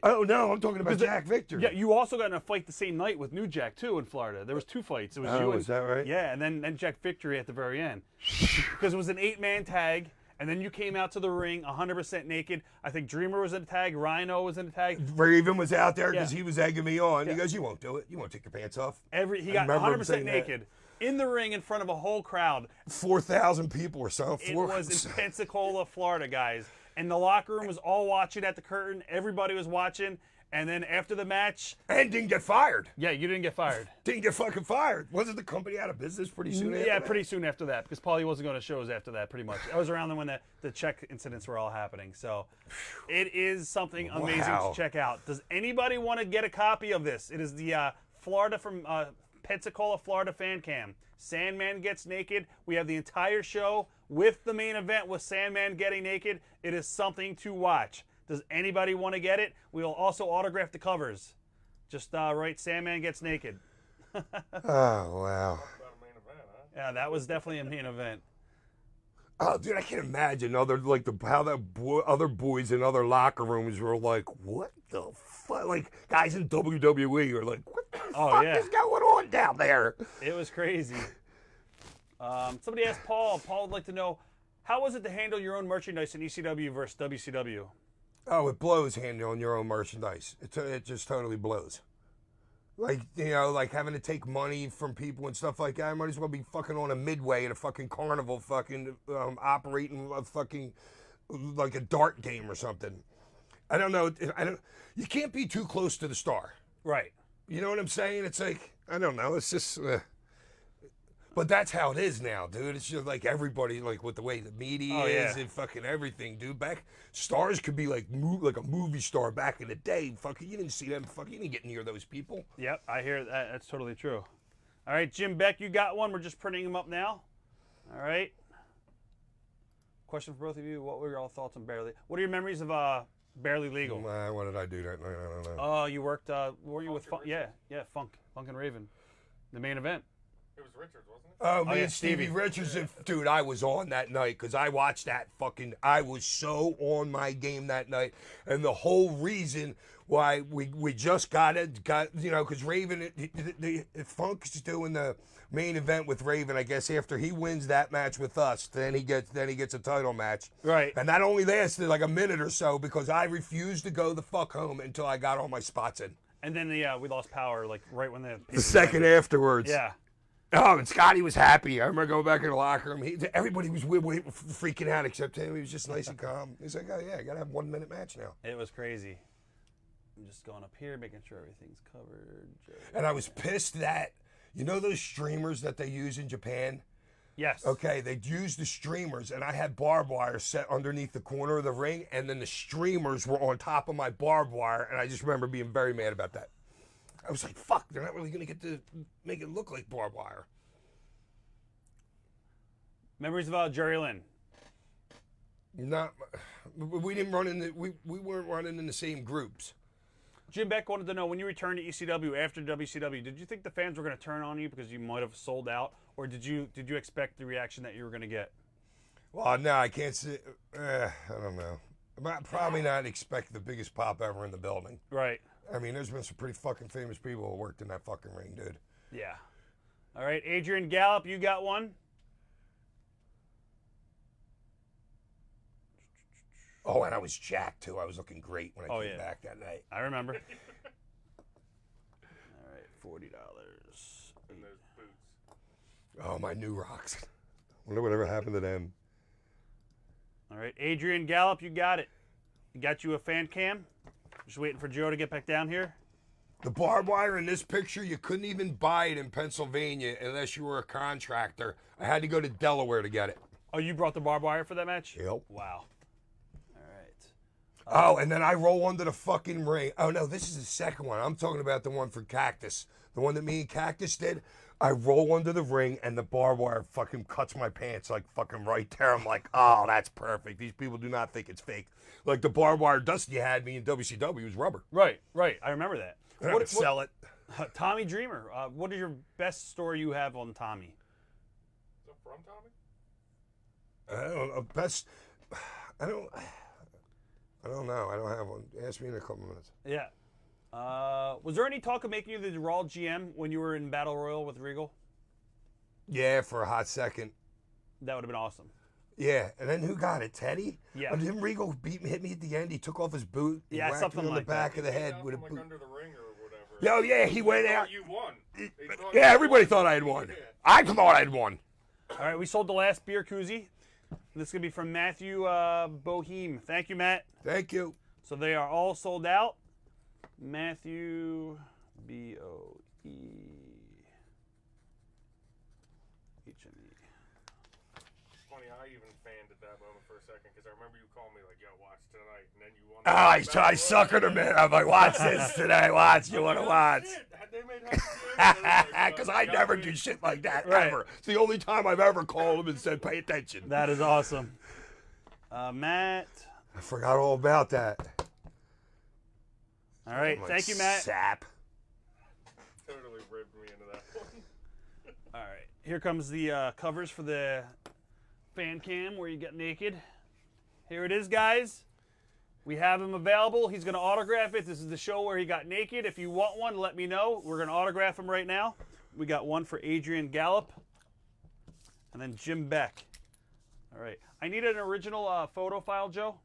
Oh, no, I'm talking about Jack Victor. Yeah, you also got in a fight the same night with New Jack, too, in Florida. There was 2 fights. It was you and... is that right? Yeah, and then Jack Victory at the very end. Because it was an 8-man tag, and then you came out to the ring 100% naked. I think Dreamer was in the tag. Rhino was in the tag. Raven was out there because Yeah. he was egging me on. Yeah. He goes, you won't do it. You won't take your pants off. He got remember him 100% saying that. naked in the ring in front of a whole crowd. 4,000 people or something. It was in Pensacola, Florida, guys. And the locker room was all watching at the curtain. Everybody was watching. And then after the match... And didn't get fired. Yeah, you didn't get fired. Didn't get fucking fired. Wasn't the company out of business pretty soon after that? Pretty soon after that, because Paulie wasn't going to shows after that, pretty much. I was around then when the check incidents were all happening. So it is something amazing to check out. Does anybody want to get a copy of this? It is the Pensacola, Florida fan cam. Sandman Gets Naked. We have the entire show with the main event with Sandman getting naked. It is something to watch. Does anybody want to get it? We'll also autograph the covers. Just write Sandman Gets Naked. Oh, wow. Yeah, that was definitely a main event. Oh, dude, I can't imagine other other boys in other locker rooms were like, what the fuck? Like, guys in WWE are like, what the fuck is going on down there? It was crazy. Somebody asked Paul. Paul would like to know, how was it to handle your own merchandise in ECW versus WCW? Oh, it blows handling your own merchandise. It just totally blows. Like, you know, like having to take money from people and stuff like that. I might as well be fucking on a Midway at a fucking carnival, fucking operating a fucking like a dart game or something. I don't know. You can't be too close to the star. Right. You know what I'm saying? It's like, I don't know. It's just. But that's how it is now, dude. It's just like everybody, like with the way the media is and fucking everything, dude. Back stars could be like a movie star back in the day. Fucking, you didn't see them. Fucking, you didn't get near those people. Yep, I hear that. That's totally true. All right, Jim Beck, you got one. We're just printing them up now. All right. Question for both of you: what were your all thoughts on Barely? What are your memories of Barely Legal? What did I do that night? I don't know. Oh, you worked. Were you with Funk? Yeah, Funk and Raven, the main event. It was Richards, wasn't it? Oh, me and Stevie Richards. Dude, I was on that night because I watched that fucking. I was so on my game that night. And the whole reason why we just got you know, because Raven, Funk's doing the main event with Raven, I guess, after he wins that match with us, then he gets a title match. Right. And that only lasted like a minute or so because I refused to go the fuck home until I got all my spots in. And then we lost power like right when the second afterwards. Yeah. Oh, and Scotty was happy. I remember going back in the locker room. Everybody was freaking out except him. He was just nice and calm. He's like, oh, yeah, I got to have 1 minute match now. It was crazy. I'm just going up here, making sure everything's covered. And I was pissed that, you know those streamers that they use in Japan? Yes. Okay, they'd use the streamers, and I had barbed wire set underneath the corner of the ring, and then the streamers were on top of my barbed wire, and I just remember being very mad about that. I was like, fuck, they're not really going to get to make it look like barbed wire. Memories of Jerry Lynn? We didn't run in we weren't running in the same groups. Jim Beck wanted to know, when you returned to ECW after WCW, did you think the fans were going to turn on you because you might have sold out, or did you expect the reaction that you were going to get? Well, no, I can't say. I don't know. Probably not expect the biggest pop ever in the building. Right. I mean, there's been some pretty fucking famous people who worked in that fucking ring, dude. Yeah. All right, Adrian Gallup, you got one? Oh, and I was jacked, too. I was looking great when I came back that night. I remember. All right, $40. And those boots. Oh, my new rocks. Wonder whatever happened to them. All right, Adrian Gallup, you got it. You got you a fan cam? Just waiting for Joe to get back down here. The barbed wire in this picture, you couldn't even buy it in Pennsylvania unless you were a contractor. I had to go to Delaware to get it. Oh, you brought the barbed wire for that match? Yep. Wow. All right. Oh, and then I roll under the fucking ring. Oh, no, this is the second one. I'm talking about the one for Cactus. The one that me and Cactus did. I roll under the ring, and the barbed wire fucking cuts my pants, like, fucking right there. I'm like, oh, that's perfect. These people do not think it's fake. Like, the barbed wire dust you had me in WCW was rubber. Right. I remember that. I would sell it. Tommy Dreamer, what is your best story you have on Tommy? Is that from Tommy? I don't know. I don't know. I don't have one. Ask me in a couple minutes. Yeah. Was there any talk of making you the Raw GM when you were in Battle Royal with Regal? Yeah, for a hot second. That would have been awesome. Yeah, and then who got it? Teddy? Yeah. Didn't Regal hit me at the end? He took off his boot. Yeah, whacked something me on like the back that. of the head with a like boot. under the ring or whatever. Oh, yeah, he went out. You won. Yeah, everybody thought I had won. I thought I had won. All right, we sold the last beer koozie. This is going to be from Matthew Boheme. Thank you, Matt. Thank you. So they are all sold out. Matthew B-O-E. H-M-E. It's funny, I even fanned at that moment for a second because I remember you calling me like, yo, watch tonight. And then you won. Oh, I suckered him in. I'm like, watch this today. Watch. You want to watch? Because I never do shit like that, ever. It's the only time I've ever called him and said, pay attention. That is awesome. Matt. I forgot all about that. All right. Thank you, Matt. Sap. Totally ripped me into that one. All right. Here comes the covers for the fan cam where you get naked. Here it is, guys. We have him available. He's going to autograph it. This is the show where he got naked. If you want one, let me know. We're going to autograph him right now. We got one for Adrian Gallup. And then Jim Beck. All right. I need an original photo file, Joe.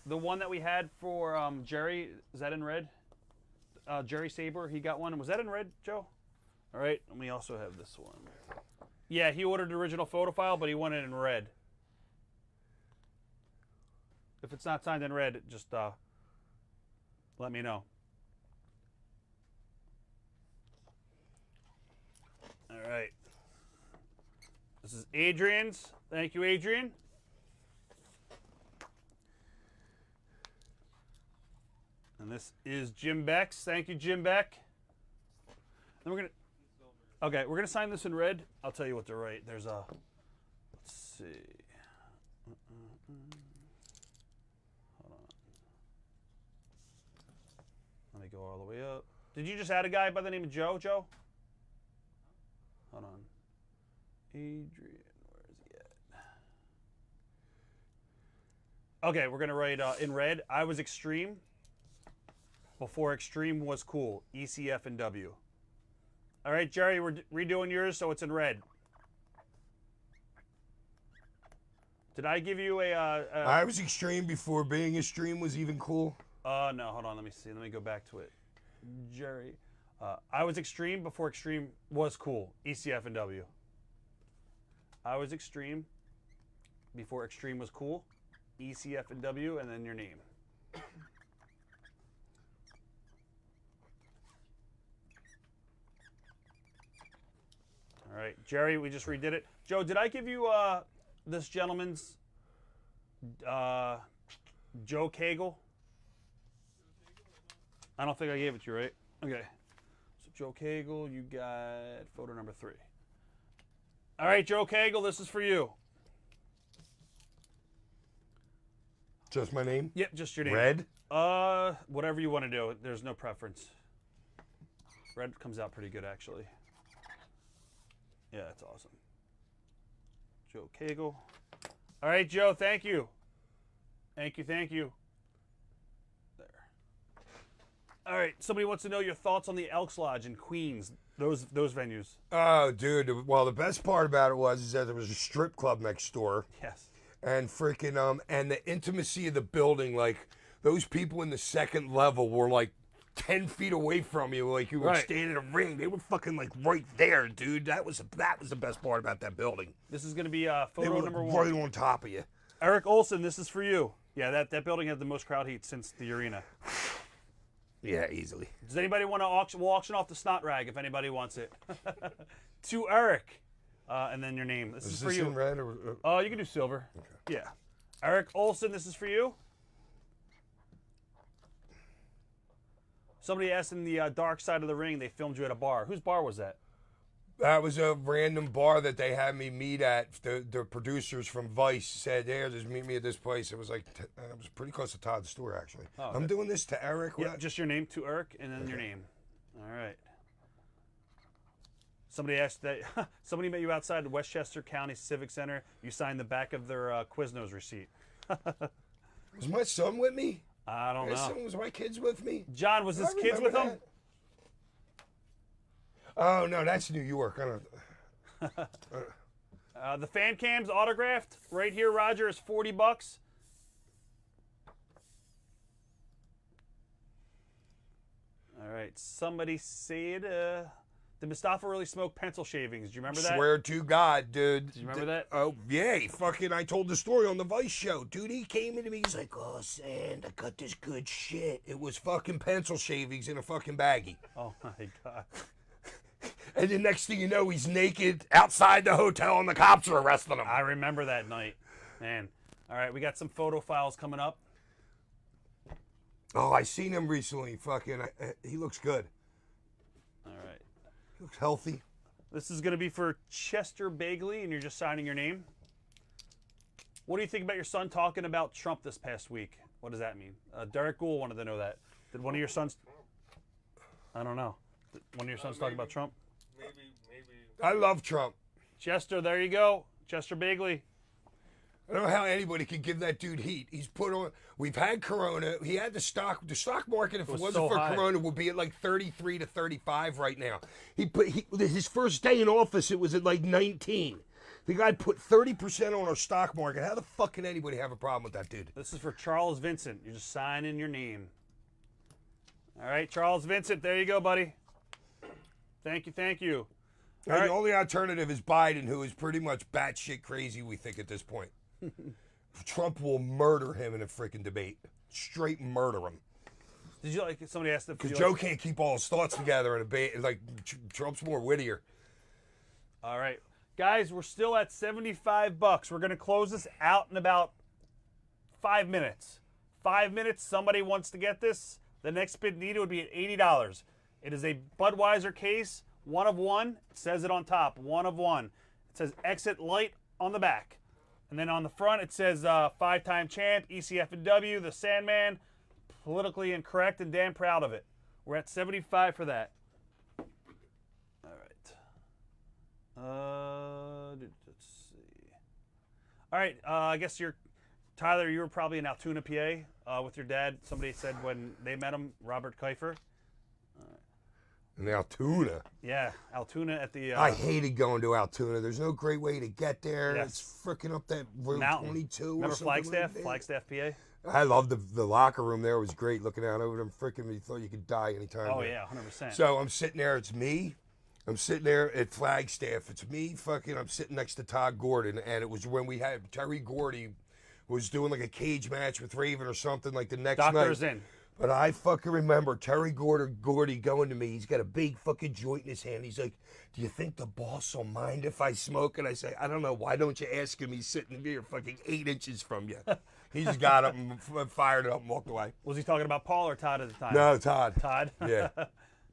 The one that we had for Jerry, is that in red? Jerry Saber, he got one. Was that in red, Joe? All right, and we also have this one. Yeah, he ordered the original photo file, but he wanted it in red. If it's not signed in red, just let me know. All right. This is Adrian's. Thank you, Adrian. And this is Jim Beck's. Thank you, Jim Beck. Then we're gonna sign this in red. I'll tell you what to write. There's a, let's see. Hold on. Let me go all the way up. Did you just add a guy by the name of Joe? Joe? Hold on. Adrian, where is he at? Okay, we're gonna write in red. I was extreme before extreme was cool. ECF and W. All right, Jerry, we're redoing yours, so it's in red. Did I give you I was extreme before being extreme was even cool. No, hold on. Let me see. Let me go back to it. Jerry, I was extreme before extreme was cool. ECF and W. I was extreme before extreme was cool. ECF and W, and then your name. All right, Jerry, we just redid it. Joe, did I give you this gentleman's Joe Cagle? I don't think I gave it to you, right? Okay. So Joe Cagle, you got photo number 3. All right, Joe Cagle, this is for you. Just my name? Yep, just your name. Red? Whatever you want to do. There's no preference. Red comes out pretty good, actually. Yeah, that's awesome. Joe Cagle. All right, Joe, thank you. Thank you, thank you. There. All right, somebody wants to know your thoughts on the Elks Lodge in Queens, those venues. Oh, dude. Well, the best part about it was that there was a strip club next door. Yes. And freaking, and the intimacy of the building, like, those people in the second level were, like, 10 feet away from you, like you were standing in a ring. They were fucking like right there, dude. That was the best part about that building. This is going to be photo number 1. Right on top of you. Eric Olson, this is for you. Yeah, that building has the most crowd heat since the arena. Yeah, easily. Does anybody want to auction? We'll auction off the snot rag if anybody wants it. To Eric, and then your name. This is for you. In red or? You can do silver. Okay. Yeah. Eric Olson, this is for you. Somebody asked in the Dark Side of the Ring, they filmed you at a bar. Whose bar was that? That was a random bar that they had me meet at. The producers from Vice said, "There, just meet me at this place." It was like, it was pretty close to Todd's store, actually. Oh, okay. I'm doing this to Eric. Yeah, just your name to Eric, and then your name. All right. Somebody asked that. Somebody met you outside the Westchester County Civic Center. You signed the back of their Quiznos receipt. Was my son with me? I don't know. Was my kids with me? John, was his kids with him? Oh, no, that's New York. I don't. The fan cams autographed right here, Roger, is $40. All right. Somebody said, did Mustafa really smoke pencil shavings? Do you remember that? Swear to God, dude. Do you remember that? Oh, yeah. I told the story on the Vice show. Dude, he came into me. He's like, "Oh, Sand, I got this good shit." It was fucking pencil shavings in a fucking baggie. Oh, my God. And the next thing you know, he's naked outside the hotel and the cops are arresting him. I remember that night. Man. All right, we got some photo files coming up. Oh, I seen him recently. He looks good. All right. He looks healthy. This is going to be for Chester Bagley, and you're just signing your name. What do you think about your son talking about Trump this past week? What does that mean? Derek Gould wanted to know that. Did one of your sons... I don't know. Did one of your sons talk about Trump? Maybe. I love Trump. Chester, there you go. Chester Bagley. I don't know how anybody could give that dude heat. He's put on. We've had Corona. He had the stock market. If it wasn't so for high. Corona, would be at like 33 to 35 right now. His first day in office, it was at like 19. The guy put 30% on our stock market. How the fuck can anybody have a problem with that dude? This is for Charles Vincent. You're just signing your name. All right, Charles Vincent. There you go, buddy. Thank you, thank you. And the only alternative is Biden, who is pretty much batshit crazy, we think, at this point. Trump will murder him in a freaking debate. Straight murder him. Did you like, somebody asked if Because Joe can't keep all his thoughts together in a debate. Like, Trump's more wittier. All right. Guys, we're still at $75. We're going to close this out in about 5 minutes. 5 minutes. Somebody wants to get this. The next bid needed would be at $80. It is a Budweiser case, 1 of 1. It says it on top, 1 of 1. It says Exit Light on the back. And then on the front, it says 5-time champ, ECF&W, the Sandman, politically incorrect and damn proud of it. We're at 75 for that. All right. Let's see. All right. I guess Tyler, you were probably in Altoona, PA, with your dad. Somebody said when they met him, Robert Kiefer. In Altoona. Yeah, Altoona at the... I hated going to Altoona. There's no great way to get there. Yes. It's freaking up that Route Mountain. 22 Remember or something Flagstaff? like that. Flagstaff, PA? I loved the locker room there. It was great looking out over them. Freaking, you thought you could die anytime. Oh, there. yeah, 100%. So I'm sitting there. It's me. I'm sitting there at Flagstaff. It's me. I'm sitting next to Todd Gordon, and it was when we had Terry Gordy was doing like a cage match with Raven or something like the next night. Doctor's in. But I fucking remember Terry Gordy going to me. He's got a big fucking joint in his hand. He's like, "Do you think the boss will mind if I smoke?" And I say, "I don't know. Why don't you ask him? He's sitting here fucking 8 inches from you." He just got up and fired it up and walked away. Was he talking about Paul or Todd at the time? No, Todd. Todd? Yeah.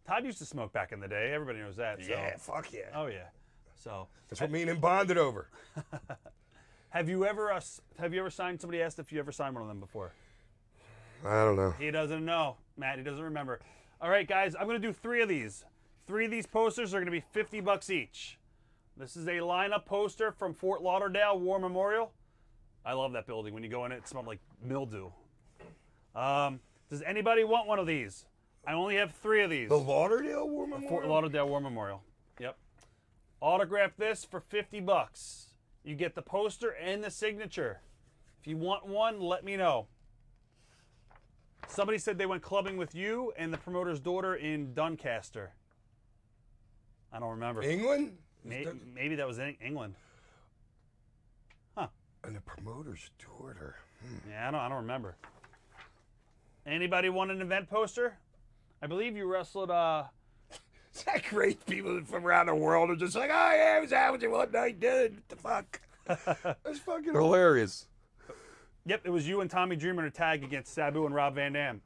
Todd used to smoke back in the day. Everybody knows that. So. Yeah, fuck yeah. Oh, yeah. So, That's what me and him bonded over. have you ever signed, somebody asked if you ever signed one of them before? I don't know. He doesn't know, Matt. He doesn't remember. All right, guys, I'm going to do 3 of these. 3 of these posters are going to be $50 each. This is a lineup poster from Fort Lauderdale War Memorial. I love that building. When you go in it smelled like mildew. Does anybody want one of these? I only have 3 of these. The Lauderdale War Memorial? Fort Lauderdale War Memorial. Yep. Autograph this for $50. You get the poster and the signature. If you want one, let me know. Somebody said they went clubbing with you and the promoter's daughter in Doncaster. I don't remember. England? Maybe that was in England. Huh. And the promoter's daughter. Yeah, I don't remember. Anybody want an event poster? I believe you wrestled. Is that great? People from around the world are just like, "Oh yeah, I was out with you one night, dude. What the fuck?" That's fucking hilarious. Yep, it was you and Tommy Dreamer in a tag against Sabu and Rob Van Dam.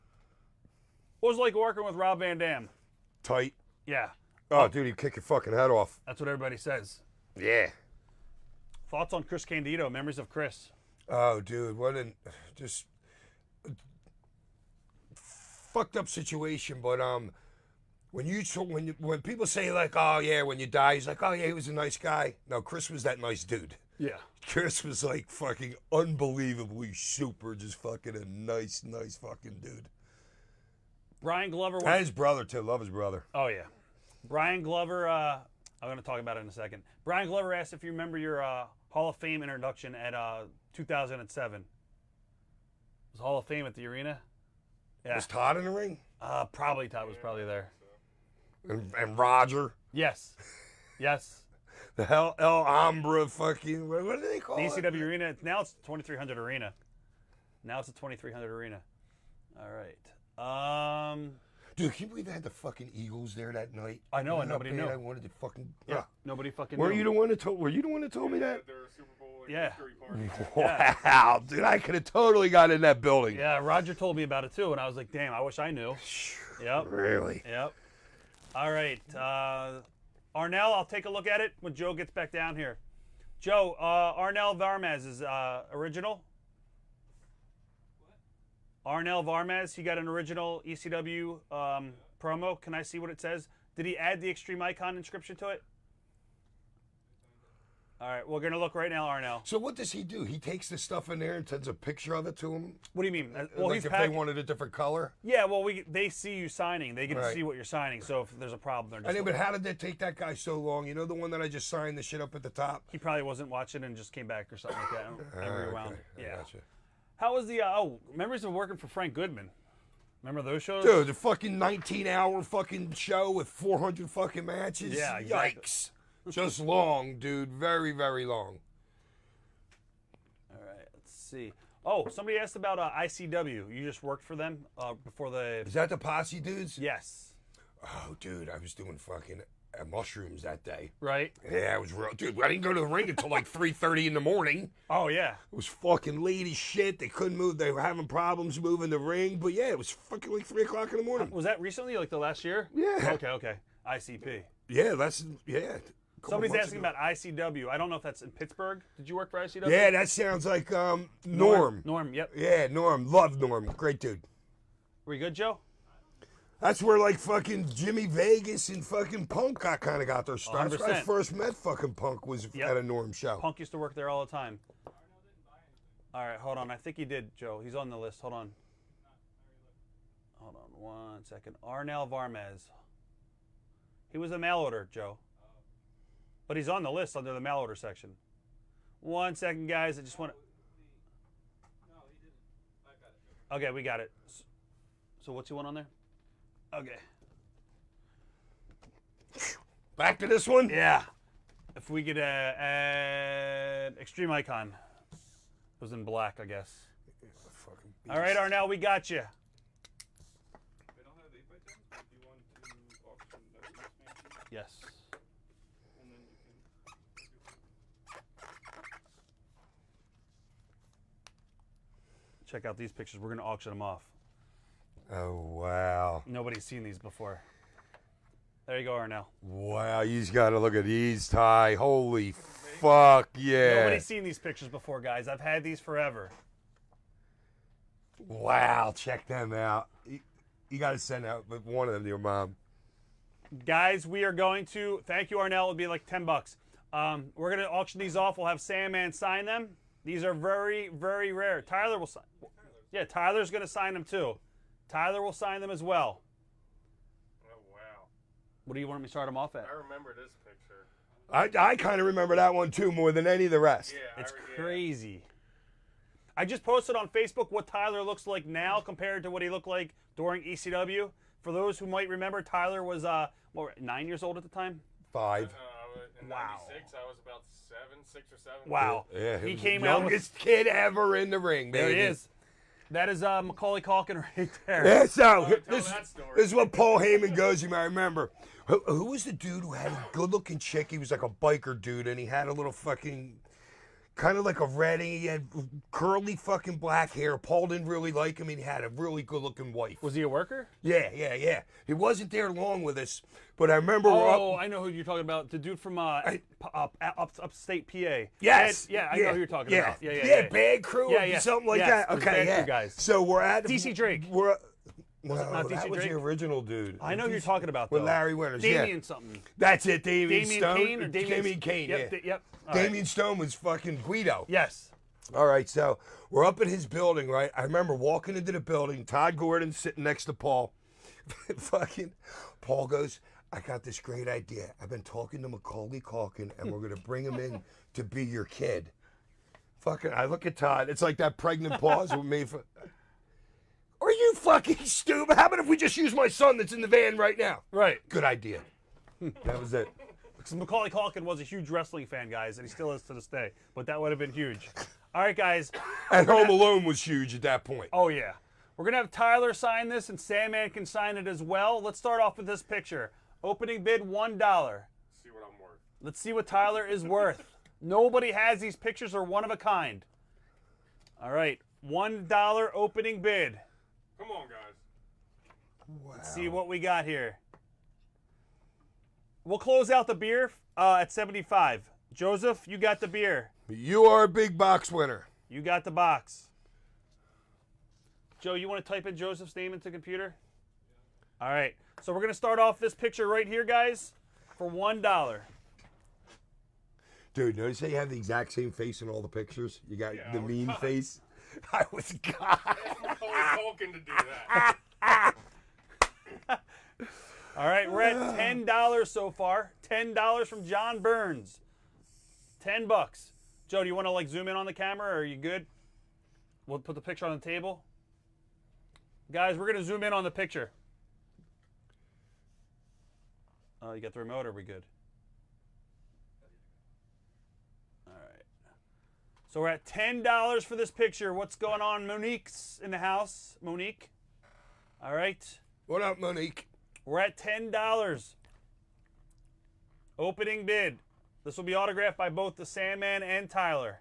What was it like working with Rob Van Dam? Tight. Yeah. Oh, dude, he'd kick your fucking head off. That's what everybody says. Yeah. Thoughts on Chris Candido? Memories of Chris? Oh, dude, what an just fucked up situation. But when people say like, "Oh yeah," when you die, he's like, "Oh yeah, he was a nice guy." No, Chris was that nice dude. Yeah. Chris was like fucking unbelievably super, just fucking a nice fucking dude. Brian Glover. And his brother too. Love his brother. Oh yeah. Brian Glover. I'm going to talk about it in a second. Brian Glover asked if you remember your Hall of Fame introduction at 2007. It was Hall of Fame at the arena. Yeah. Was Todd in the ring? Probably Todd was probably there. And Roger. Yes. Yes. The hell El Hombre fucking, what do they call The it? ECW arena. Now it's 2300 arena. Now it's a 2300 arena. All right. Dude, can you believe they had the fucking Eagles there that night? I know, You and how nobody bad knew. I wanted to fucking. Yeah. Nobody fucking Were knew. you the one that told? Were you the one that told me that? Their Super Bowl Yeah. victory party. Wow, dude, I could have totally got in that building. Yeah, Roger told me about it too, and I was like, damn, I wish I knew. Yep. Really? Yep. All right. Arnell, I'll take a look at it when Joe gets back down here. Joe, Arnell Varmez is original. Arnell Varmez, he got an original ECW promo. Can I see what it says? Did he add the Extreme Icon inscription to it? All right, we're gonna look right now, Arnell. So what does he do? He takes the stuff in there and sends a picture of it to him? What do you mean? Well, Like he's if packed. they wanted a different color? Yeah, well, they see you signing. They get to Right. see what you're signing. So if there's a problem, they're I just. know, but how did that take that guy so long? You know the one that I just signed the shit up at the top? He probably wasn't watching and just came back or something like that and rewound. Okay. I Yeah. gotcha. How was the? Memories of working for Frank Goodman. Remember those shows? Dude, the fucking 19-hour fucking show with 400 fucking matches? Yeah, exactly. Yikes. Just long, dude. Very, very long. All right, let's see. Oh, somebody asked about ICW. You just worked for them before the. Is that the posse dudes? Yes. Oh, dude, I was doing fucking mushrooms that day. Right. Yeah, it was real. Dude, I didn't go to the ring until like 3:30 in the morning. Oh yeah. It was fucking late as shit. They couldn't move. They were having problems moving the ring. But yeah, it was fucking like 3 o'clock in the morning. Was that recently, like the last year? Yeah. Okay. ICP. Yeah, yeah. Somebody's asking about ICW. I don't know if that's in Pittsburgh. Did you work for ICW? Yeah, that sounds like Norm. Norm, yep. Yeah, Norm. Love Norm. Great dude. Were you good, Joe? That's where like fucking Jimmy Vegas and fucking Punk kind of got their start. That's when I 100%. first met fucking Punk was Yep. at a Norm show. Punk used to work there all the time. All right, hold on. I think he did, Joe. He's on the list. Hold on. Hold on 1 second. Arnell Varmez. He was a mail order, Joe. But he's on the list under the mail order section. 1 second, guys. I just want to. Okay, we got it. So what's he want on there? Okay. Back to this one? Yeah. If we could add Extreme Icon. It was in black, I guess. All right, Arnell, we got you. They don't have 8x10s, but do you want to auction those maybe? Yes. And then you can. Check out these pictures. We're going to auction them off. Oh, wow. Nobody's seen these before. There you go, Arnell. Wow, you just got to look at these, Ty. Holy fuck, yeah. Nobody's seen these pictures before, guys. I've had these forever. Wow, check them out. You got to send out one of them to your mom. Guys, we are going to, thank you, Arnell. It'll be like $10. We're going to auction these off. We'll have Sandman sign them. These are very, very rare. Tyler will sign. Yeah, Tyler's going to sign them too. Tyler will sign them as well. Oh, wow. What do you want me to start them off at? I remember this picture. I kind of remember that one too more than any of the rest. Yeah, It's crazy. I just posted on Facebook what Tyler looks like now compared to what he looked like during ECW. For those who might remember, Tyler was 9 years old at the time. 5. In Wow. 96, I was about 6 or 7. Wow. Yeah, He was came the out with- youngest kid ever in the ring, baby. There he is. That is Macaulay Culkin right there. Yeah, so tell this, that story. this is what Paul Heyman goes. You might remember. Who was the dude who had a good-looking chick? He was like a biker dude, and he had a little fucking, kind of like a reddy. He had curly fucking black hair. Paul didn't really like him, and he had a really good-looking wife. Was he a worker? Yeah. He wasn't there long with us, but I remember. Oh, I know who you're talking about. The dude from upstate PA. Yes. Yeah, I know who you're talking about. Yeah, Bad Crew or something like Yes, that. it was Okay, Bad yeah. Crew guys. So we're at DC Drake. We're no, not DC that was Drake? the original dude. I know who you're talking about, though. With Larry Winters, Damien something. That's it, Damien Stone. Kane or Damien Kane, Yep, yeah. yep. All right. Damien Stone was fucking Guido. Yes. All right, so we're up at his building, right? I remember walking into the building, Todd Gordon sitting next to Paul. Fucking Paul goes, I got this great idea. I've been talking to Macaulay Culkin, and we're going to bring him in to be your kid. Fucking, I look at Todd. It's like that pregnant pause with me. Are you fucking stupid? How about if we just use my son that's in the van right now? Right. Good idea. That was it. Because Macaulay Culkin was a huge wrestling fan, guys, and he still is to this day. But that would have been huge. All right, guys. And Home Alone was huge at that point. Oh, yeah. We're going to have Tyler sign this, and Sandman can sign it as well. Let's start off with this picture. Opening bid, $1. See what I'm worth. Let's see what Tyler is worth. Nobody has these pictures. They're one of a kind. All right. $1 opening bid. Come on, guys. Wow. Let's see what we got here. We'll close out the beer at 75. Joseph, you got the beer. You are a big box winner. You got the box. Joe, you want to type in Joseph's name into the computer? All right. So we're going to start off this picture right here, guys, for $1. Dude, notice how you have the exact same face in all the pictures? You got Yeah, the I was mean God. face. I was God. Ask Macaulay Culkin to do that. All right, we're at $10 so far. $10 from John Burns. $10. Joe, do you want to like zoom in on the camera, or are you good? We'll put the picture on the table. Guys, we're gonna zoom in on the picture. You got the remote, or are we good? All right. So we're at $10 for this picture. What's going on? Monique's in the house. Monique. All right. What up, Monique? We're at $10. Opening bid. This will be autographed by both the Sandman and Tyler.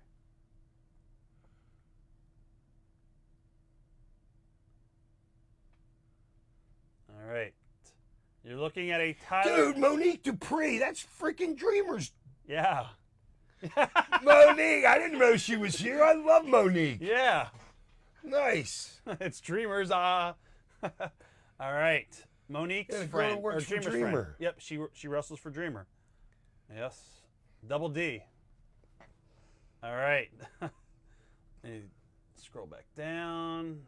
All right. You're looking at a Tyler. Dude, Monique Dupree. That's freaking Dreamers. Yeah. Monique. I didn't know she was here. I love Monique. Yeah. Nice. It's Dreamers. All right. Monique's Yeah, the girl friend. that works or for Dreamer's Dreamer. friend. Yep, she wrestles for Dreamer. Yes. Double D. All right. Let me scroll back down.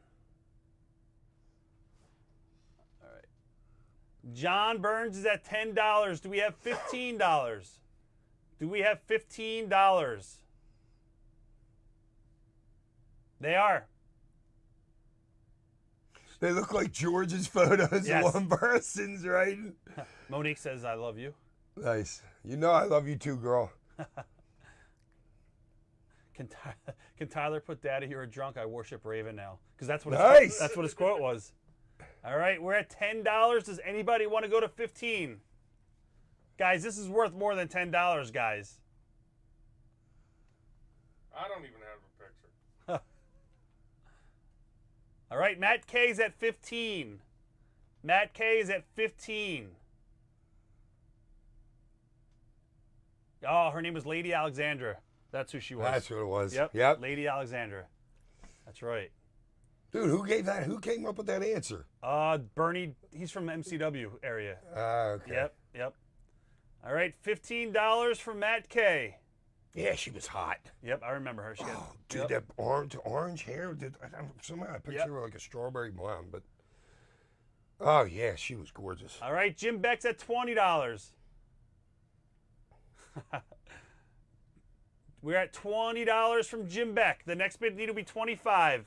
All right. John Burns is at $10. Do we have $15? Do we have $15? They are. They look like George's photos Yes. of one person's, right? Monique says, I love you. Nice. You know I love you too, girl. Can Tyler put Daddy, you're a drunk, I worship Raven now? Because that's what Nice. that's what his quote was. All right, we're at $10. Does anybody want to go to 15? Guys, this is worth more than $10, guys. I don't even have a picture. All right, Matt K's at 15. Matt K is at 15. Oh, her name was Lady Alexandra. That's who she was. That's what it was. Yep. Lady Alexandra. That's right. Dude, who gave that? Who came up with that answer? Bernie, he's from MCW area. Okay. Yep. All right, $15 from Matt K. Yeah, she was hot. Yep, I remember her. She got, Oh, dude, yep. that orange hair. Somehow I picture her like a strawberry blonde, but oh yeah, she was gorgeous. All right, Jim Beck's at $20. We're at $20 from Jim Beck. The next bid need to be $25.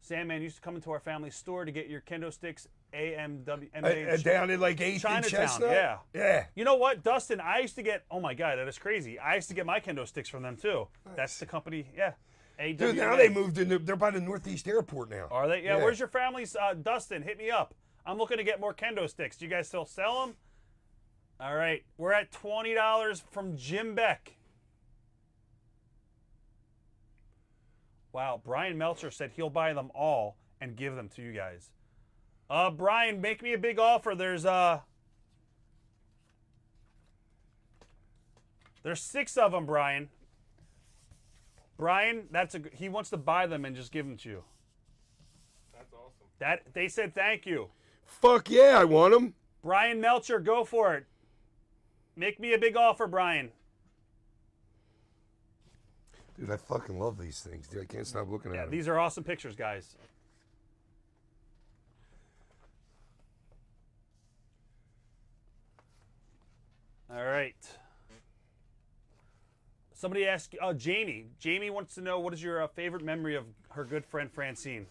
Sandman used to come into our family store to get your kendo sticks, AMW, Down in like 8th and Chinatown, Chestnut? yeah. Yeah. You know what, Dustin? I used to get. Oh my God, that is crazy. I used to get my kendo sticks from them too. Nice. That's the company. Yeah. Dude, now they moved into. They're by the Northeast Airport now. Are they? Yeah. Where's your family's? Dustin, hit me up. I'm looking to get more kendo sticks. Do you guys still sell them? All right, we're at $20 from Jim Beck. Wow, Brian Meltzer said he'll buy them all and give them to you guys. Brian, make me a big offer. There's 6 of them, Brian. Brian, he wants to buy them and just give them to you. That's awesome. They said thank you. Fuck yeah, I want them. Brian Meltzer, go for it. Make me a big offer, Brian. Dude, I fucking love these things. Dude, I can't stop looking at them. These are awesome pictures, guys. All right. Somebody asked, Jamie. Jamie wants to know, what is your favorite memory of her good friend Francine?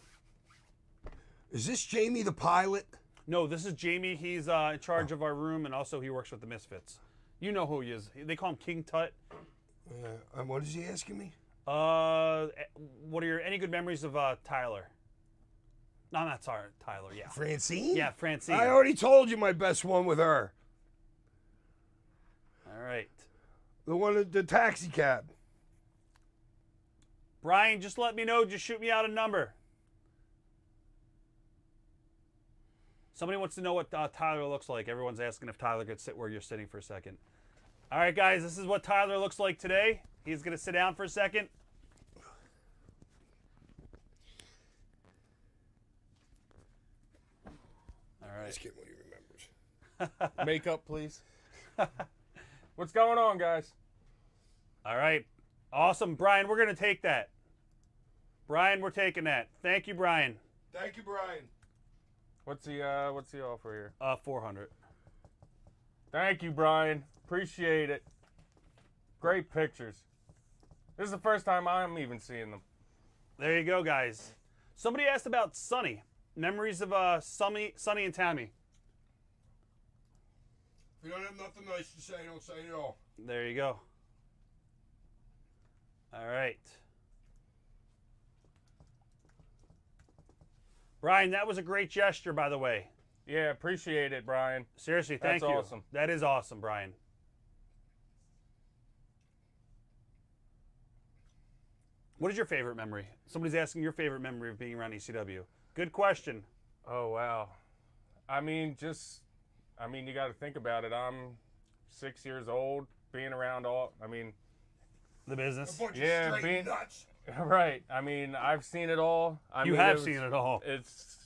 Is this Jamie the pilot? No, this is Jamie. He's in charge of our room, and also he works with the Misfits. You know who he is. They call him King Tut. What is he asking me? What are any good memories of Tyler? No, not sorry, Tyler. Yeah, Francine? Yeah, Francine. I already told you my best one with her. All right, The one at the taxi cab. Brian, just let me know. Just shoot me out a number. Somebody wants to know what Tyler looks like. Everyone's asking if Tyler could sit where you're sitting for a second. All right, guys, this is what Tyler looks like today. He's going to sit down for a second. All right. Let's get what he remembers. Makeup, please. What's going on, guys? All right. Awesome. Brian, we're going to take that. Brian, we're taking that. Thank you, Brian. Thank you, Brian. What's the offer here? 400. Thank you, Brian. Appreciate it. Great pictures. This is the first time I'm even seeing them. There you go, guys. Somebody asked about Sunny. Memories of Sunny and Tammy. If you don't have nothing nice to say, don't say it at all. There you go. All right. Brian, that was a great gesture, by the way. Yeah, appreciate it, Brian. Seriously, thank you. That's awesome. That is awesome, Brian. What is your favorite memory? Somebody's asking your favorite memory of being around ECW. Good question. Oh, wow. I mean, you got to think about it. I'm 6 years old, being around The business. A bunch Yeah, of straight nuts. right. I mean, I've seen it all. You have seen it all. It's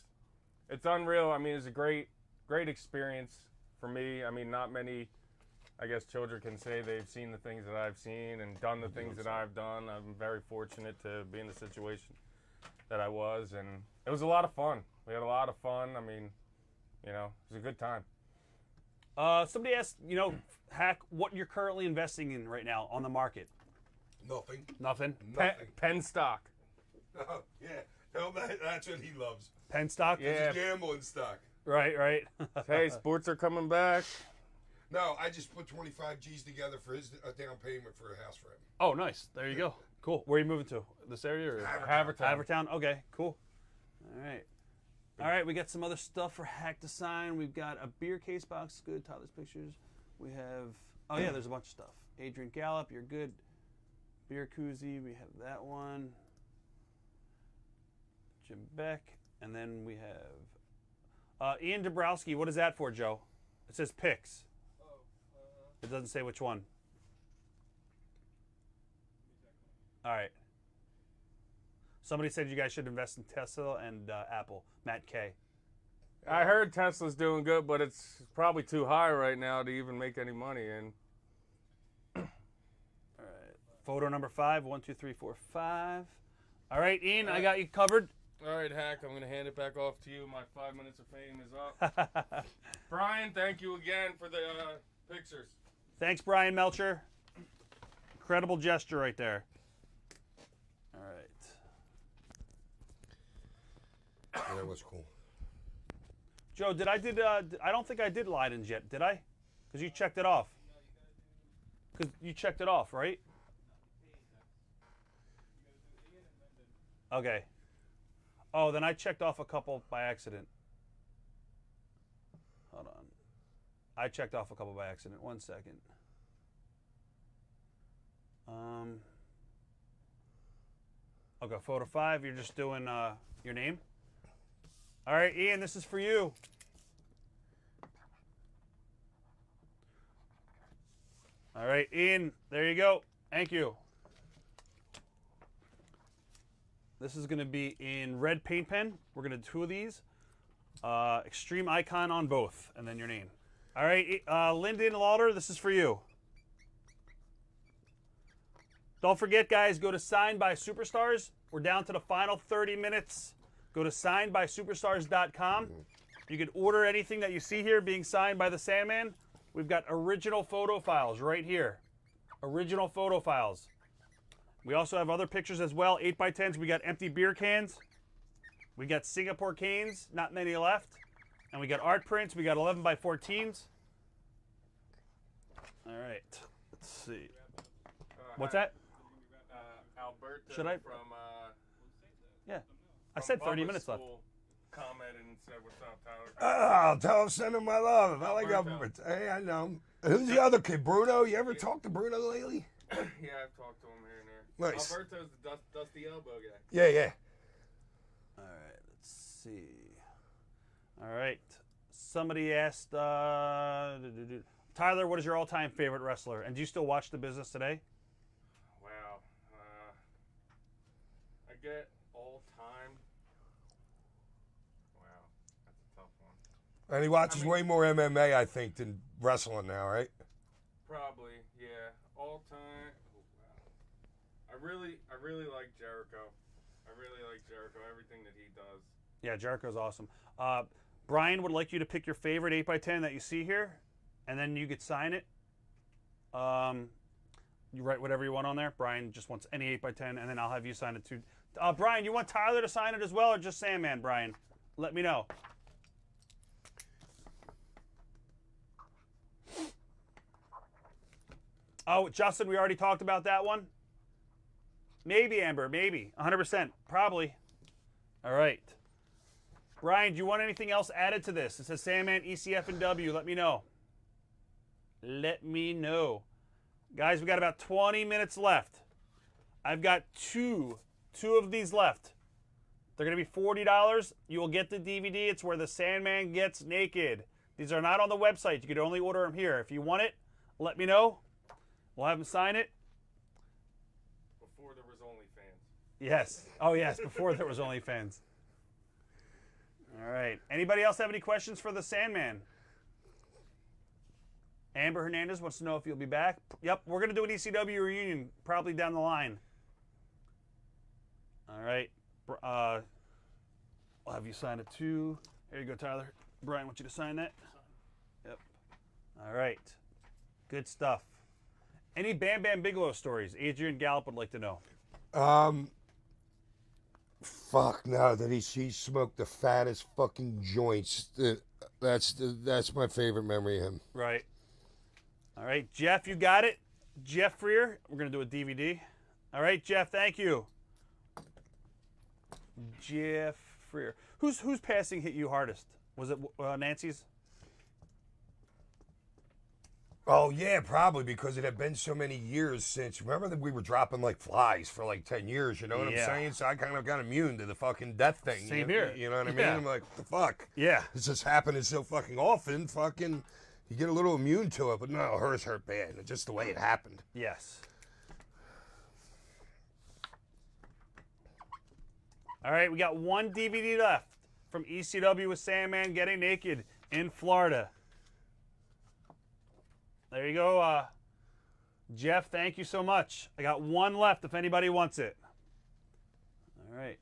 unreal. I mean, it's a great experience for me. I mean, not many, I guess, children can say they've seen the things that I've seen and done the things that I've done. I'm very fortunate to be in the situation that I was, and it was a lot of fun. We had a lot of fun. I mean, it was a good time. Somebody asked, Hack, what you're currently investing in right now on the market. Nothing. Nothing. Pen stock. Oh, yeah. No, that's what he loves. Pen stock. Yeah. It's gambling stock. Right. Hey, sports are coming back. No, I just put 25 G's together for his down payment for a house for him. Oh, nice. There you go. Cool. Where are you moving to? This area or Havertown? Okay, cool. All right, we got some other stuff for Hack to sign. We've got a beer case box, good. Tyler's pictures. We have, there's a bunch of stuff. Adrian Gallup, you're good. Beer koozie, we have that one. Jim Beck, and then we have Ian Dabrowski. What is that for, Joe? It says picks. It doesn't say which one. All right. Somebody said you guys should invest in Tesla and Apple. Matt K. I heard Tesla's doing good, but it's probably too high right now to even make any money. And all right. Photo number 5. 1, 2, 3, 4, 5. All right, Ian, I got you covered. All right, Hack, I'm going to hand it back off to you. My 5 minutes of fame is up. Brian, thank you again for the pictures. Thanks, Brian Melcher. Incredible gesture right there. All right. Yeah, that was cool. Joe, I don't think I did Leiden's yet, did I? Because you checked it off. Because you checked it off, right? Okay. Oh, then I checked off a couple by accident. Hold on. I checked off a couple by accident. 1 second. Okay, photo 5. You're just doing your name. All right, Ian, this is for you. All right, Ian, there you go. Thank you. This is going to be in red paint pen. We're going to do 2 of these. Extreme icon on both, and then your name. All right, Lyndon Lauder, this is for you. Don't forget, guys, go to Signed by Superstars. We're down to the final 30 minutes. Go to signedbysuperstars.com. You can order anything that you see here being signed by the Sandman. We've got original photo files right here. Original photo files. We also have other pictures as well. 8x10s. We got empty beer cans. We got Singapore canes. Not many left. And we got art prints. We got 11x14s. All right. Let's see. What's that? Alberto Should I? From, yeah. I said 30 minutes left. Commented and said, "What's up, Tyler?" Oh, tell him send him my love. I like Alberto. Hey, I know him. Who's the other kid? Bruno? You ever talked to Bruno lately? Yeah, I've talked to him here and there. Nice. Alberto's the dusty elbow guy. Yeah. All right, let's see. All right. Somebody asked, Tyler, what is your all-time favorite wrestler? And do you still watch the business today? Wow. I get all-time. Wow, that's a tough one. And he watches way more MMA, I think, than wrestling now, right? Probably, yeah. All-time. Oh, wow. I really like Jericho. I really like Jericho. Everything that he does. Yeah, Jericho's awesome. Brian would like you to pick your favorite 8x10 that you see here, and then you could sign it. You write whatever you want on there. Brian just wants any 8x10, and then I'll have you sign it too. Brian, you want Tyler to sign it as well, or just Sandman, Brian? Let me know. Oh, Justin, we already talked about that one. Maybe, Amber, maybe. 100%, probably. All right. Brian, do you want anything else added to this? It says Sandman, ECF, and W. Let me know. Let me know. Guys, we got about 20 minutes left. I've got two of these left. They're going to be $40. You will get the DVD. It's where the Sandman gets naked. These are not on the website. You could only order them here. If you want it, let me know. We'll have them sign it. Before there was OnlyFans. Yes. Oh, yes. Before there was OnlyFans. All right. Anybody else have any questions for the Sandman? Amber Hernandez wants to know if you'll be back. Yep. We're going to do an ECW reunion probably down the line. All right. I'll have you sign it too. Here you go, Tyler. Brian wants you to sign that. Yep. All right. Good stuff. Any Bam Bam Bigelow stories? Adrian Gallup would like to know. Fuck no, that he smoked the fattest fucking joints. That's my favorite memory of him. Right. All right, Jeff, you got it. Jeff Freer, we're gonna do a DVD. All right, Jeff, thank you. Jeff Freer. Whose passing hit you hardest? Was it Nancy's? Oh yeah, probably because it had been so many years since. Remember that we were dropping like flies for like 10 years. You know what I'm saying? So I kind of got immune to the fucking death thing. Same here. You know what I mean? Yeah. I'm like, what the fuck? Yeah. It's just happening so fucking often. Fucking, you get a little immune to it, but no, hers hurt bad. It's just the way it happened. Yes. All right, we got one DVD left from ECW with Sandman Getting Naked in Florida. There you go, Jeff. Thank you so much. I got one left if anybody wants it. All right.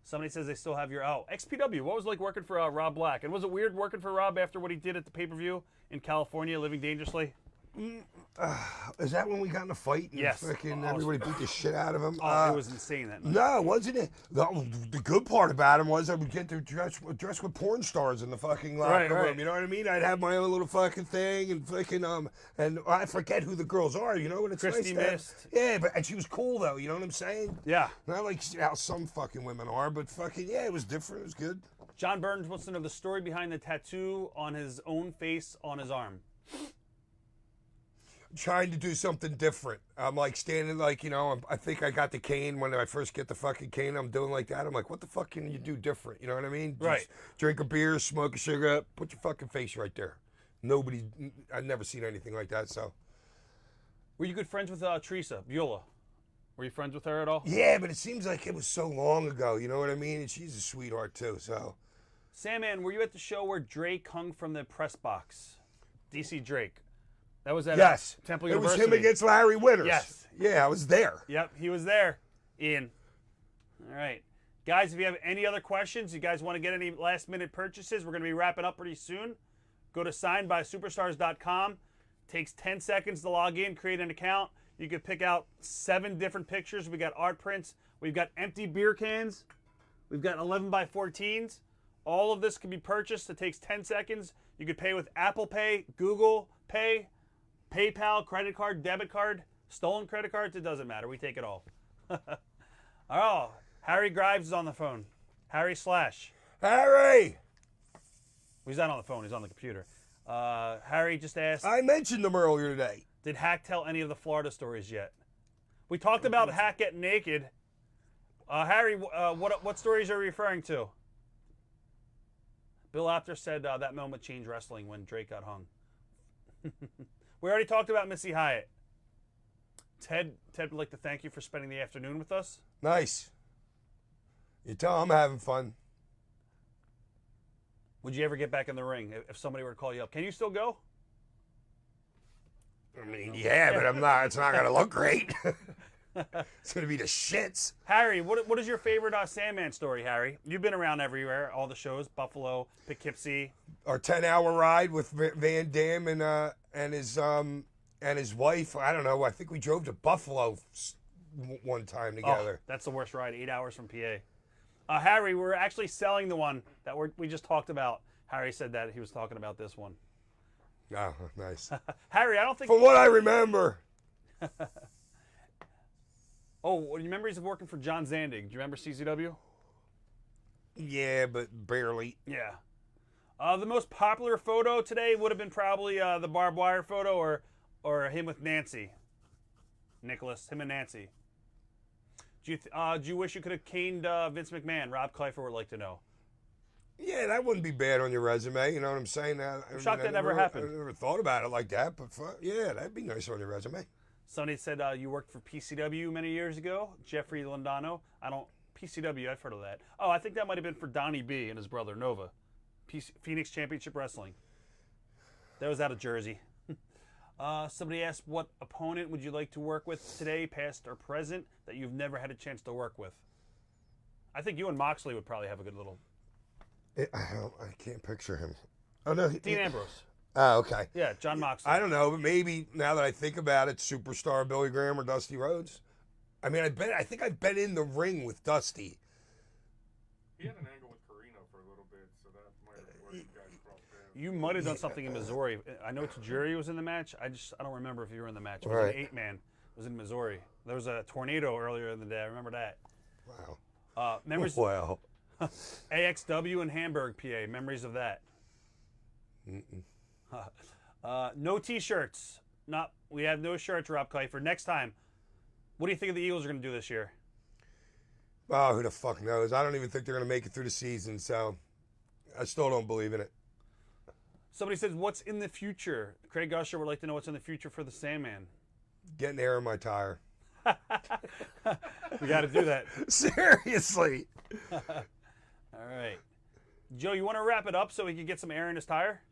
Somebody says they still have your XPW. What was it like working for Rob Black? And was it weird working for Rob after what he did at the pay-per-view in California, Living Dangerously? Is that when we got in a fight? And Yes. Fucking everybody beat the shit out of him. It was insane that night. No, wasn't it? The good part about him was I would get to dress with porn stars in the fucking locker room. Right. You know what I mean? I'd have my own little fucking thing and fucking and I forget who the girls are. You know, and it's Christy nice to Mist. Yeah, and she was cool though. You know what I'm saying? Yeah. Not like how some fucking women are, but fucking yeah, it was different. It was good. John Burns wants to know the story behind the tattoo on his own face on his arm. Trying to do something different. I'm like standing like, you know, I think I got the cane when I first get the fucking cane. I'm doing like that. I'm like, what the fuck can you do different? You know what I mean? Just Right. drink a beer, smoke a cigarette, put your fucking face right there. I've never seen anything like that, so. Were you good friends with Teresa Beulah? Were you friends with her at all? Yeah, but it seems like it was so long ago, you know what I mean? And she's a sweetheart too, so. Sandman, were you at the show where Drake hung from the press box? DC Drake. That was at Yes. Temple it University. was him against Larry Winters. Yes. Yeah, I was there. Yep, he was there. Ian. All right. Guys, if you have any other questions, you guys want to get any last-minute purchases, we're going to be wrapping up pretty soon. Go to signedbysuperstars.com. Takes 10 seconds to log in, create an account. You can pick out 7 different pictures. We got art prints. We've got empty beer cans. We've got 11 by 14s. All of this can be purchased. It takes 10 seconds. You could pay with Apple Pay, Google Pay, PayPal, credit card, debit card, stolen credit cards. It doesn't matter. We take it all. Oh, Harry Grimes is on the phone. Harry Slash. Harry! He's not on the phone. He's on the computer. Harry just asked, I mentioned him earlier today. did Hack tell any of the Florida stories yet? We talked about Hack getting naked. Harry, what stories are you referring to? Bill Apter said that moment changed wrestling when Drake got hung. We already talked about Missy Hyatt. Ted would like to thank you for spending the afternoon with us. Nice. You tell him I'm having fun. Would you ever get back in the ring if somebody were to call you up? Can you still go? I mean, yeah, but I'm not. It's not gonna look great. It's going to be the shits. Harry, what is your favorite Sandman story, Harry? You've been around everywhere, all the shows, Buffalo, Poughkeepsie. Our 10-hour ride with Van Damme and his wife. I don't know. I think we drove to Buffalo one time together. Oh, that's the worst ride, 8 hours from PA. Harry, we're actually selling the one that we just talked about. Harry said that he was talking about this one. Oh, nice. Harry, I don't think... From what I remember. Oh, your memories of working for John Zandig. Do you remember CZW? Yeah, but barely. Yeah. The most popular photo today would have been probably the barbed wire photo or him with Nancy. Nicholas, him and Nancy. Do you wish you could have caned Vince McMahon? Rob Kleifer would like to know. Yeah, that wouldn't be bad on your resume. You know what I'm saying? I'm shocked that never happened. I never thought about it like that, but yeah, that'd be nice on your resume. Somebody said you worked for PCW many years ago. Jeffrey Londano. PCW, I've heard of that. Oh, I think that might have been for Donnie B and his brother Nova. Phoenix Championship Wrestling. That was out of Jersey. Somebody asked, what opponent would you like to work with today, past or present, that you've never had a chance to work with? I think you and Moxley would probably have a good little... I can't picture him. Oh, no. Dean Ambrose. Oh, okay. Yeah, John Moxley. I don't know, but maybe now that I think about it, Superstar Billy Graham or Dusty Rhodes. I mean, I think I've been in the ring with Dusty. He had an angle with Carino for a little bit, so that might have where you guys crossed paths. You might have done something in Missouri. I know Tajiri was in the match. I don't remember if you were in the match. It was Right. an 8-man. It was in Missouri. There was a tornado earlier in the day. I remember that. Wow. Memories Well. AXW in Hamburg, PA. Memories of that. No T-shirts. We have no shirts, Rob Kleifer. Next time, what do you think of the Eagles are going to do this year? Oh, who the fuck knows? I don't even think they're going to make it through the season, so I still don't believe in it. Somebody says, what's in the future? Craig Usher would like to know what's in the future for the Sandman. Getting air in my tire. We got to do that. Seriously. All right. Joe, you want to wrap it up so he can get some air in his tire?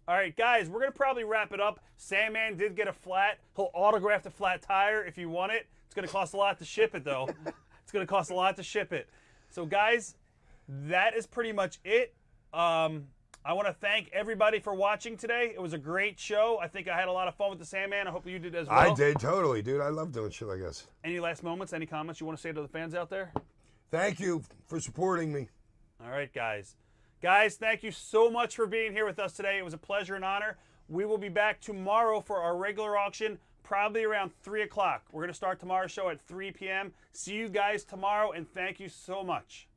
All right, guys, we're going to probably wrap it up. Sandman did get a flat. He'll autograph the flat tire if you want it. It's going to cost a lot to ship it, though. It's going to cost a lot to ship it. So, guys, that is pretty much it. I want to thank everybody for watching today. It was a great show. I think I had a lot of fun with the Sandman. I hope you did as well. I did, totally, dude. I love doing shit like this. Any last moments, any comments you want to say to the fans out there? Thank you for supporting me. All right, guys. Guys, thank you so much for being here with us today. It was a pleasure and honor. We will be back tomorrow for our regular auction, probably around 3 o'clock. We're going to start tomorrow's show at 3 p.m. See you guys tomorrow, and thank you so much.